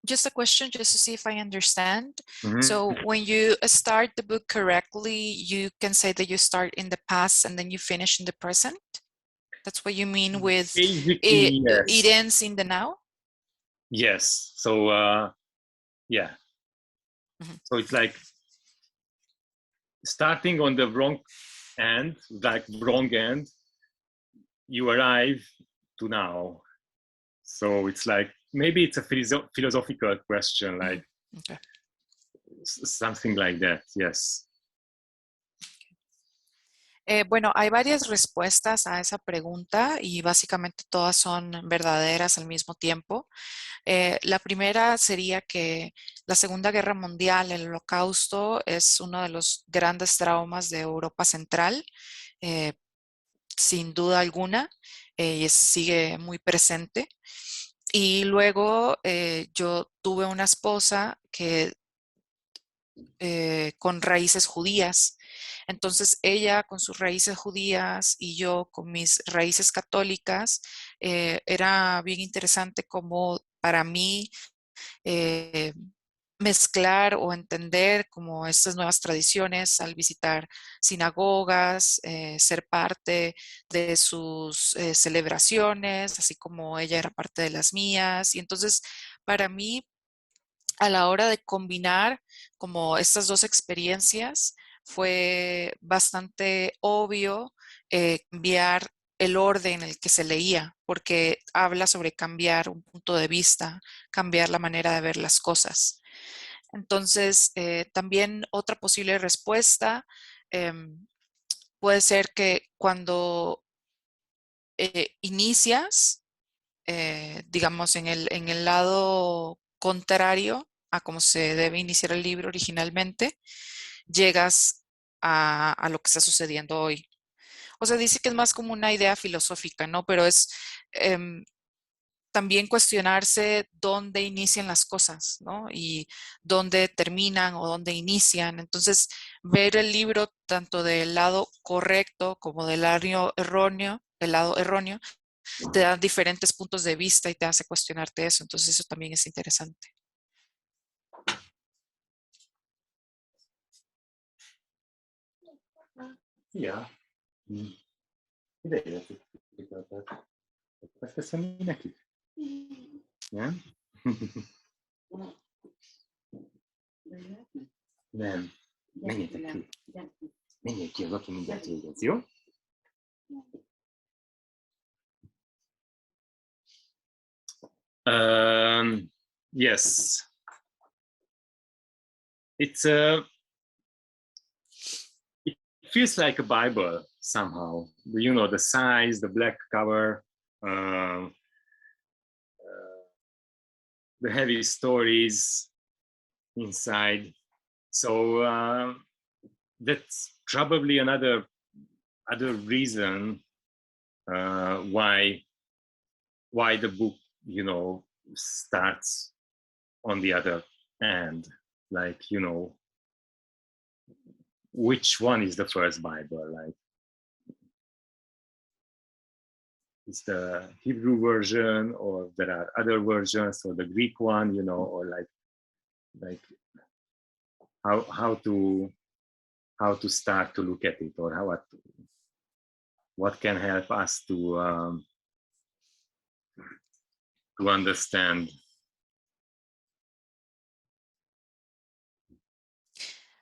Just a question, just to see if I understand. Mm-hmm. So when you start the book correctly, you can say that you start in the past and then you finish in the present? That's what you mean with basically, yes. It ends in the now? Yes. So yeah. Mm-hmm. So it's like starting on the wrong end, you arrive to now. So it's like, maybe it's a philosophical question, like okay. Something like that, yes. Bueno, hay varias respuestas a esa pregunta y básicamente todas son verdaderas al mismo tiempo. La primera sería que la Segunda Guerra Mundial, el Holocausto, es uno de los grandes traumas de Europa Central, sin duda alguna, y sigue muy presente. Y luego yo tuve una esposa que con raíces judías. Entonces ella con sus raíces judías y yo con mis raíces católicas, era bien interesante como para mí mezclar o entender como estas nuevas tradiciones al visitar sinagogas, ser parte de sus celebraciones, así como ella era parte de las mías. Y entonces para mí, a la hora de combinar como estas dos experiencias, fue bastante obvio cambiar el orden en el que se leía, porque habla sobre cambiar un punto de vista, cambiar la manera de ver las cosas. Entonces, también otra posible respuesta puede ser que cuando inicias, digamos, en el lado contrario a cómo se debe iniciar el libro originalmente, llegas a lo que está sucediendo hoy. O sea, dice que es más como una idea filosófica, ¿no? Pero es también cuestionarse dónde inician las cosas, ¿no? Y dónde terminan o dónde inician. Entonces, ver el libro tanto del lado correcto como del lado erróneo, te da diferentes puntos de vista y te hace cuestionarte eso. Entonces eso también es interesante. Ja. Ideje, ezt teszem nekik. Nem? Nem. Menjetek ki. Menjél ki, az aki mindjárt végez, jó? Yes. It feels like a Bible somehow. You know, the size, the black cover, the heavy stories inside. So that's probably another reason why the book, you know, starts on the other end. Like, you know, which one is the first Bible? Like, is the Hebrew version, or there are other versions, or the Greek one, you know, or like how to start to look at it, or what can help us to understand.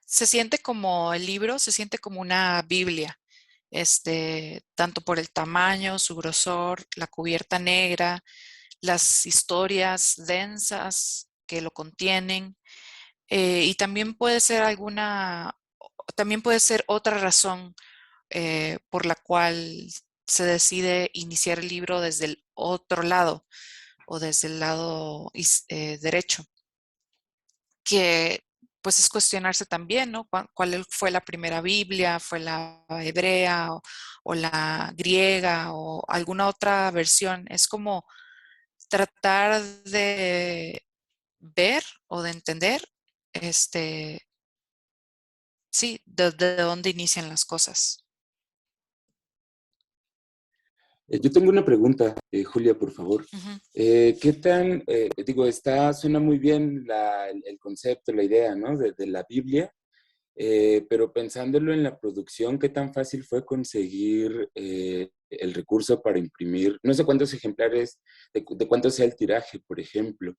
Se siente como el libro, se siente como una Biblia, tanto por el tamaño, su grosor, la cubierta negra, las historias densas que lo contienen, y también puede ser otra razón por la cual se decide iniciar el libro desde el otro lado o desde el lado derecho, que pues es cuestionarse también, ¿no? ¿Cuál fue la primera Biblia? ¿Fue la hebrea o la griega o alguna otra versión? Es como tratar de ver o de entender, sí, de dónde inician las cosas. Yo tengo una pregunta, Julia, por favor. ¿Qué tan, suena muy bien el concepto, la idea, ¿no? de la Biblia, pero pensándolo en la producción, ¿qué tan fácil fue conseguir el recurso para imprimir? No sé cuántos ejemplares, de cuánto sea el tiraje, por ejemplo.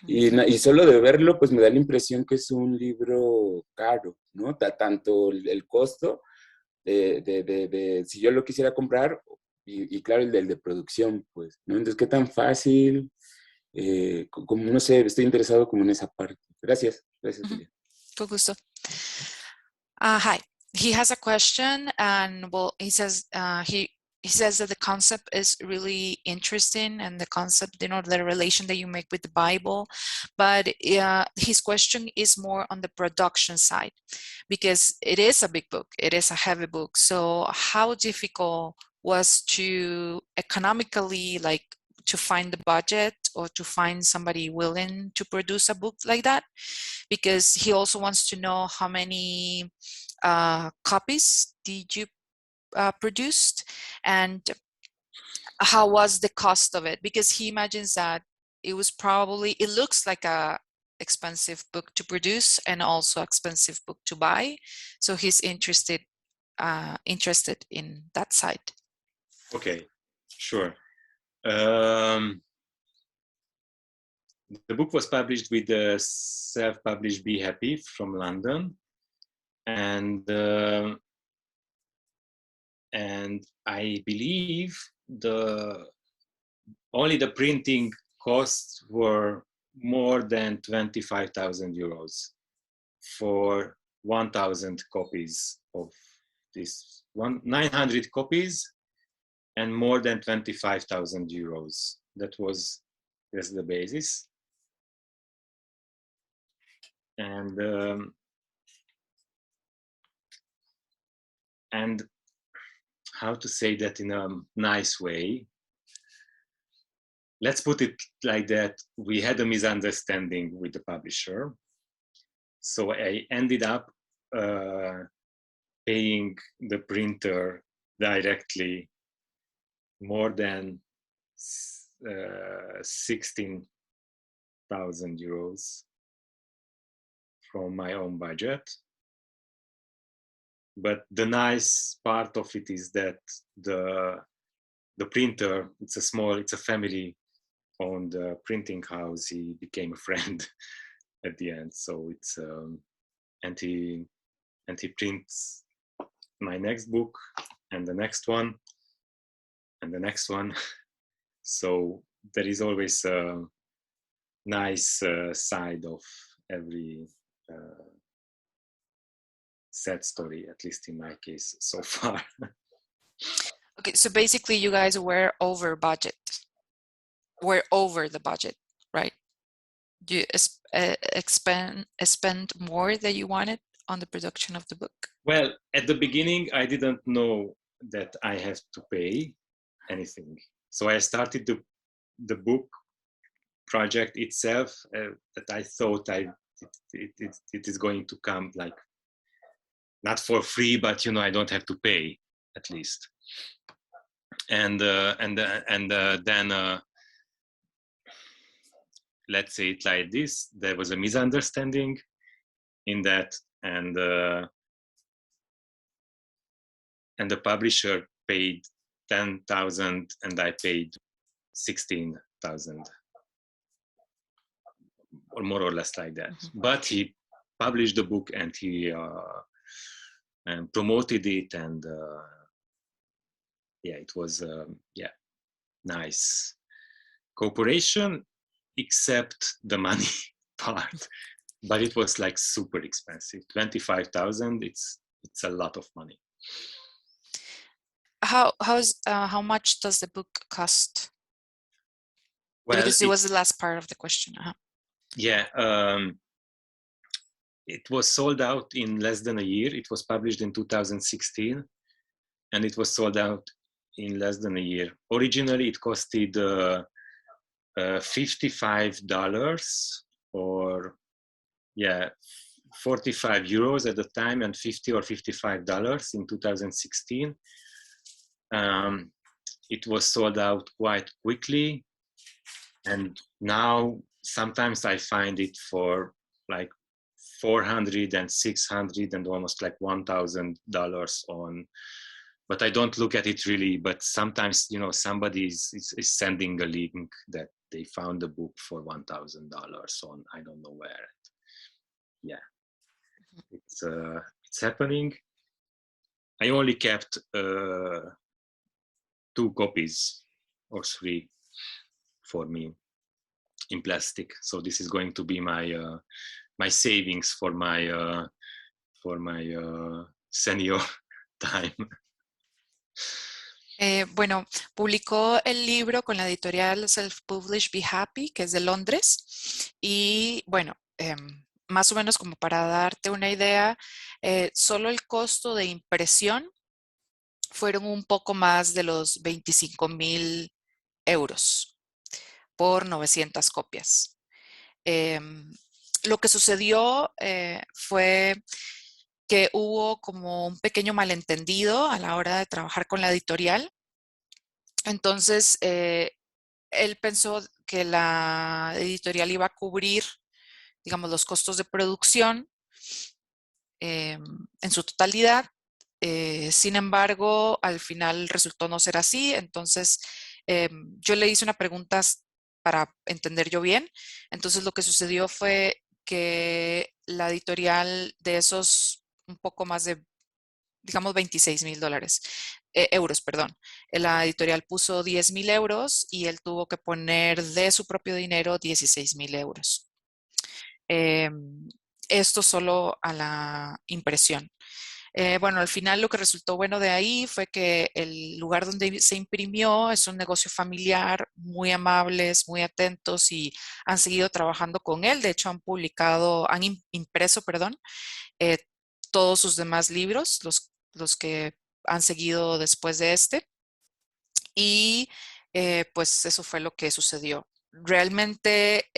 Y solo de verlo, pues me da la impresión que es un libro caro, ¿no? Tanto el costo si yo lo quisiera comprar, y claro, el de producción, pues, ¿no? Entonces, ¿qué tan fácil? Como, no sé, estoy interesado como en esa parte. Gracias, Julia. Con gusto. Hi, he has a question, and well, he says he says that the concept is really interesting, and the concept, you know, the relation that you make with the Bible, but his question is more on the production side, because it is a big book, it is a heavy book. So how difficult was to economically, like, to find the budget or to find somebody willing to produce a book like that? Because he also wants to know how many copies did you produced, and how was the cost of it? Because he imagines that it looks like a expensive book to produce and also expensive book to buy. So he's interested in that side. Okay, sure. The book was published with the self-published Be Happy from London, and I believe only the printing costs were more than 25,000 euros for 1,000 copies of this 900 copies, and more than 25,000 euros. That's the basis. And how to say that in a nice way? Let's put it like that. We had a misunderstanding with the publisher. So I ended up paying the printer directly more than 16,000 euros from my own budget. But the nice part of it is that the printer, it's a family-owned printing house. He became a friend at the end. So it's and he prints my next book and the next one and the next one. So there is always a nice side of every sad story, at least in my case so far. Okay, so basically you guys were over budget. Were over the budget, right? You spend more than you wanted on the production of the book? Well, at the beginning, I didn't know that I have to pay anything. So I started the book project itself that I thought it is going to come like not for free, but I don't have to pay at least. And then let's say it like this: there was a misunderstanding in that, and the publisher paid 10,000 and I paid 16,000, or more or less like that. Mm-hmm. But he published the book and he and promoted it, and yeah, it was nice cooperation, except the money part. But it was like super expensive. 25,000. It's a lot of money. How much does the book cost? Well, because it was the last part of the question. Yeah, it was sold out in less than a year. It was published in 2016, and it was sold out in less than a year. Originally, it costed $55 or 45 euros at the time, and $50 or $55 in 2016. It was sold out quite quickly, and now sometimes I find it for like $400 and $600 and almost like $1,000 on, but I don't look at it really. But sometimes somebody is sending a link that they found a book for $1,000 on I don't know where. Yeah, it's happening. I only kept 2 copies or 3 for me in plastic. So this is going to be my my savings for my senior time. Bueno, publicó el libro con la editorial Self-Published Be Happy, que es de Londres. Y bueno, más o menos como para darte una idea, solo el costo de impresión fueron un poco más de los 25,000 euros por 900 copias. Lo que sucedió fue que hubo como un pequeño malentendido a la hora de trabajar con la editorial. Entonces, él pensó que la editorial iba a cubrir, digamos, los costos de producción en su totalidad. Sin embargo, al final resultó no ser así. Entonces, yo le hice una pregunta para entender yo bien. Entonces, lo que sucedió fue que la editorial de esos un poco más de, digamos, 26,000 euros, perdón. La editorial puso 10,000 euros y él tuvo que poner de su propio dinero 16,000 euros. Esto solo a la impresión. Bueno, al final lo que resultó bueno de ahí fue que el lugar donde se imprimió es un negocio familiar, muy amables, muy atentos, y han seguido trabajando con él. De hecho, han impreso, perdón, todos sus demás libros, los que han seguido después de este. Y pues eso fue lo que sucedió. Realmente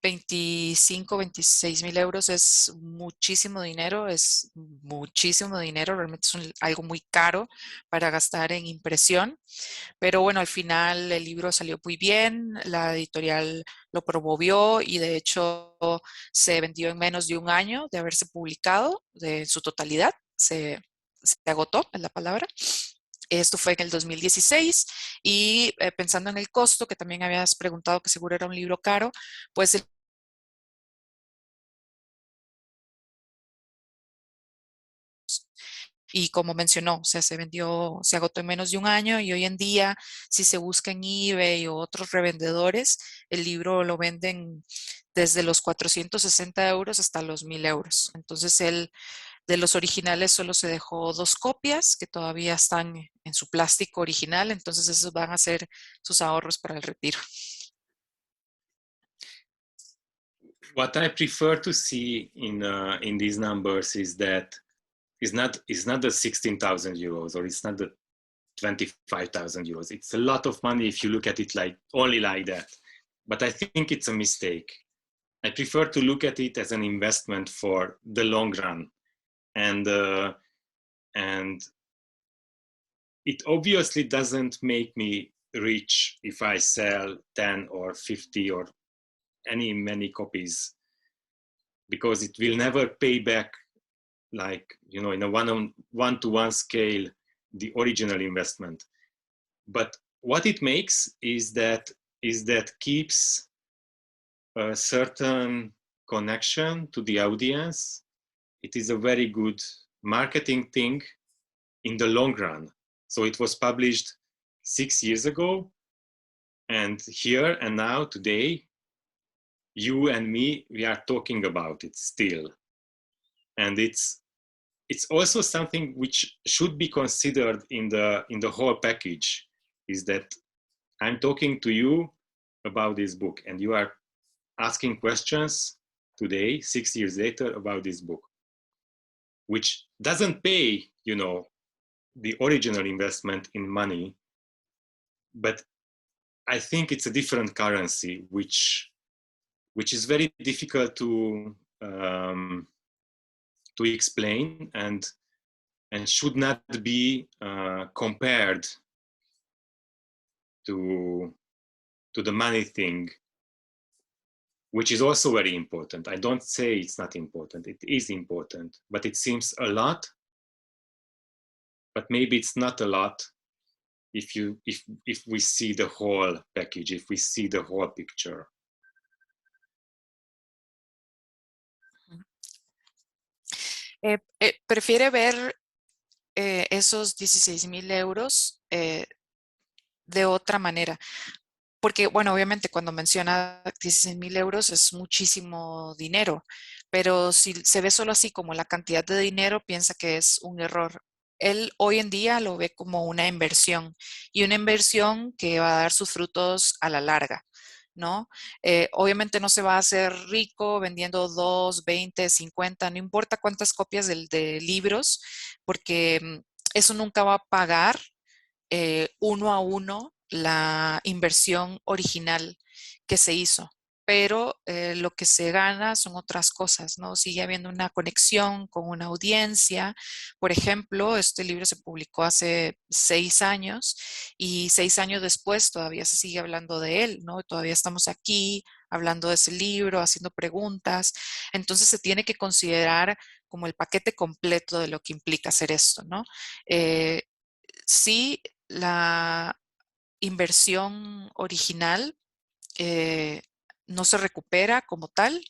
25, 26 mil euros es muchísimo dinero, realmente es algo muy caro para gastar en impresión, pero bueno, al final el libro salió muy bien, la editorial lo promovió y de hecho se vendió en menos de un año de haberse publicado, de su totalidad, se agotó, es la palabra. Esto fue en el 2016 y pensando en el costo, que también habías preguntado que seguro era un libro caro, pues y como mencionó, o sea, se agotó en menos de un año y hoy en día, si se busca en eBay o otros revendedores, el libro lo venden desde los 460 euros hasta los 1000 euros. Entonces, de los originales solo se dejó 2 copias que todavía están en su plástico original, entonces esos van a ser sus ahorros para el retiro. What I prefer to see in these numbers is that it's not the 16,000 euros or it's not the 25,000 euros. It's a lot of money if you look at it like only like that. But I think it's a mistake. I prefer to look at it as an investment for the long run, and it obviously doesn't make me rich if I sell 10 or 50 or many copies, because it will never pay back, like, you know, in a one-to-one scale, the original investment. But what it makes is that keeps a certain connection to the audience. It is a very good marketing thing in the long run. So it was published 6 years ago, and here and now today, you and me, we are talking about it still. And it's also something which should be considered in the whole package, is that I'm talking to you about this book and you are asking questions today, 6 years later, about this book, which doesn't pay, you know, the original investment in money, but I think it's a different currency, which is very difficult to explain and should not be compared to the money thing, which is also very important. I don't say it's not important. It is important, but it seems a lot. But maybe it's not a lot if we see the whole package, if we see the whole picture. Prefiere ver esos 16,000 euros de otra manera. Porque, bueno, obviamente cuando menciona 16,000 euros es muchísimo dinero, pero si se ve solo así como la cantidad de dinero, piensa que es un error. Él hoy en día lo ve como una inversión y una inversión que va a dar sus frutos a la larga, ¿no? Obviamente no se va a hacer rico vendiendo 2, 20, 50, no importa cuántas copias de libros, porque eso nunca va a pagar uno a uno la inversión original que se hizo. Pero lo que se gana son otras cosas, ¿no? Sigue habiendo una conexión con una audiencia. Por ejemplo, este libro se publicó hace 6 años y 6 años después todavía se sigue hablando de él, ¿no? Todavía estamos aquí hablando de ese libro, haciendo preguntas. Entonces se tiene que considerar como el paquete completo de lo que implica hacer esto, ¿no? Sí, la inversión original no se recupera como tal,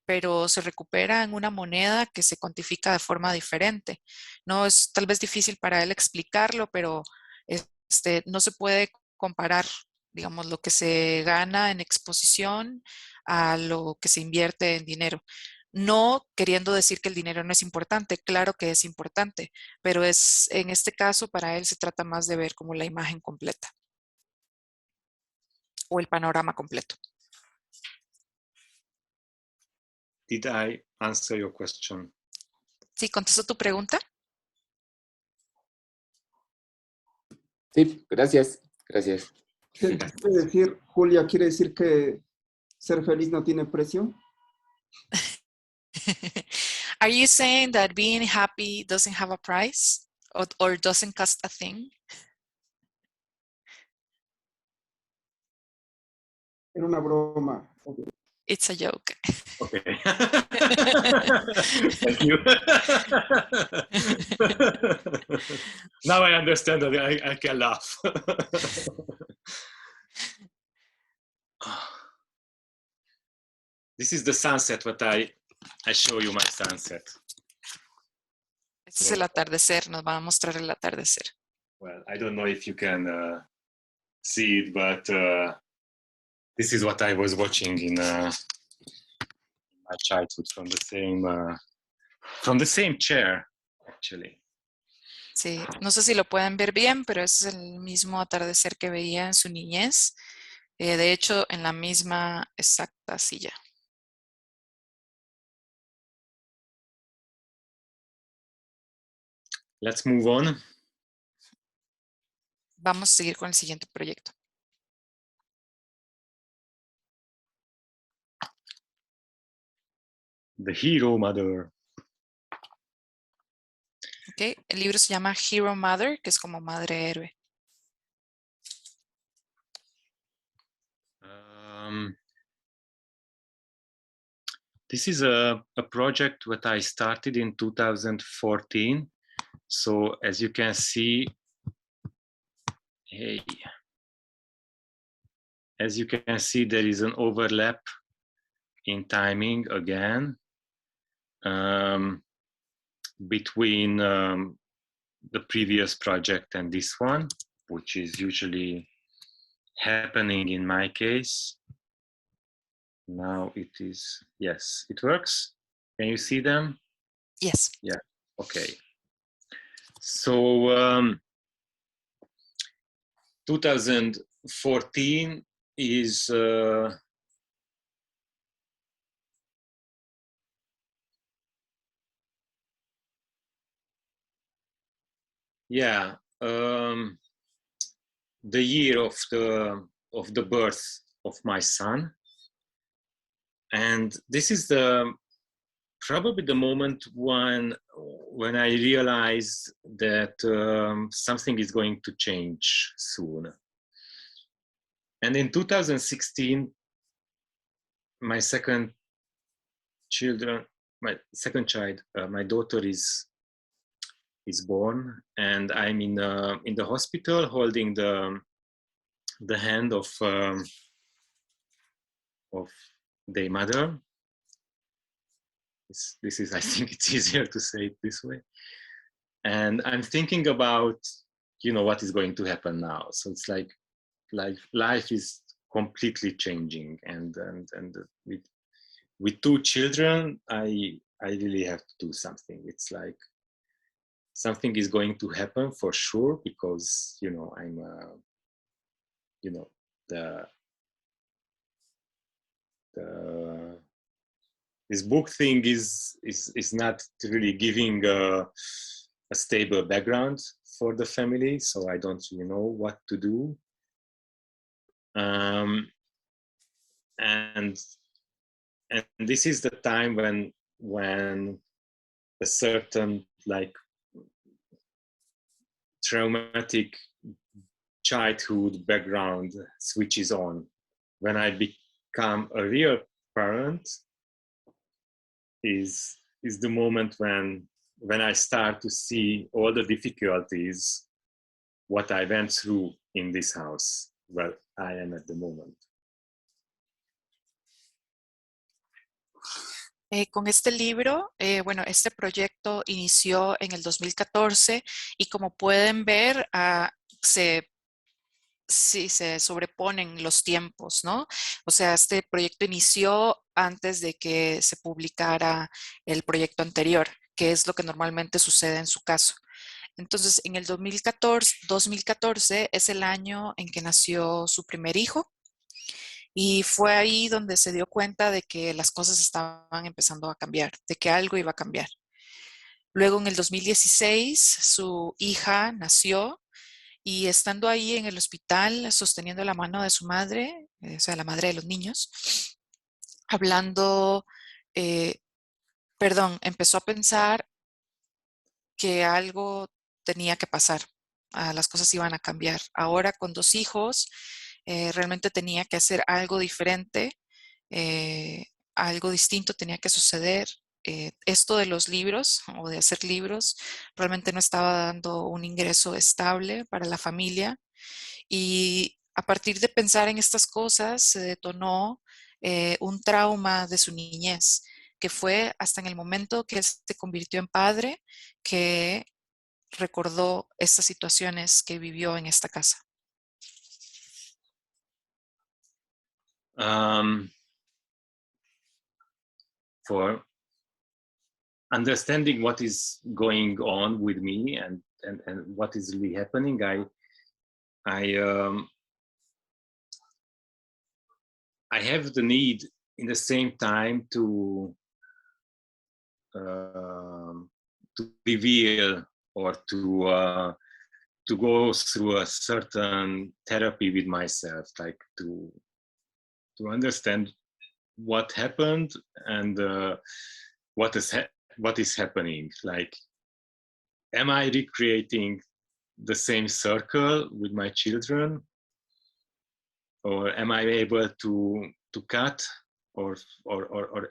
pero se recupera en una moneda que se cuantifica de forma diferente. No es tal vez difícil para él explicarlo, pero no se puede comparar, digamos, lo que se gana en exposición a lo que se invierte en dinero. No queriendo decir que el dinero no es importante, claro que es importante, pero en este caso para él se trata más de ver como la imagen completa o el panorama completo. Did I answer your question? ¿Sí contestó tu pregunta? Sí, gracias. Gracias. Quiere decir, Julia, quiere decir que ser feliz no tiene precio. Are you saying that being happy doesn't have a price or doesn't cost a thing? Era una broma. Okay. It's a joke. Okay. Thank you. Now I understand that I can laugh. This is the sunset, what I show you my sunset. Este es el atardecer, nos va a mostrar el atardecer. Well, I don't know if you can see it, but this is what I was watching in my childhood from the same chair, actually. Sí, no sé si lo pueden ver bien, pero es el mismo atardecer que veía en su niñez. De hecho, en la misma exacta silla. Let's move on. Vamos a seguir con el siguiente proyecto. The Hero Mother. Okay. El libro se llama Hero Mother, que es como madre héroe. This is a project that I started in 2014. So as you can see, as you can see, there is an overlap in timing again between the previous project and this one, which is usually happening in my case. Now it is, yes, it works. Can you see them? Yes. Yeah, okay. So 2014 is yeah, the year of the birth of my son, and this is probably the moment when I realized that something is going to change soon. And in 2016, my second child, my daughter is born, and I'm in the hospital holding the hand of their mother. This is, I think it's easier to say it this way. And I'm thinking about, what is going to happen now. So it's like life is completely changing, and with two children, I really have to do something. It's like something is going to happen for sure, because I'm this book thing is not really giving a stable background for the family, so I don't really know what to do. And this is the time when a certain traumatic childhood background switches on. When I become a real parent is the moment when I start to see all the difficulties what I went through in this house where I am at the moment. Con este libro, bueno, este proyecto inició en el 2014 y como pueden ver, se sobreponen los tiempos, ¿no? O sea, este proyecto inició antes de que se publicara el proyecto anterior, que es lo que normalmente sucede en su caso. Entonces, en el 2014 es el año en que nació su primer hijo. Y fue ahí donde se dio cuenta de que las cosas estaban empezando a cambiar, de que algo iba a cambiar. Luego en el 2016 su hija nació y estando ahí en el hospital sosteniendo la mano de su madre, o sea, la madre de los niños, hablando, empezó a pensar que algo tenía que pasar, las cosas iban a cambiar. Ahora con 2 hijos, realmente tenía que hacer algo diferente, algo distinto tenía que suceder. Esto de los libros o de hacer libros realmente no estaba dando un ingreso estable para la familia y a partir de pensar en estas cosas se detonó un trauma de su niñez, que fue hasta en el momento que él se convirtió en padre, que recordó estas situaciones que vivió en esta casa. For understanding what is going on with me and what is really happening, I have the need in the same time to reveal or to go through a certain therapy with myself, like to understand what happened and what is happening. Like, am I recreating the same circle with my children, or am I able to cut or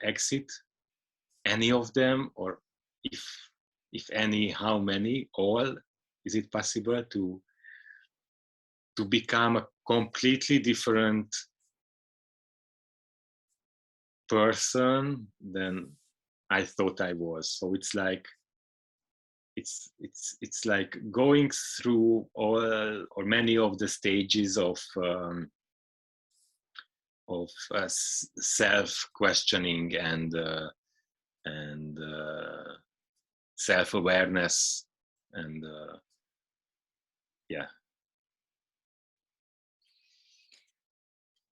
exit any of them, or if any, how many, all? Is it possible to become a completely different person than I thought I was? So it's like it's like going through all or many of the stages of self-questioning and self-awareness and yeah.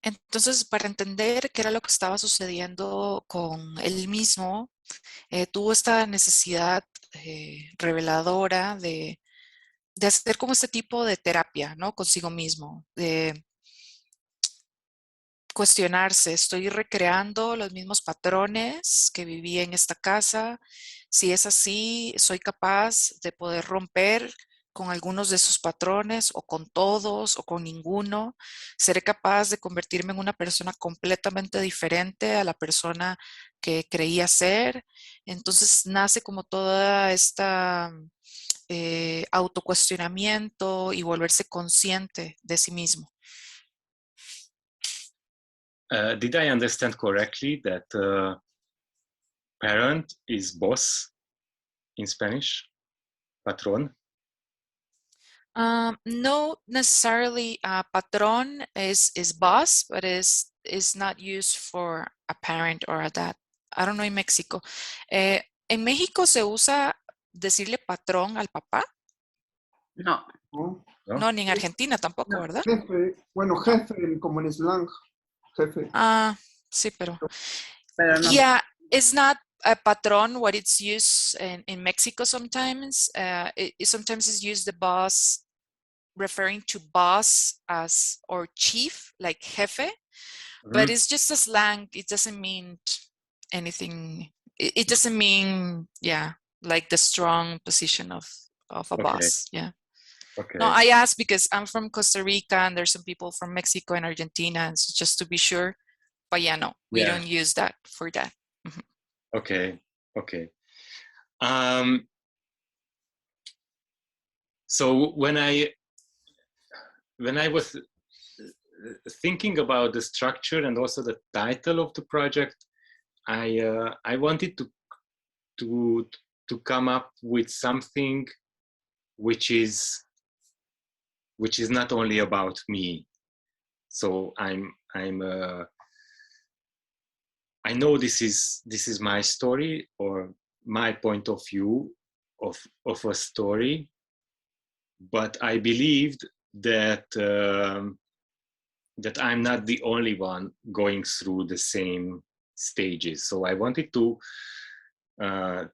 Entonces, para entender qué era lo que estaba sucediendo con él mismo, tuvo esta necesidad reveladora de hacer como este tipo de terapia, ¿no? Consigo mismo, de cuestionarse, ¿estoy recreando los mismos patrones que viví en esta casa? Si es así, ¿soy capaz de poder romper con algunos de esos patrones o con todos o con ninguno? ¿Seré capaz de convertirme en una persona completamente diferente a la persona que creía ser? Entonces nace como toda esta autocuestionamiento y volverse consciente de sí mismo. Did I understand correctly that parent is boss in Spanish? Patrón? No necessarily. Patrón is boss, but is not used for a parent or a dad. I don't know in Mexico. ¿En México se usa decirle patrón al papá? No. No, ni en Argentina tampoco, No. ¿verdad? Jefe, bueno, jefe como en slang, jefe. Sí, pero no. Yeah, it's not a patron what it's used in Mexico sometimes. It sometimes is used the boss, referring to boss as or chief, like jefe, but it's just a slang. It doesn't mean anything. It doesn't mean, yeah, like the strong position of a boss. Yeah. Okay. No, I asked because I'm from Costa Rica and there's some people from Mexico and Argentina, and so just to be sure. But yeah, no, we don't use that for that. Mm-hmm. Okay. So when I was thinking about the structure and also the title of the project, I wanted to come up with something which is not only about me. So I know this is my story or my point of view of a story, but I believed that that I'm not the only one going through the same stages. So I wanted to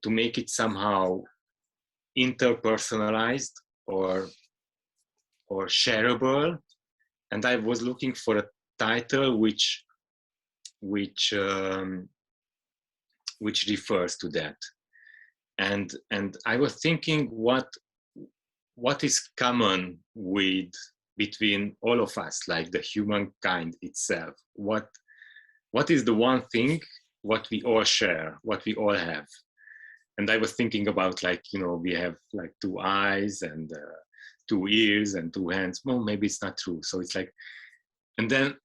make it somehow interpersonalized or shareable, and I was looking for a title which which refers to that. And I was thinking what is common between all of us, like the humankind itself. What is the one thing what we all share, what we all have? And I was thinking about, like, we have like 2 eyes and 2 ears and 2 hands. Well, maybe it's not true. So it's like, and then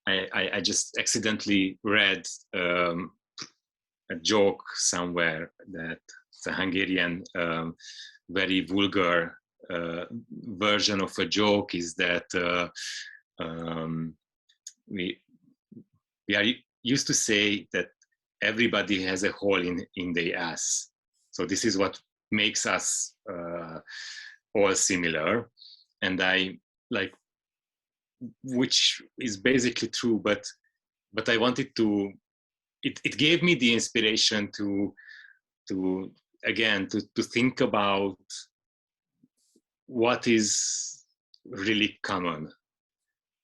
I just accidentally read a joke somewhere that the Hungarian very vulgar version of a joke is that we are used to say that everybody has a hole in their ass. So this is what makes us all similar. And I like, which is basically true, but I wanted to, it gave me the inspiration to think about what is really common.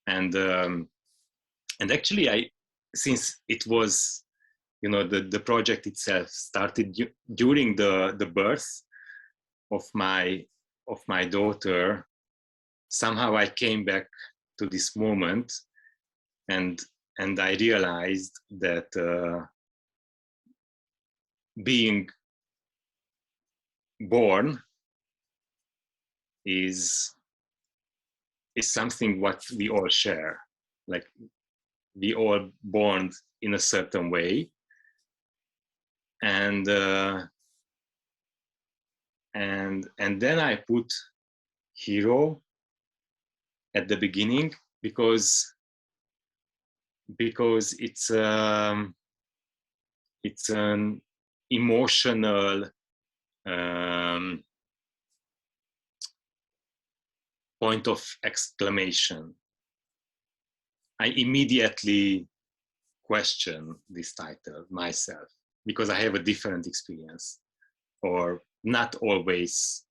And actually, since it was, the project itself started during the birth of my daughter, somehow I came back to this moment, and I realized that being born is something what we all share. Like, we all born in a certain way, and then I put hero at the beginning because it's an emotional point of exclamation. I immediately question this title myself because I have a different experience, or not always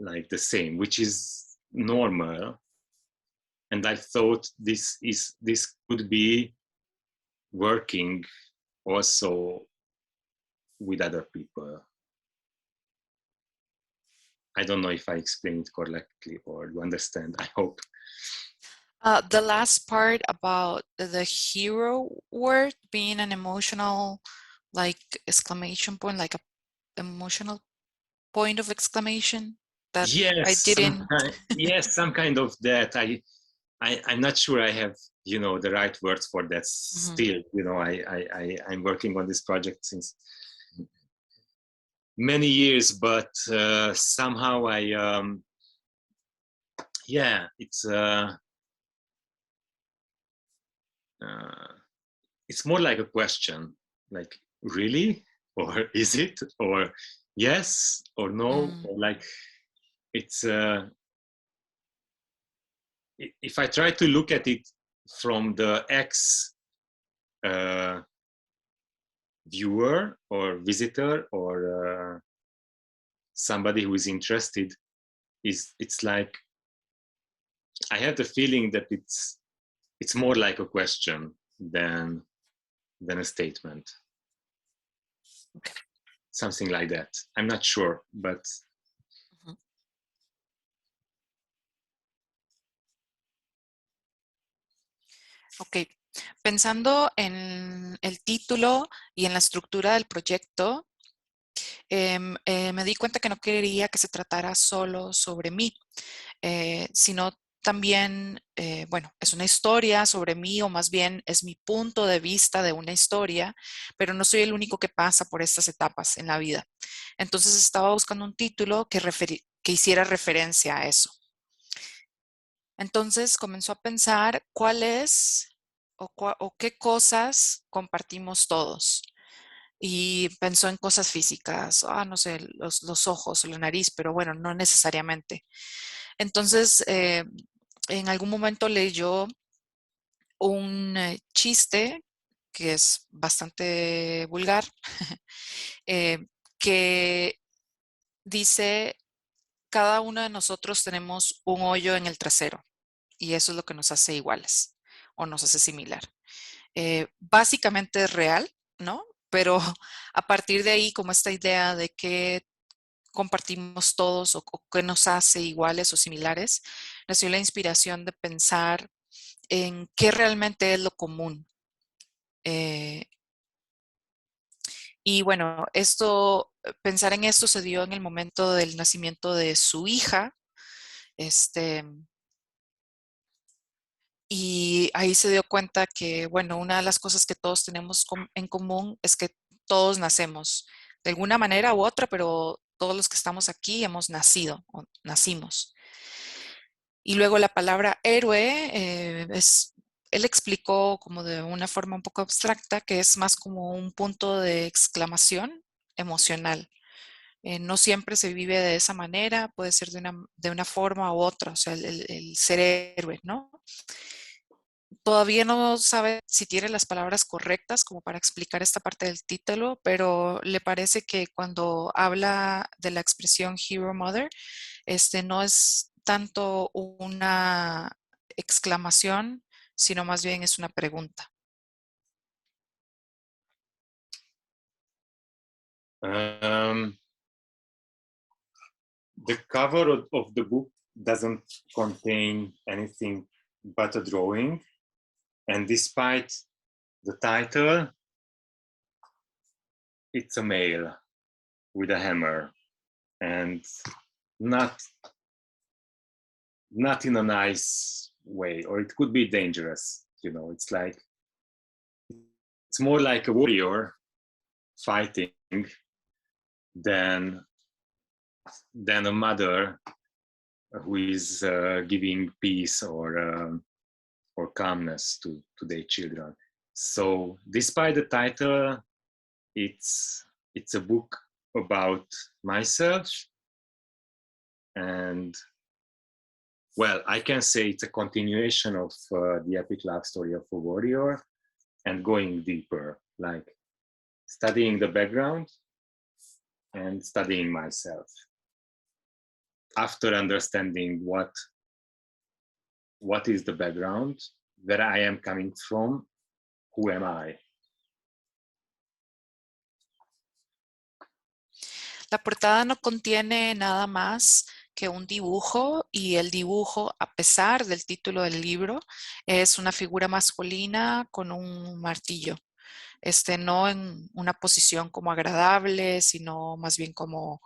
like the same, which is normal. And I thought this could be working also with other people. I don't know if I explained it correctly or you understand, I hope. The last part about the hero word being an emotional, like, exclamation point, like a emotional point of exclamation that I didn't. Yes, some kind of that. I'm not sure I have, the right words for that still. I'm working on this project since many years, but somehow it's more like a question, like, really, or is it, or yes or no, or like, it's if I try to look at it from the viewer or visitor or somebody who is interested, it's like I have the feeling that it's more like a question than a statement. Okay. Something like that. I'm not sure, but Ok, pensando en el título y en la estructura del proyecto, me di cuenta que no quería que se tratara solo sobre mí, sino también, bueno, es una historia sobre mí, o más bien es mi punto de vista de una historia, pero no soy el único que pasa por estas etapas en la vida. Entonces estaba buscando un título que hiciera referencia a eso. Entonces comenzó a pensar cuál es o qué cosas compartimos todos. Y pensó en cosas físicas, no sé, los ojos o la nariz, pero bueno, no necesariamente. Entonces, en algún momento leyó un chiste que es bastante vulgar, que dice cada uno de nosotros tenemos un hoyo en el trasero y eso es lo que nos hace iguales o nos hace similar. Básicamente es real, ¿no? Pero a partir de ahí, como esta idea de que compartimos todos o qué nos hace iguales o similares, nació la inspiración de pensar en qué realmente es lo común. Y bueno, pensar en esto se dio en el momento del nacimiento de su hija, y ahí se dio cuenta que, bueno, una de las cosas que todos tenemos en común es que todos nacemos de alguna manera u otra, pero todos los que estamos aquí hemos nacido o nacimos. Y luego la palabra héroe él explicó como de una forma un poco abstracta que es más como un punto de exclamación emocional. No siempre se vive de esa manera, puede ser de una forma u otra, o sea, el ser héroe, ¿no? Todavía no sabe si tiene las palabras correctas como para explicar esta parte del título, pero le parece que cuando habla de la expresión Hero Mother, no es tanto una exclamación, sino más bien es una pregunta. The cover of the book doesn't contain anything but a drawing, and despite the title, it's a male with a hammer, and not in a nice way, or it could be dangerous. You know, it's more like a warrior fighting than a mother who is giving peace or calmness to their children. So, despite the title, it's a book about myself, and well, I can say it's a continuation of the epic love story of a warrior, and going deeper, like studying the background and studying myself. After understanding what is the background, where I am coming from, who am I? La portada no contiene nada más que un dibujo y el dibujo, a pesar del título del libro, es una figura masculina con un martillo. No en una posición como agradable, sino más bien como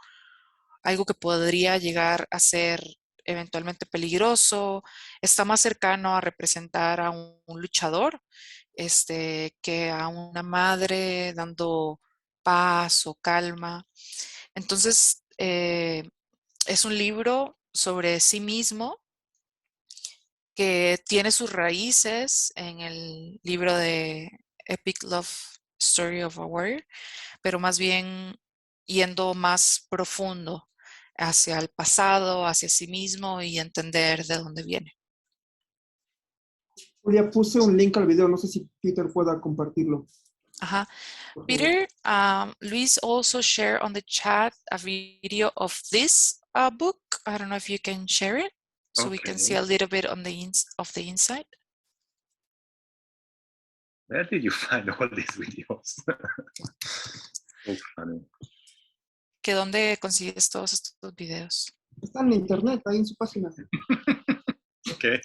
algo que podría llegar a ser eventualmente peligroso. Está más cercano a representar a un luchador, que a una madre dando paz o calma. Entonces, es un libro sobre sí mismo que tiene sus raíces en el libro de Epic Love Story of a Warrior, pero más bien yendo más profundo hacia el pasado, hacia sí mismo y entender de dónde viene. Julia, puse un link al video, no sé si Peter pueda compartirlo. Ajá. Peter, Luis also shared on the chat a video of this book. I don't know if you can share it so we can see a little bit on of the inside. Where did you find all these videos? So funny. ¿Que dónde consigues todos estos videos? Están en internet, ahí en su página. Okay.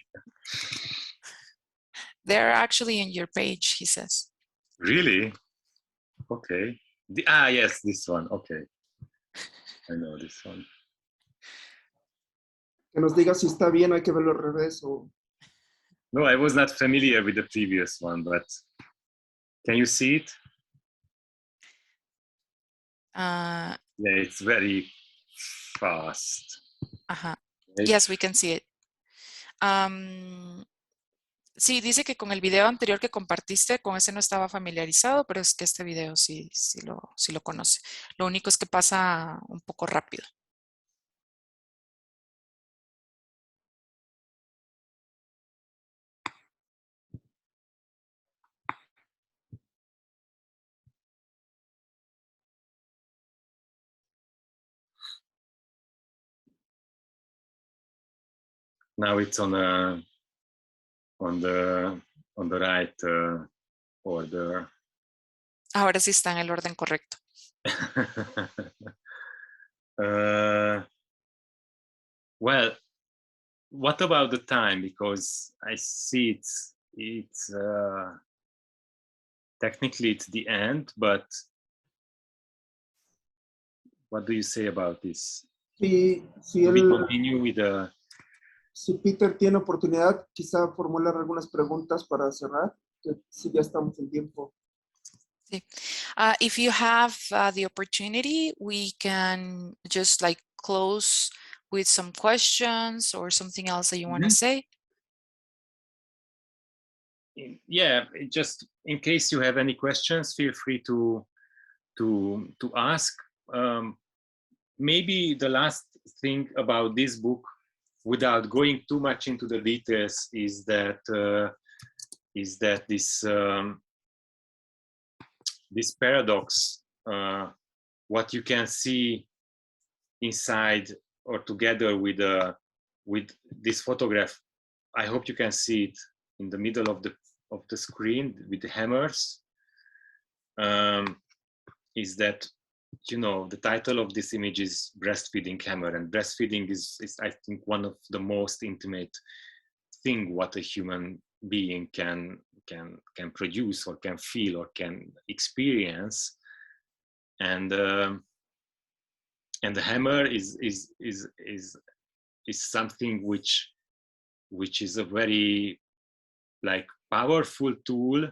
They're actually in your page, he says. Really? Okay. Yes, this one. Okay. I know this one. Que nos diga si está bien, hay que verlo al revés o... No, I was not familiar with the previous one, but can you see it? Yeah, it's very fast. Ajá. Right? Yes, we can see it. Sí, dice que con el video anterior que compartiste, con ese no estaba familiarizado, pero es que este video sí lo conoce. Lo único es que pasa un poco rápido. Now it's on the right order. Ahora sí está en el orden correcto. Well, what about the time? Because I see it's technically it's the end, but what do you say about this? Si Do we continue with the... Si Peter tiene oportunidad, quizá formular algunas preguntas para cerrar, si ya estamos en tiempo. Sí. If you have the opportunity, we can just like close with some questions or something else that you want to say. Yeah, just in case you have any questions, feel free to ask. Maybe the last thing about this book, without going too much into the details, is that this paradox, what you can see inside or together with this photograph. I hope you can see it in the middle of the screen with the hammers. Is that, you know, the title of this image is Breastfeeding Hammer, and breastfeeding is I think one of the most intimate thing what a human being can produce or can feel or can experience, and the hammer is something which is a very like powerful tool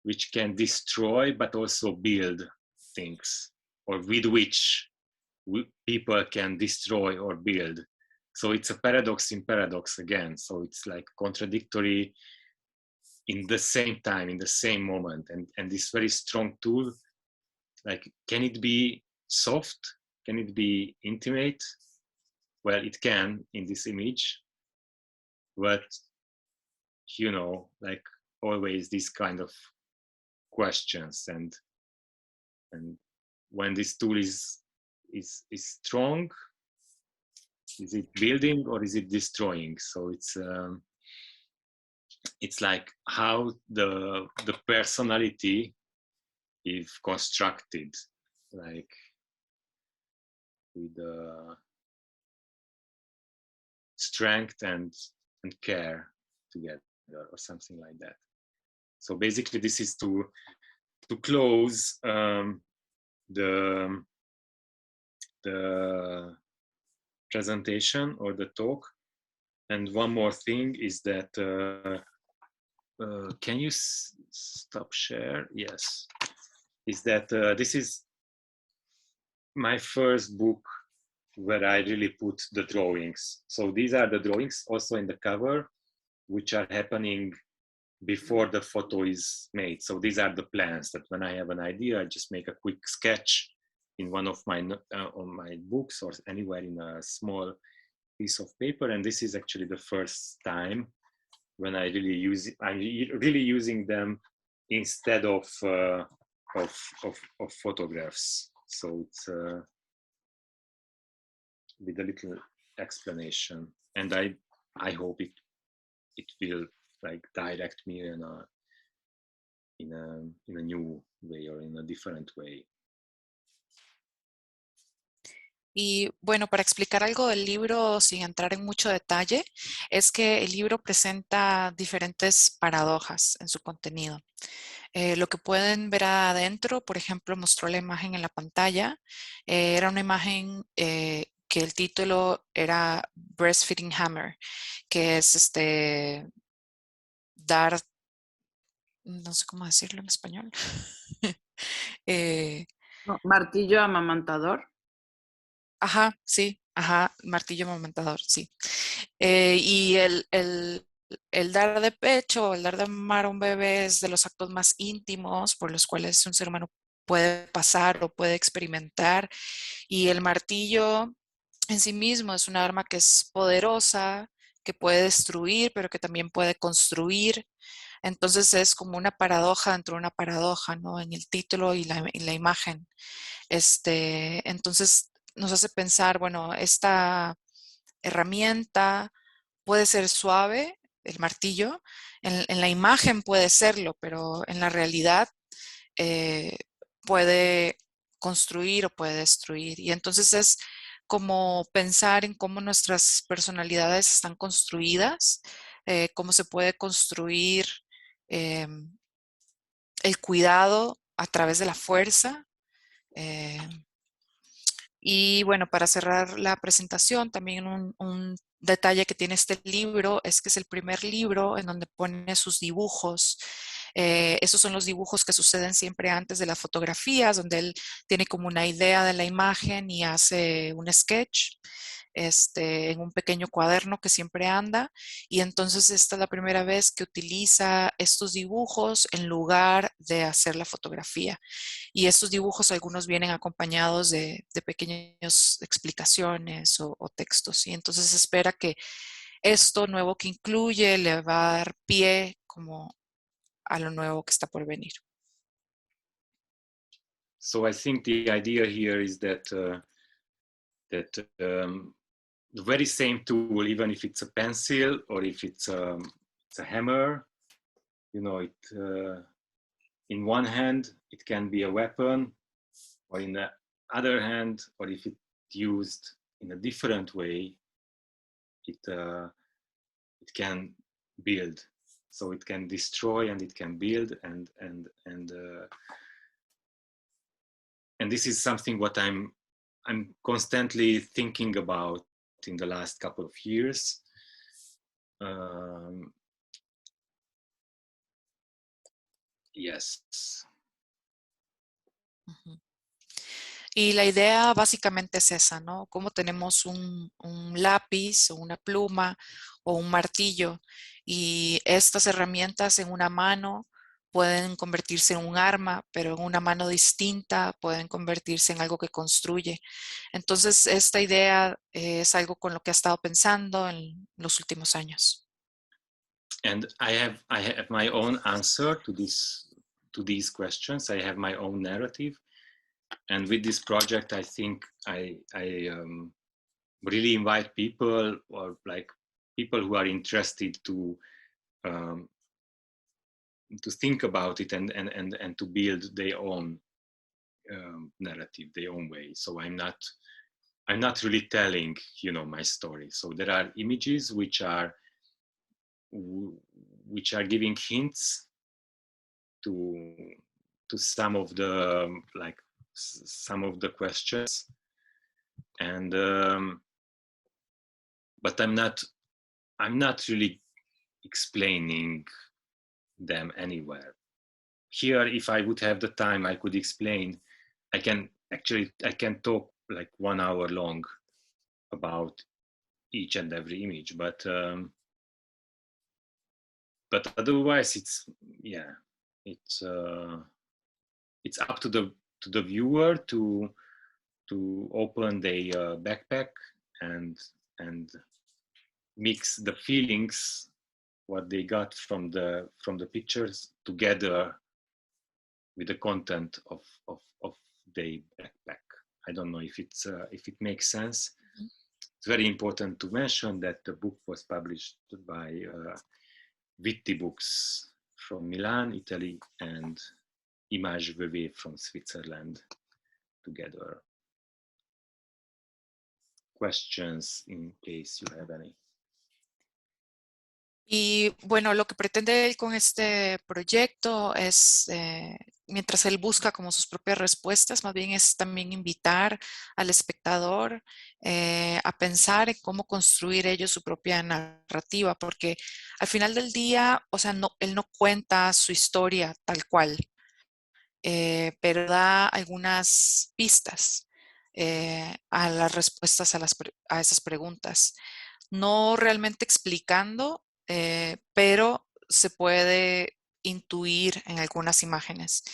which can destroy but also build things, or with which people can destroy or build. So it's a paradox in paradox again. So it's like contradictory in the same time, in the same moment. And this very strong tool, like, can it be soft? Can it be intimate? Well, it can in this image, but, you know, like always these kind of questions, and when this tool is strong, is it building or is it destroying? So it's like how the personality is constructed, like with strength and care together, or something like that. So basically this is to close the presentation or the talk. And one more thing is that can you stop share? Yes. Is that this is my first book where I really put the drawings. So these are the drawings also in the cover, which are happening before the photo is made. So these are the plans that when I have an idea, I just make a quick sketch in one of my on my books or anywhere in a small piece of paper. And this is actually the first time when I'm really using them instead of photographs. So it's with a little explanation, and I hope it will like direct me in a new way or in a different way. Y bueno, para explicar algo del libro sin entrar en mucho detalle, es que el libro presenta diferentes paradojas en su contenido. Lo que pueden ver adentro, por ejemplo, mostró la imagen en la pantalla. Era una imagen que el título era Breastfeeding Hammer, que es dar, no sé cómo decirlo en español. Martillo amamantador. Ajá, sí, ajá, martillo amamantador, sí. Y el dar de pecho, el dar de mamar a un bebé es de los actos más íntimos por los cuales un ser humano puede pasar o puede experimentar. Y el martillo en sí mismo es un arma que es poderosa, que puede destruir, pero que también puede construir. Entonces es como una paradoja dentro de una paradoja, ¿no? En el título y la imagen. Entonces nos hace pensar, bueno, esta herramienta puede ser suave, el martillo, en la imagen puede serlo, pero en la realidad puede construir o puede destruir. Y entonces es como pensar en cómo nuestras personalidades están construidas, cómo se puede construir eh, el cuidado a través de la fuerza. eh, y bueno, para cerrar la presentación, también un detalle que tiene este libro es que es el primer libro en donde pone sus dibujos. Esos son los dibujos que suceden siempre antes de las fotografías, donde él tiene como una idea de la imagen y hace un sketch en un pequeño cuaderno que siempre anda. Y entonces esta es la primera vez que utiliza estos dibujos en lugar de hacer la fotografía. Y estos dibujos, algunos vienen acompañados de pequeñas explicaciones o textos. Y entonces se espera que esto nuevo que incluye le va a dar pie como a lo nuevo que está por venir. So I think the idea here is that the very same tool, even if it's a pencil or if it's a hammer, you know, in one hand it can be a weapon, or in the other hand, or if it's used in a different way, it can build. So it can destroy and it can build, and this is something what I'm constantly thinking about in the last couple of years. Yes. Y la idea básicamente es esa, ¿no? Cómo tenemos un lápiz o una pluma o un martillo y estas herramientas en una mano pueden convertirse en un arma, pero en una mano distinta pueden convertirse en algo que construye. Entonces, esta idea es algo con lo que he estado pensando en los últimos años. And I have my own answer to these questions. I have my own narrative. And with this project, I think I really invite people, or like people who are interested to think about it and to build their own narrative, their own way. So I'm not really telling, you know, my story. So there are images which are giving hints to some of the questions, and but I'm not really explaining them anywhere. Here, if I would have the time, I could explain. I can talk like 1 hour long about each and every image, but otherwise it's up to the viewer to open their backpack and mix the feelings what they got from the pictures together with the content of their backpack. I don't know if it makes sense. Mm-hmm. It's very important to mention that the book was published by Visita Books from Milan, Italy, and Image VV from Switzerland together. Questions in case you have any. Y bueno, lo que pretende él con este proyecto es, mientras él busca como sus propias respuestas, más bien es también invitar al espectador a pensar en cómo construir ellos su propia narrativa, porque al final del día, o sea, él no cuenta su historia tal cual, pero da algunas pistas a las respuestas a esas preguntas. No realmente explicando, pero se puede intuir en algunas imágenes.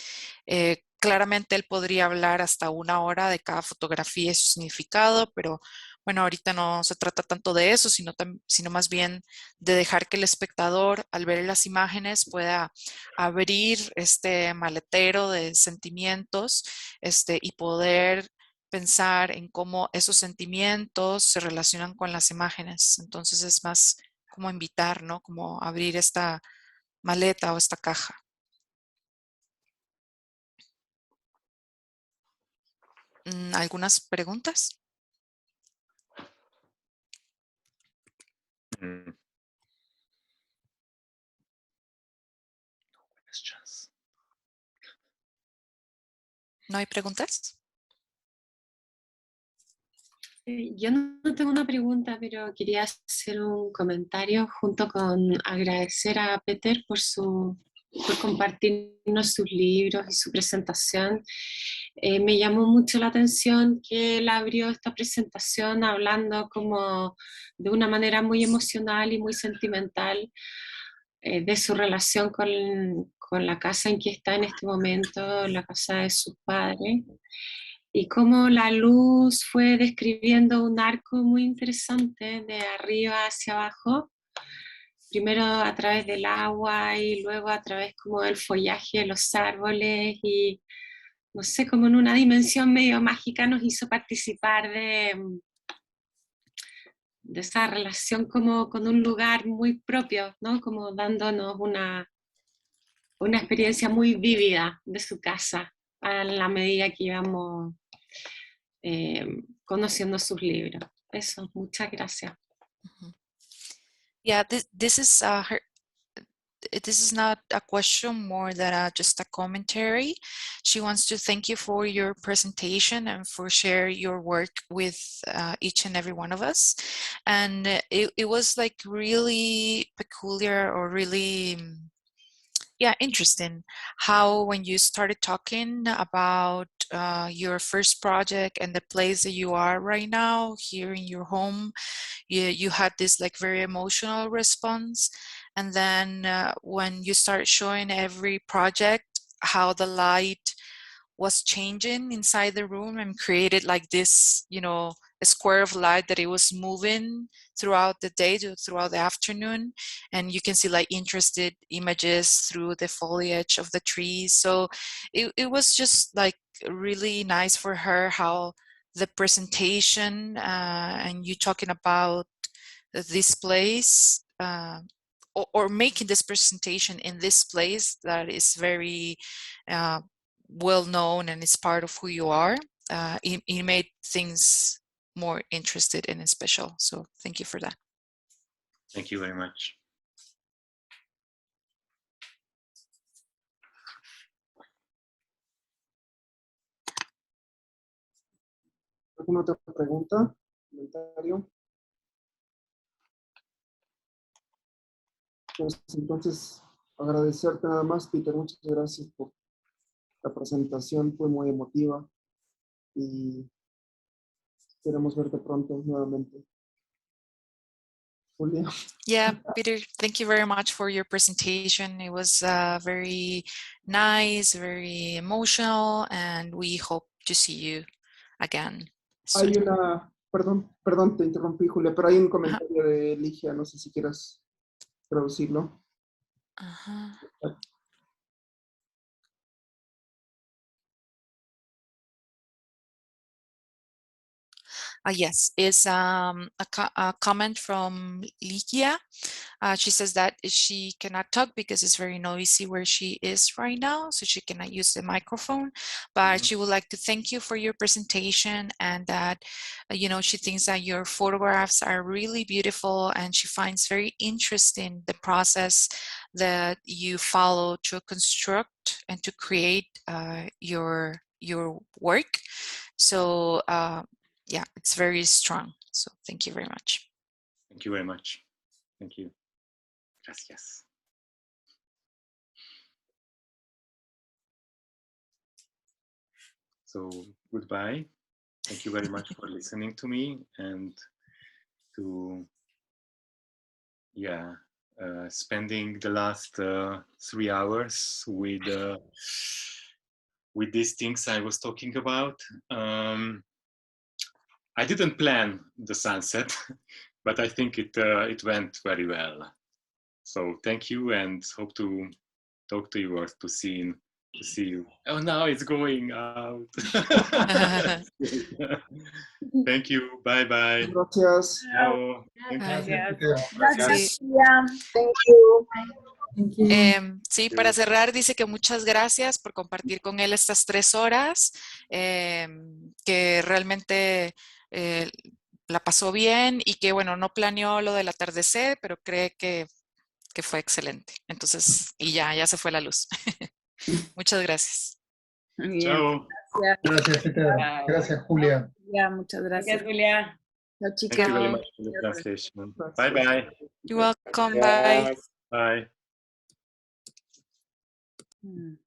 Claramente él podría hablar hasta 1 hora de cada fotografía y su significado, pero bueno, ahorita no se trata tanto de eso, sino más bien de dejar que el espectador, al ver las imágenes, pueda abrir este maletero de sentimientos y poder pensar en cómo esos sentimientos se relacionan con las imágenes. Entonces es más como invitar, ¿no? Como abrir esta maleta o esta caja. ¿Algunas preguntas? ¿No hay preguntas? Yo no tengo una pregunta, pero quería hacer un comentario junto con agradecer a Peter por compartirnos sus libros y su presentación. Me llamó mucho la atención que él abrió esta presentación hablando como de una manera muy emocional y muy sentimental de su relación con la casa en que está en este momento, la casa de sus padres, y cómo la luz fue describiendo un arco muy interesante de arriba hacia abajo, primero a través del agua y luego a través como del follaje de los árboles, y no sé, como en una dimensión medio mágica nos hizo participar de esa relación como con un lugar muy propio, ¿no? Como dándonos una experiencia muy vívida de su casa a la medida que íbamos conociendo sus libros. Eso, muchas gracias. Yeah, this is this is not a question, more than just a commentary. She wants to thank you for your presentation and for sharing your work with each and every one of us. And it was like really peculiar, or really, yeah, interesting how when you started talking about your first project and the place that you are right now here in your home, you had this like very emotional response. And then when you start showing every project, how the light was changing inside the room and created like this, you know, a square of light that it was moving throughout the day, throughout the afternoon. And you can see like interested images through the foliage of the trees. So it was just like really nice for her how the presentation and you talking about this place or making this presentation in this place that is very well known and it's part of who you are. It made things more interested and special. So thank you for that. Thank you very much. ¿Alguna otra pregunta? ¿Comentario? Pues entonces, agradecerte nada más, Peter. Muchas gracias por la presentación. Fue muy emotiva y esperemos verte pronto nuevamente. Julia. Yeah, Peter, thank you very much for your presentation. It was very nice, very emotional, and we hope to see you again soon. Hay una, perdón, te interrumpí, Julia, pero hay un comentario de Ligia, no sé si quieras traducirlo. Yes, it's a comment from Ligia. She says that she cannot talk because it's very noisy where she is right now, so she cannot use the microphone, but she would like to thank you for your presentation, and that, you know, she thinks that your photographs are really beautiful, and she finds very interesting the process that you follow to construct and to create your work. So yeah, it's very strong. So thank you very much. Thank you very much. Thank you. Gracias. So goodbye. Thank you very much for listening to me and to, yeah, spending the last 3 hours with these things I was talking about. I didn't plan the sunset, but I think it went very well. So thank you, and hope to talk to you or to see to see you. Oh, now it's going out. Thank you. Bye bye. Gracias. Chao. Thank you. Gracias. Gracias, Sí. Julia. Thank you. Thank you. Sí, para cerrar dice que muchas gracias por compartir con él estas 3 horas, que realmente la pasó bien y que bueno, no planeó lo del atardecer, pero cree que fue excelente. Entonces, y ya se fue la luz. Muchas gracias. Bien, Chao. gracias. Gracias, Peter. Gracias, Julia. Julia, muchas gracias. Gracias, Julia. Chao, Thank chicas. you very much for the translation. Bye bye. You're welcome. Bye. Bye. Mm.